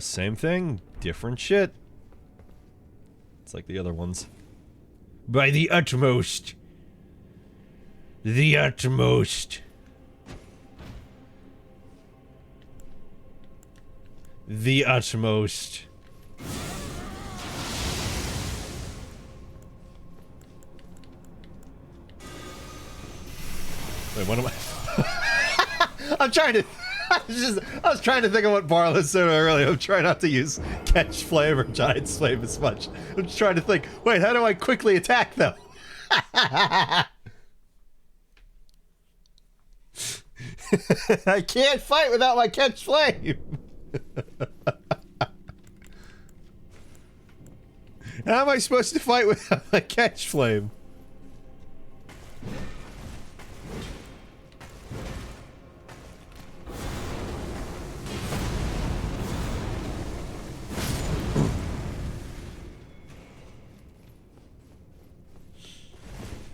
S2: Same thing, different shit. It's like the other ones. By the utmost. The utmost. The utmost. Wait, what am I? I'm trying to. I was trying to think of what Barlow said earlier. I'm trying not to use catch flame or giant flame as much. I'm just trying to think, wait, how do I quickly attack them? I can't fight without my catch flame. How am I supposed to fight without my catch flame?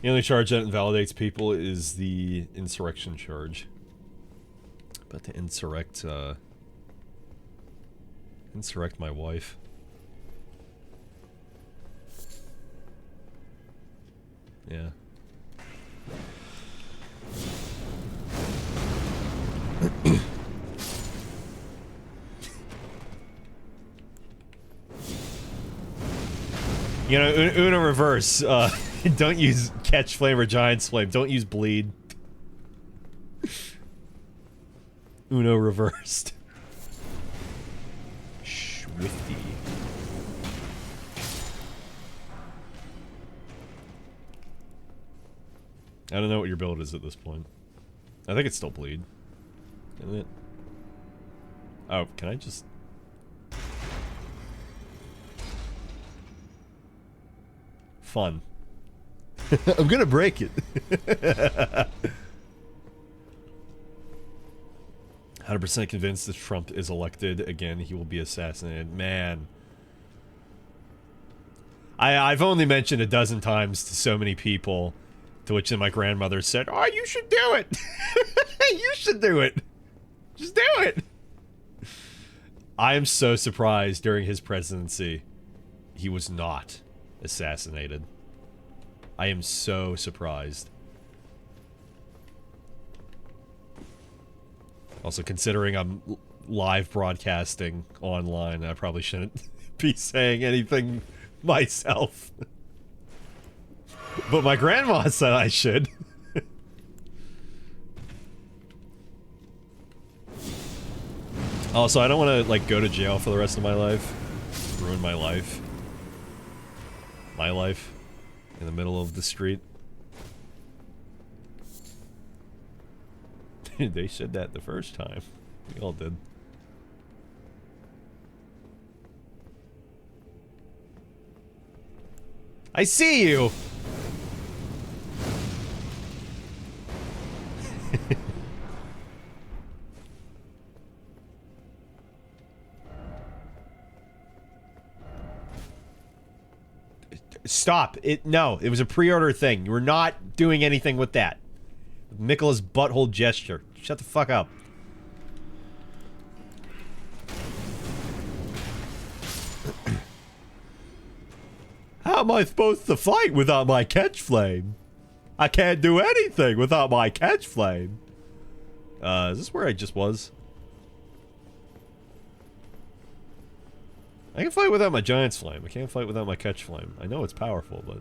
S2: The only charge that invalidates people is the insurrection charge. But to insurrect my wife. Yeah. You know, Uno reverse, don't use catch flame or giant's flame. Don't use bleed. Uno reversed. Swifty. I don't know what your build is at this point. I think it's still bleed. Isn't it? Oh, can I just... Fun. I'm gonna break it. 100% convinced if Trump is elected again, he will be assassinated. Man. I've only mentioned a dozen times to so many people, to which then my grandmother said, "Oh, you should do it." You should do it. Just do it. I am so surprised during his presidency he was not assassinated. I am so surprised. Also, considering I'm live broadcasting online, I probably shouldn't be saying anything myself. But my grandma said I should. Also, I don't want to, like, go to jail for the rest of my life. Ruin my life. My life. In the middle of the street. They said that the first time. We all did. I see you!
S1: Stop. No, it was a pre-order thing. You were not doing anything with that. Nicholas' butthole gesture. Shut the fuck up.
S2: How am I supposed to fight without my catch flame? I can't do anything without my catch flame. Is this where I just was? I can fight without my giant's flame. I can't fight without my catch flame. I know it's powerful, but...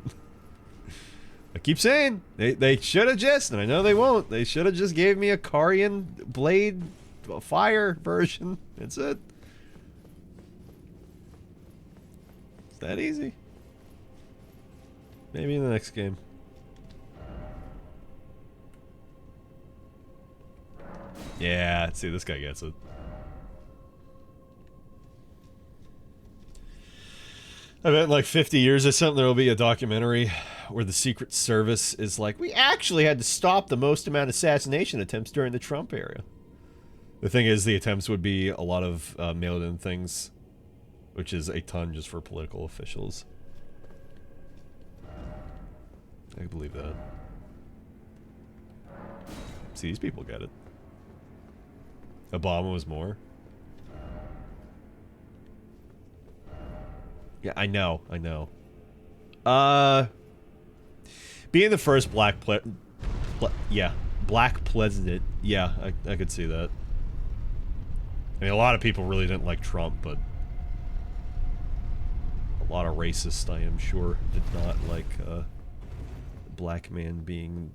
S2: I keep saying, they should have just, and I know they won't, they should have just gave me a Carian blade fire version. That's it. It's that easy. Maybe in the next game. Yeah, see, this guy gets it. I bet in like 50 years or something there will be a documentary where the Secret Service is like, we actually had to stop the most amount of assassination attempts during the Trump era. The thing is, the attempts would be a lot of mailed-in things, which is a ton just for political officials. I can believe that. See, these people get it. Obama was more. Yeah, I know. Being the first black president. Yeah, I could see that. I mean, a lot of people really didn't like Trump, but a lot of racists, I am sure, did not like a black man being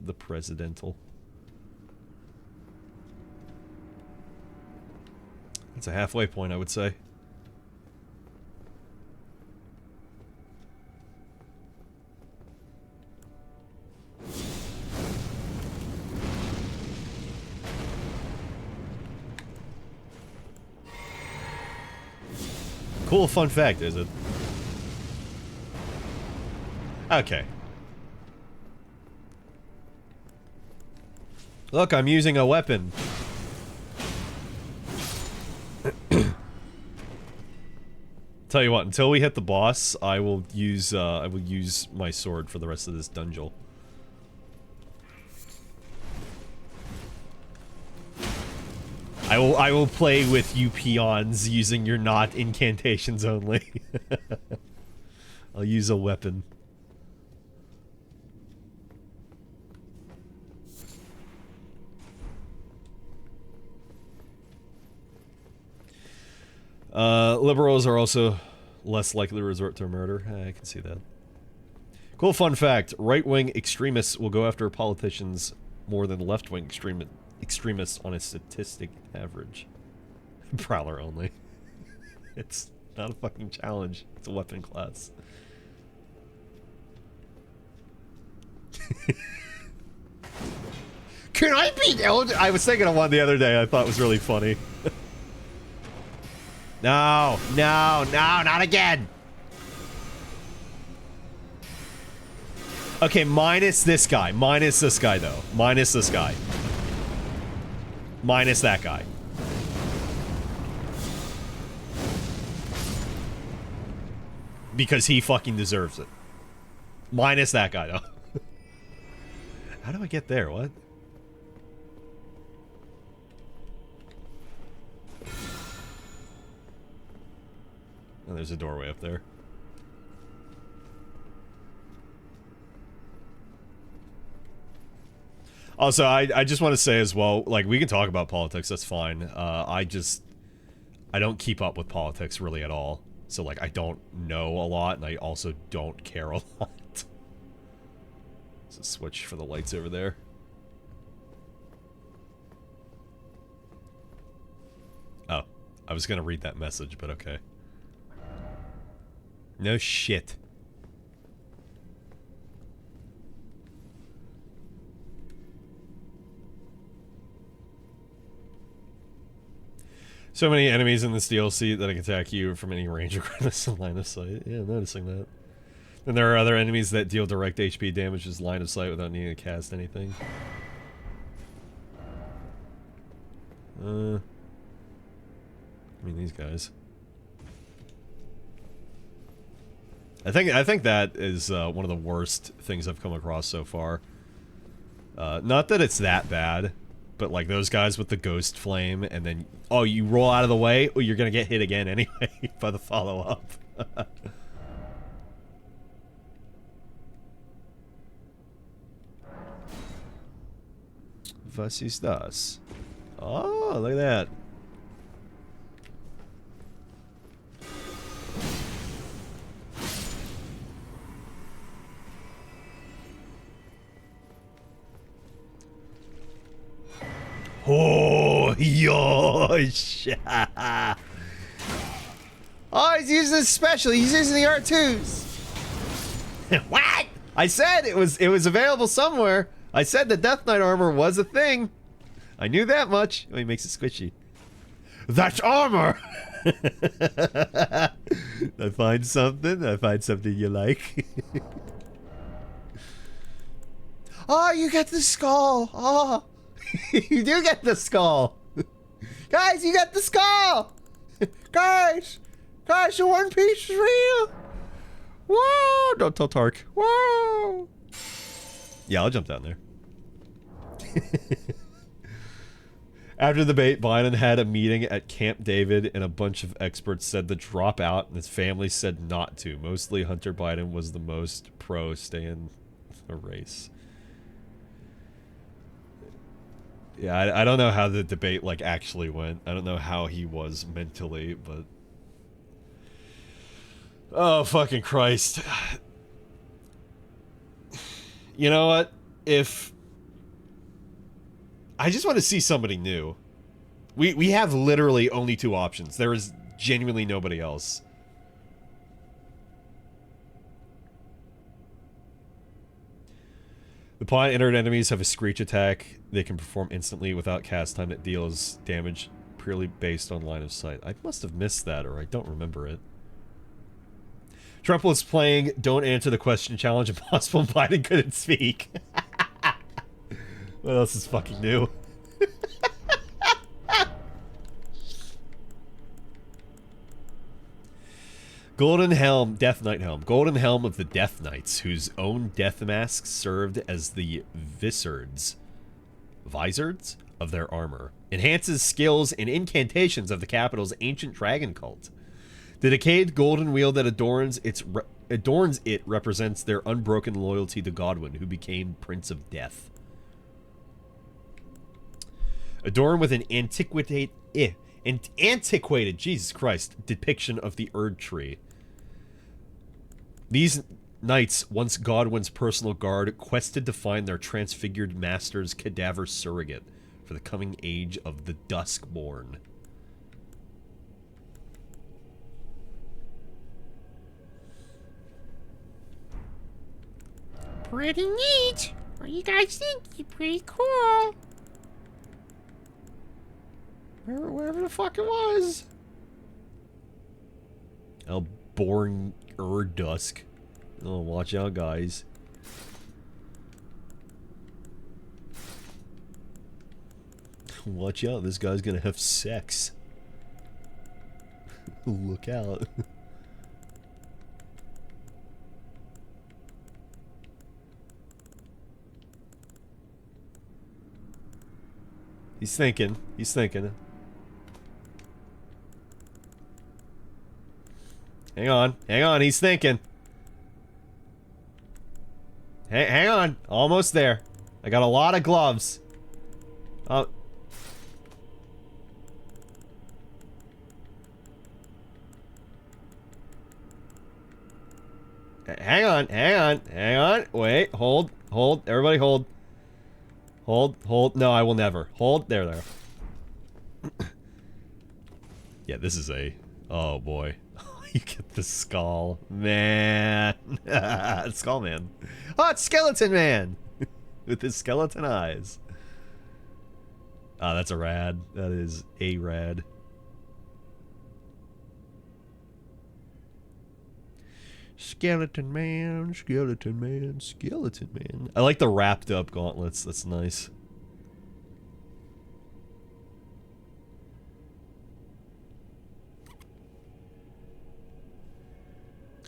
S2: the presidential. That's a halfway point, I would say. Cool fun fact, is it? Okay. Look, I'm using a weapon. Tell you what, until we hit the boss, I will use my sword for the rest of this dungeon. I will play with you peons using your not incantations only. I'll use a weapon. Liberals are also less likely to resort to murder. I can see that. Cool fun fact. Right-wing extremists will go after politicians more than left-wing extremists on a statistic average. Prowler only. It's not a fucking challenge. It's a weapon class.
S1: Can I beat Elden?
S2: I was thinking of one the other day I thought was really funny.
S1: No, not again.
S2: Okay, minus this guy. Minus this guy, though. Minus this guy. Minus that guy. Because he fucking deserves it. Minus that guy, though. How do I get there? What? Oh, there's a doorway up there. Also, I just want to say as well, like, we can talk about politics, that's fine. I don't keep up with politics really at all. So, like, I don't know a lot, and I also don't care a lot. There's a switch for the lights over there. Oh, I was gonna read that message, but okay. No shit. So many enemies in this DLC that can attack you from any range regardless of line of sight. Yeah, I'm noticing that. And there are other enemies that deal direct HP damage as line of sight without needing to cast anything. I mean, these guys. I think that is one of the worst things I've come across so far. Not that it's that bad, but like those guys with the ghost flame, and then oh, you roll out of the way, or you're gonna get hit again anyway by the follow up. Was ist das? Oh, look at that. Oh, yosh!
S3: Oh, he's using this special. He's using the R2s.
S2: What?
S3: I said it was available somewhere. I said the Death Knight armor was a thing. I knew that much. Oh, he makes it squishy.
S2: That's armor! I find something you like.
S3: Oh, you get the skull. Oh, you do get the skull. Guys, you got the skull. Guys, the One Piece is real. Whoa, don't tell Tark. Whoa.
S2: Yeah, I'll jump down there. After the debate, Biden had a meeting at Camp David, and a bunch of experts said to drop out, and his family said not to. Mostly Hunter Biden was the most pro stay in the race. Yeah, I don't know how the debate, like, actually went. I don't know how he was mentally, but... Oh, fucking Christ. You know what? If... I just want to see somebody new. We have literally only two options. There is genuinely nobody else. The pawn entered enemies have a screech attack they can perform instantly without cast time that deals damage purely based on line of sight. I must have missed that, or I don't remember it. Trump was playing Don't Answer the Question challenge. Impossible Biden couldn't speak. What else is fucking new? Golden Helm, Death Knight Helm. Golden Helm of the Death Knights, whose own death masks served as the visards of their armor. Enhances skills and incantations of the capital's ancient dragon cult. The decayed golden wheel that adorns it represents their unbroken loyalty to Godwin, who became Prince of Death. Adorned with an antiquated, Jesus Christ, depiction of the Erdtree. These knights, once Godwin's personal guard, quested to find their transfigured master's cadaver surrogate for the coming age of the Duskborn.
S4: Pretty neat. What do you guys think? You're pretty cool.
S2: Wherever the fuck it was. Born Dusk. Oh, watch out, guys. Watch out, this guy's gonna have sex. Look out. He's thinking. He's thinking. Hang on, he's thinking. Hang on, almost there. I got a lot of gloves. Oh. Hang on. Wait, hold. Hold. Everybody hold. Hold. No, I will never. Hold. There. Yeah, this is a... Oh, boy. You get the skull. Man. Skull Man. Oh, it's Skeleton Man! With his skeleton eyes. Ah, that's a rad. That is a rad. Skeleton Man, Skeleton Man, Skeleton Man. I like the wrapped up gauntlets. That's nice.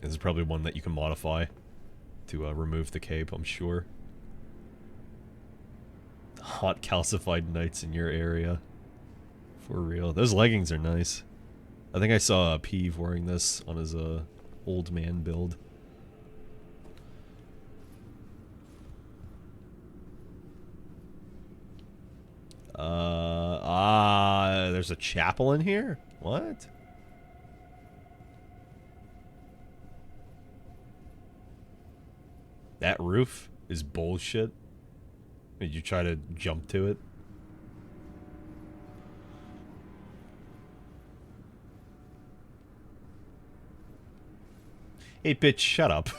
S2: This is probably one that you can modify to remove the cape, I'm sure. Hot calcified knights in your area. For real. Those leggings are nice. I think I saw Peeve wearing this on his old man build. There's a chapel in here? What? That roof is bullshit. Did you try to jump to it? Hey, bitch, shut up. Do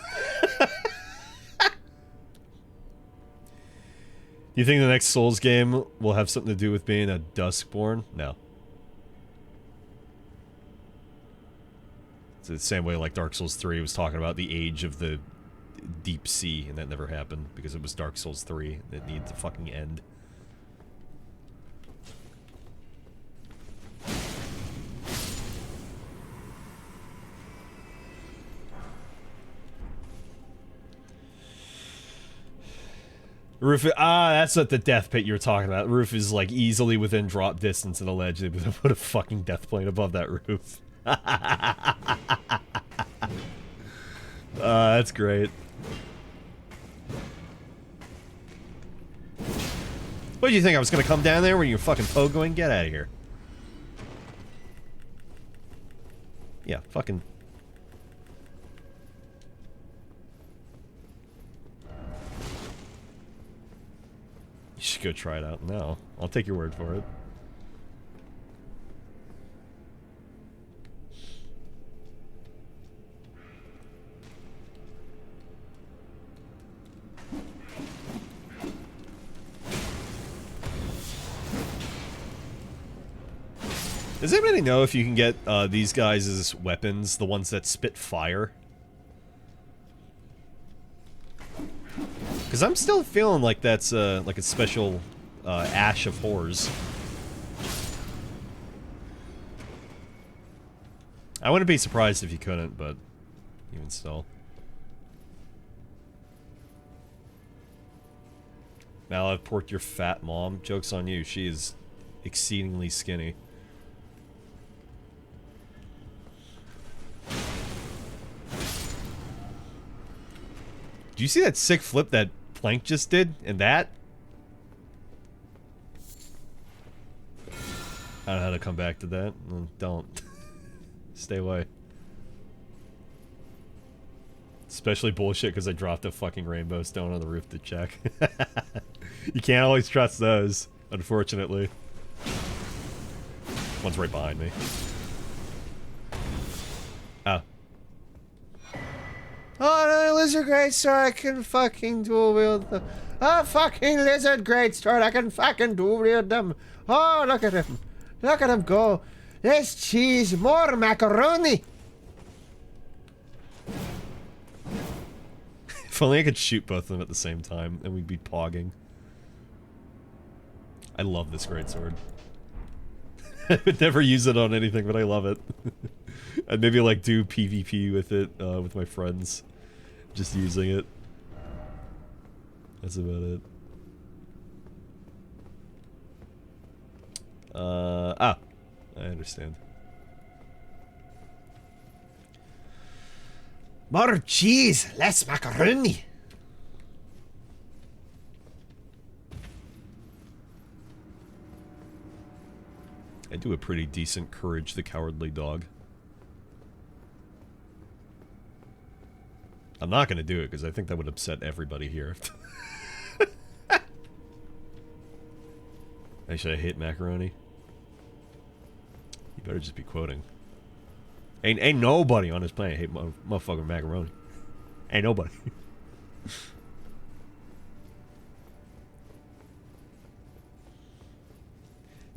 S2: you think the next Souls game will have something to do with being a Duskborn? No. It's the same way like Dark Souls 3 was talking about the age of the deep sea, and that never happened because it was Dark Souls 3. It needed to fucking end. Roof, that's what the death pit you were talking about. The roof is like easily within drop distance of the ledge. They would put a fucking death plane above that roof. That's great. What did you think? I was gonna come down there when you were fucking pogoing? Get out of here. Yeah, fucking... You should go try it out. No, I'll take your word for it. Does anybody know if you can get these guys as weapons, the ones that spit fire? Because I'm still feeling like that's like a special Ash of Horrors. I wouldn't be surprised if you couldn't, but even still. Malavport, your fat mom. Joke's on you. She is exceedingly skinny. Do you see that sick flip that Plank just did? And that? I don't know how to come back to that. Don't. Stay away. Especially bullshit because I dropped a fucking rainbow stone on the roof to check. You can't always trust those, unfortunately. One's right behind me. Oh.
S3: Oh, no, lizard great sword, I can fucking dual wield them. Oh, fucking lizard great sword, I can fucking dual wield them. Oh, look at him. Look at him go. Less cheese, more macaroni.
S2: If only I could shoot both of them at the same time, and we'd be pogging. I love this greatsword. I would never use it on anything, but I love it. I'd maybe like do PvP with it, with my friends. Just using it. That's about it. I understand.
S3: More cheese, less macaroni.
S2: I do a pretty decent Courage the Cowardly Dog. I'm not gonna do it because I think that would upset everybody here. Actually, I hate macaroni. You better just be quoting. Ain't nobody on this planet hate motherfucking macaroni. Ain't nobody.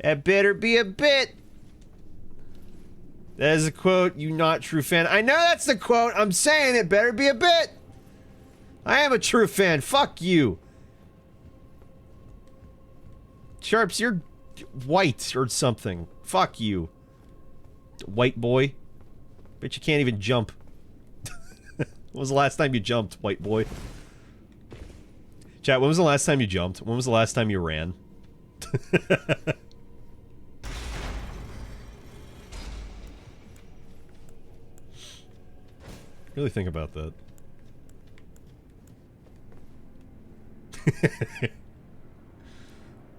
S3: That better be a bit. That is a quote, you not true fan. I know that's the quote. I'm saying it better be a bit. I am a true fan. Fuck you. Sharps, you're white or something. Fuck you. White boy. Bet you can't even jump. When was the last time you jumped, white boy? Chat, when was the last time you jumped? When was the last time you ran?
S2: Really think about that.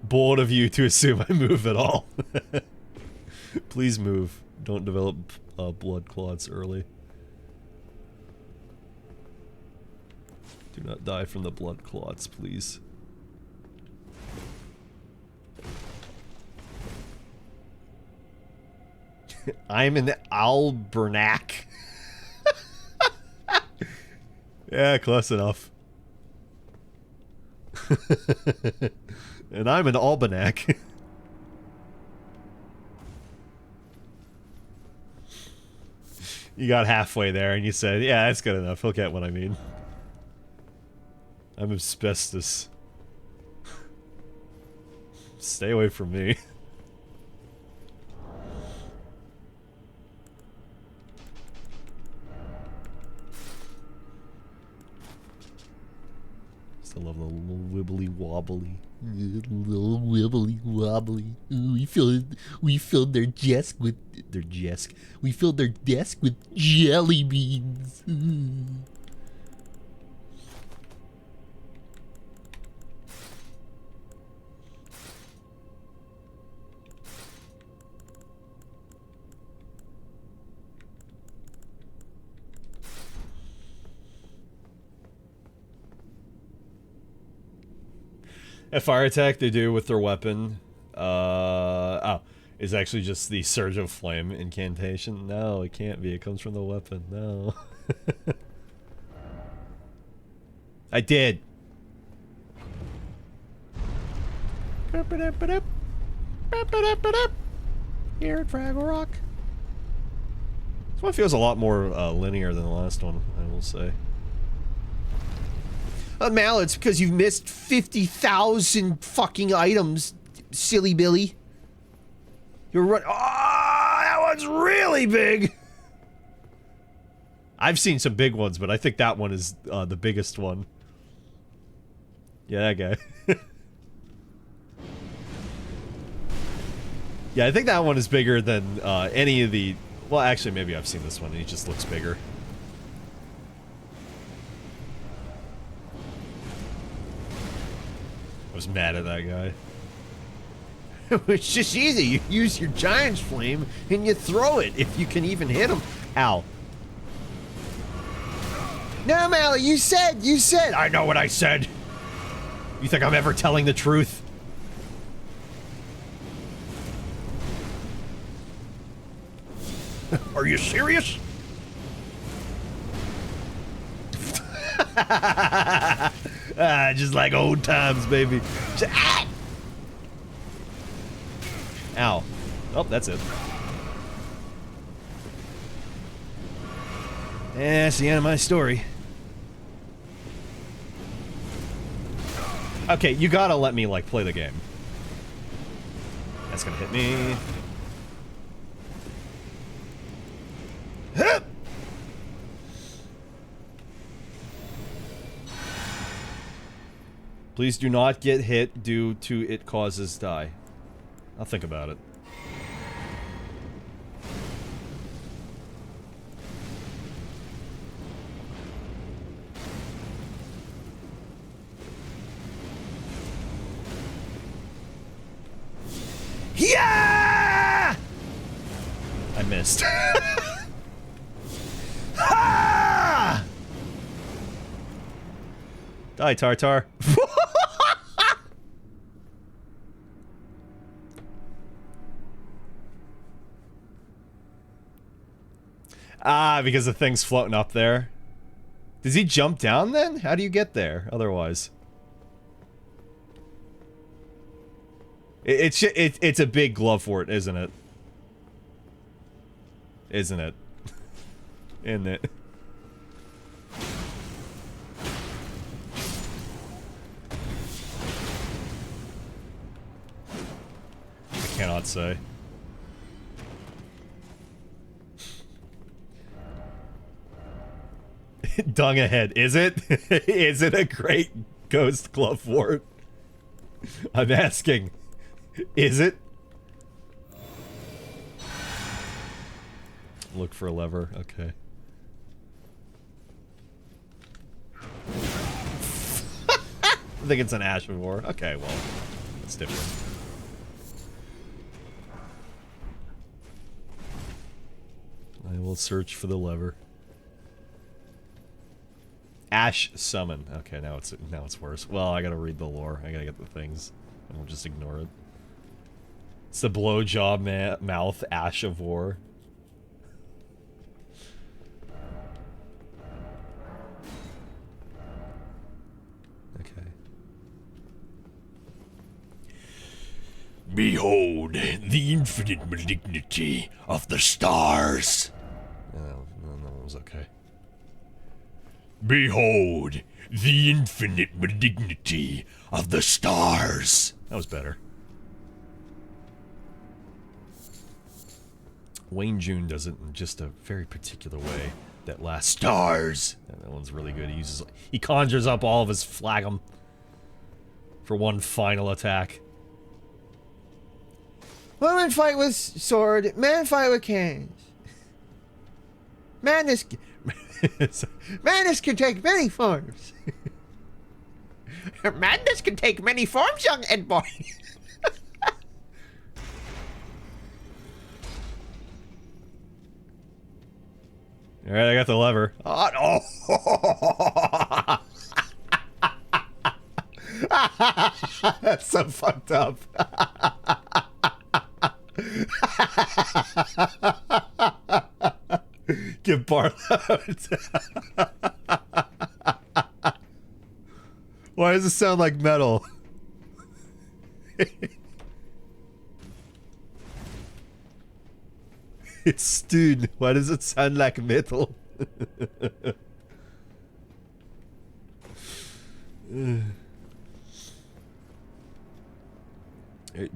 S2: Bold of you to assume I move at all. Please move. Don't develop blood clots early. Do not die from the blood clots, please.
S3: I'm an albernac.
S2: Yeah, close enough. And I'm an Albanac. You got halfway there and you said, yeah, that's good enough. He'll get what I mean. I'm asbestos. Stay away from me. Still love the little wibbly wobbly.
S5: Little wibbly wobbly. Ooh, we filled their desk with We filled their desk with jelly beans. Ooh.
S2: A fire attack they do with their weapon, is actually just the Surge of Flame incantation. No, it can't be. It comes from the weapon. No.
S3: I did.
S2: Here at Fraggle Rock. This one feels a lot more linear than the last one, I will say.
S3: Mal, it's because you've missed 50,000 fucking items, silly Billy. You're right. Oh, that one's really big.
S2: I've seen some big ones, but I think that one is the biggest one. Yeah, that guy. Yeah, I think that one is bigger than any of the... Well, actually, maybe I've seen this one, and he just looks bigger. I was mad at that guy.
S3: It's just easy. You use your giant's flame, and you throw it, if you can even hit him. Ow. No, Mally, you said.
S2: I know what I said. You think I'm ever telling the truth? Are you serious? Just like old times, baby. Ow. Oh, that's it.
S3: That's the end of my story.
S2: Okay, you gotta let me, like, play the game. That's gonna hit me. Please do not get hit due to it causes die. I'll think about it.
S3: Yeah!
S2: I missed.
S3: Ah!
S2: Die, Tartar. Ah, because the thing's floating up there. Does he jump down then? How do you get there otherwise? It's a big glove fort, isn't it? Isn't it? Isn't it? I cannot say. Dung ahead. Is it? Is it a great ghost glove fort? I'm asking. Is it? Look for a lever. Okay. I think it's an Ash of War. Okay, well, it's different. I will search for the lever. Ash summon. Okay, now it's worse. Well, I gotta read the lore. I gotta get the things. And we'll just ignore it. It's the blowjob mouth Ash of War. Okay.
S5: Behold the infinite malignity of the stars.
S2: No, that was okay.
S5: Behold the infinite malignity of the stars.
S2: That was better. Wayne June does it in just a very particular way. That last
S5: Stars.
S2: that one's really good. He conjures up all of his flagum for one final attack.
S3: Women fight with sword, men fight with cannons. Madness can take many forms.
S4: Madness can take many forms, young Ed boy.
S2: All right, I got the lever. Oh, no. That's so fucked up. Give Barlow. Why does it sound like metal? It's stewed. Why does it sound like metal?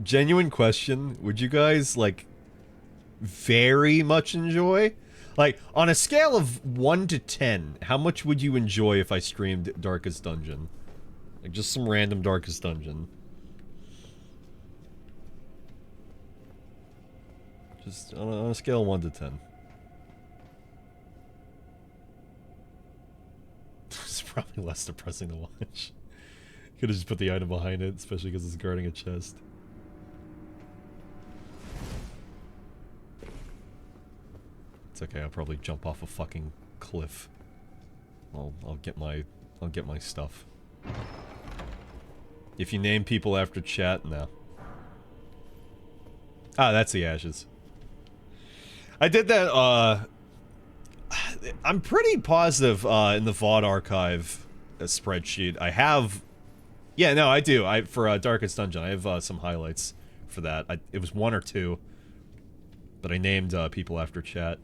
S2: Genuine question. Would you guys, like, very much enjoy? Like, on a scale of 1 to 10, how much would you enjoy if I streamed Darkest Dungeon? Like, just some random Darkest Dungeon. Just on a scale of 1 to 10. It's probably less depressing to watch. Could have just put the item behind it, especially because it's guarding a chest. It's okay, I'll probably jump off a fucking cliff. I'll get my stuff. If you name people after chat, no. Ah, that's the ashes. I did that, I'm pretty positive, in the VOD archive spreadsheet. I have... Yeah, no, I do. For Darkest Dungeon, I have, some highlights for that. It was 1 or 2. But I named, people after chat.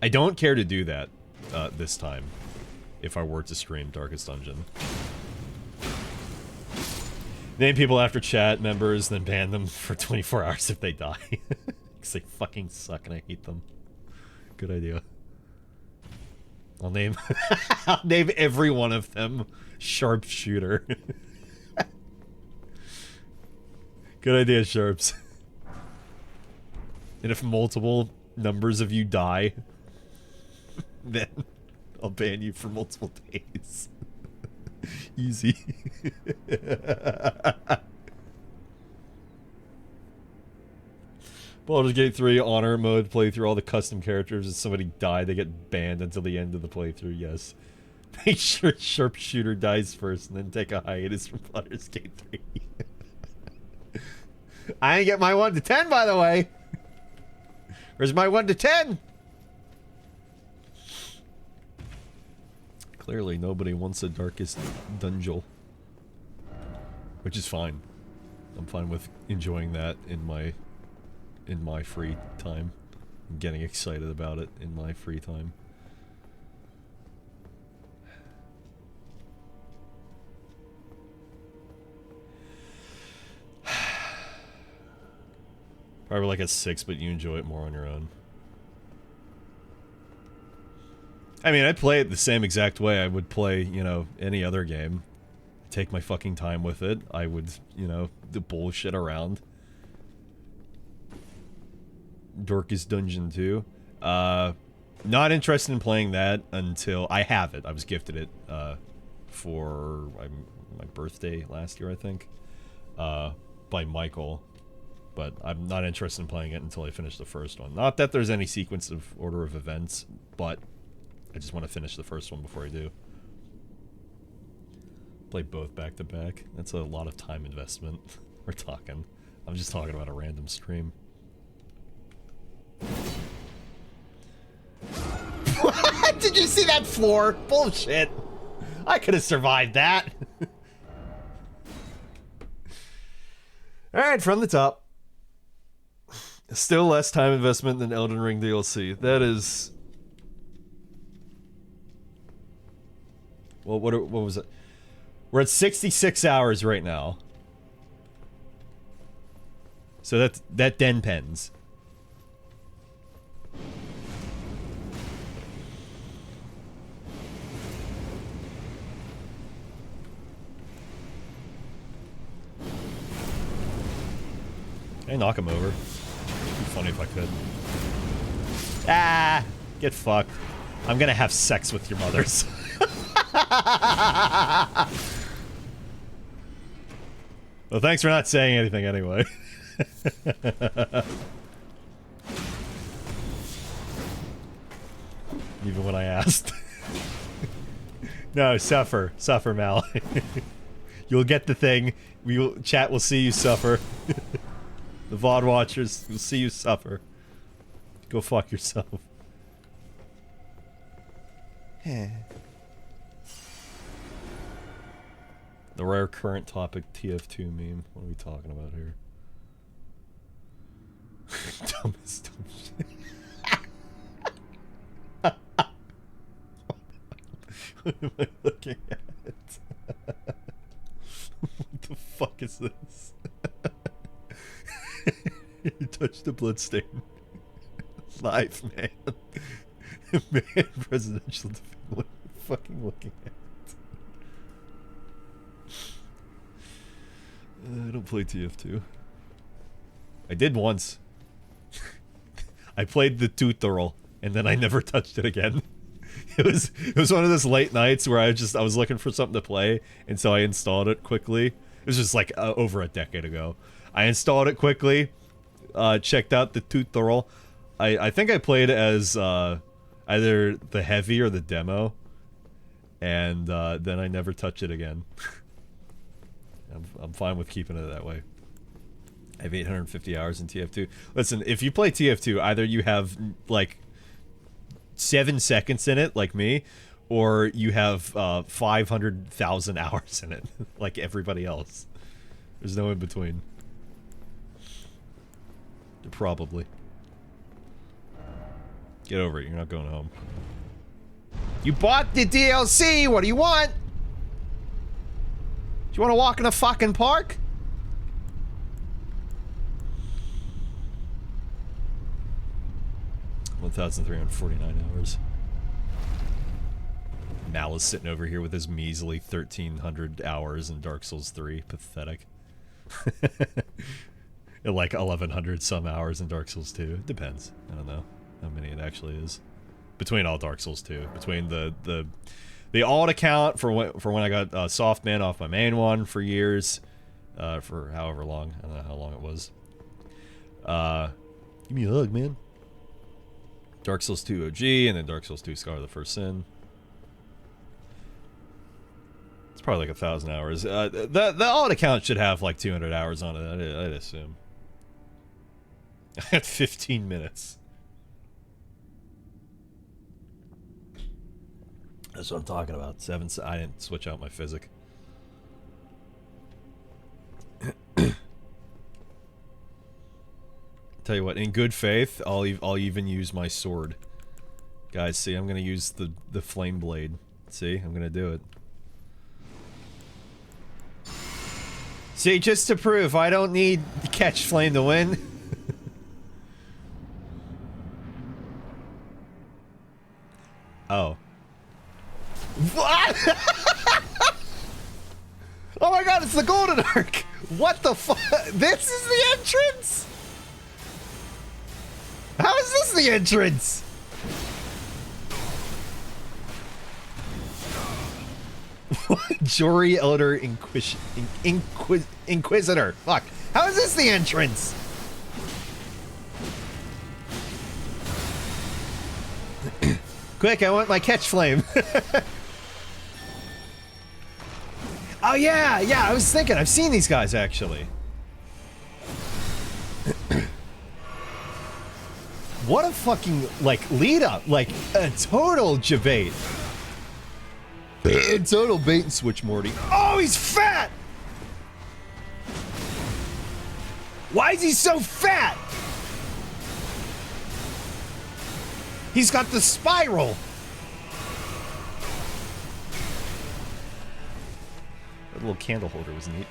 S2: I don't care to do that, this time. If I were to stream Darkest Dungeon. Name people after chat members, then ban them for 24 hours if they die. Because they fucking suck and I hate them. Good idea. I'll name... I'll name every one of them Sharpshooter. Good idea, Sharps. And if multiple numbers of you die, then I'll ban you for multiple days. Easy. Baldur's Gate 3 honor mode playthrough, all the custom characters. If somebody die, they get banned until the end of the playthrough. Yes. Make sure Sharpshooter dies first and then take a hiatus from Baldur's Gate 3. I ain't get my 1 to 10, by the way. Where's my 1 to 10? Clearly, nobody wants the darkest dungeon. Which is fine. I'm fine with enjoying that in my free time. I'm getting excited about it in my free time. Probably like a 6, but you enjoy it more on your own. I mean, I play it the same exact way I would play, you know, any other game. Take my fucking time with it. I would, you know, the bullshit around. Darkest Dungeon 2. Not interested in playing that until I have it. I was gifted it for my birthday last year, I think, by Michael. But I'm not interested in playing it until I finish the first one. Not that there's any sequence of order of events, but I just want to finish the first one before I do. Play both back to back. That's a lot of time investment. We're talking. I'm just talking about a random stream.
S3: What? Did you see that floor? Bullshit.
S1: I could have survived that.
S2: Alright, from the top. Still less time investment than Elden Ring DLC. That is... Well, what was it? We're at 66 hours right now. So that den pens. Can I knock him over? It'd be funny if I could. Ah! Get fucked. I'm gonna have sex with your mothers. Well, thanks for not saying anything anyway. Even when I asked. No, suffer. Suffer, Mal. You'll get the thing. Chat will see you suffer. The VOD watchers will see you suffer. Go fuck yourself. The rare current topic TF2 meme. What are we talking about here? Dumbest dumb shit. What am I looking at? What the fuck is this? You touched the bloodstain. Live, man. Man, presidential defeat. What are you fucking looking at? I don't play TF2. I did once. I played the tutorial, and then I never touched it again. It was one of those late nights where I was looking for something to play, and so I installed it quickly. It was just like over a decade ago. I installed it quickly, checked out the tutorial. I think I played as either the heavy or the demo, and then I never touched it again. I'm fine with keeping it that way. I have 850 hours in TF2. Listen, if you play TF2, either you have like 7 seconds in it, like me, or you have 500,000 hours in it, like everybody else. There's no in between. Probably. Get over it. You're not going home.
S3: You bought the DLC. What do you want? Do you want to walk in a fucking park?
S2: $1,349 hours. Mal is sitting over here with his measly 1,300 hours in Dark Souls 3. Pathetic. Like 1,100 some hours in Dark Souls 2. It depends. I don't know how many it actually is. Between all Dark Souls 2. Between the alt account for when I got Softman off my main one for years. For however long. I don't know how long it was. Give me a hug, man. Dark Souls 2 OG, and then Dark Souls 2 Scar of the First Sin. It's probably like 1,000 hours. The alt account should have like 200 hours on it, I'd assume. I had 15 minutes. That's what I'm talking about. I didn't switch out my physic. Tell you what, in good faith, I'll even use my sword. Guys, see, I'm gonna use the flame blade. See, I'm gonna do it.
S1: See, just to prove, I don't need catch flame to win.
S2: Oh.
S1: What? Oh my god, it's the golden arc! What the fuck? This is the entrance? How is this the entrance? Jory Elder Inquisitor. Fuck. How is this the entrance? Quick, I want my catch flame. Oh yeah, I was thinking, I've seen these guys actually. What a fucking, like, lead up. Like, a total debate. Total bait and switch, Morty. Oh, he's fat! Why is he so fat? He's got the spiral.
S2: That little candle holder was neat.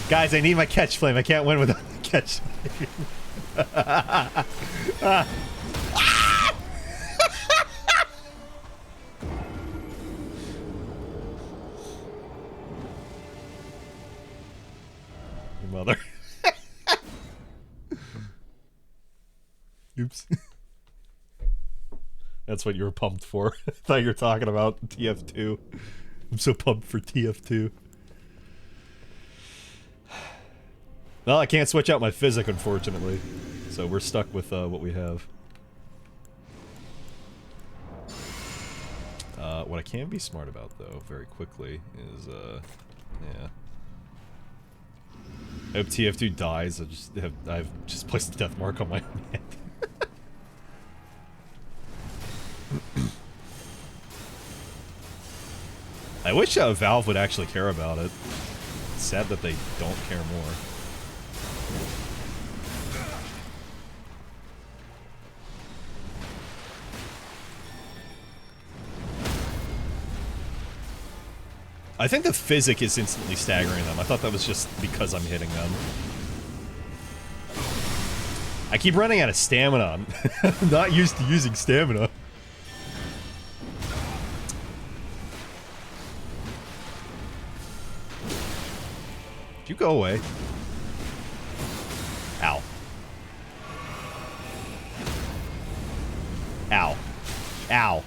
S1: Guys, I need my catch flame. I can't win without the catch flame.
S2: Your mother. Oops. That's what you were pumped for. I thought you were talking about TF2. I'm so pumped for TF2. Well, I can't switch out my physic, unfortunately. So we're stuck with what we have. What I can be smart about, though, very quickly, is, yeah. I hope TF2 dies. I've just placed a death mark on my head. I wish Valve would actually care about it. It's sad that they don't care more. I think the physic is instantly staggering them. I thought that was just because I'm hitting them. I keep running out of stamina. I'm not used to using stamina. Did you go away? Ow. Ow. Ow.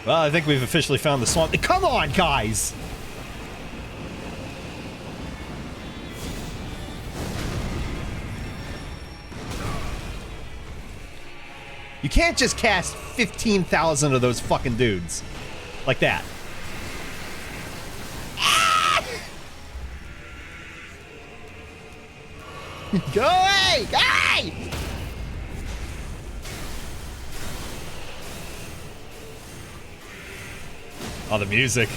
S2: Well, I think we've officially found the swamp. Come on, guys! You can't just cast 15,000 of those fucking dudes. Like that. Go away! Hey! Oh, the music.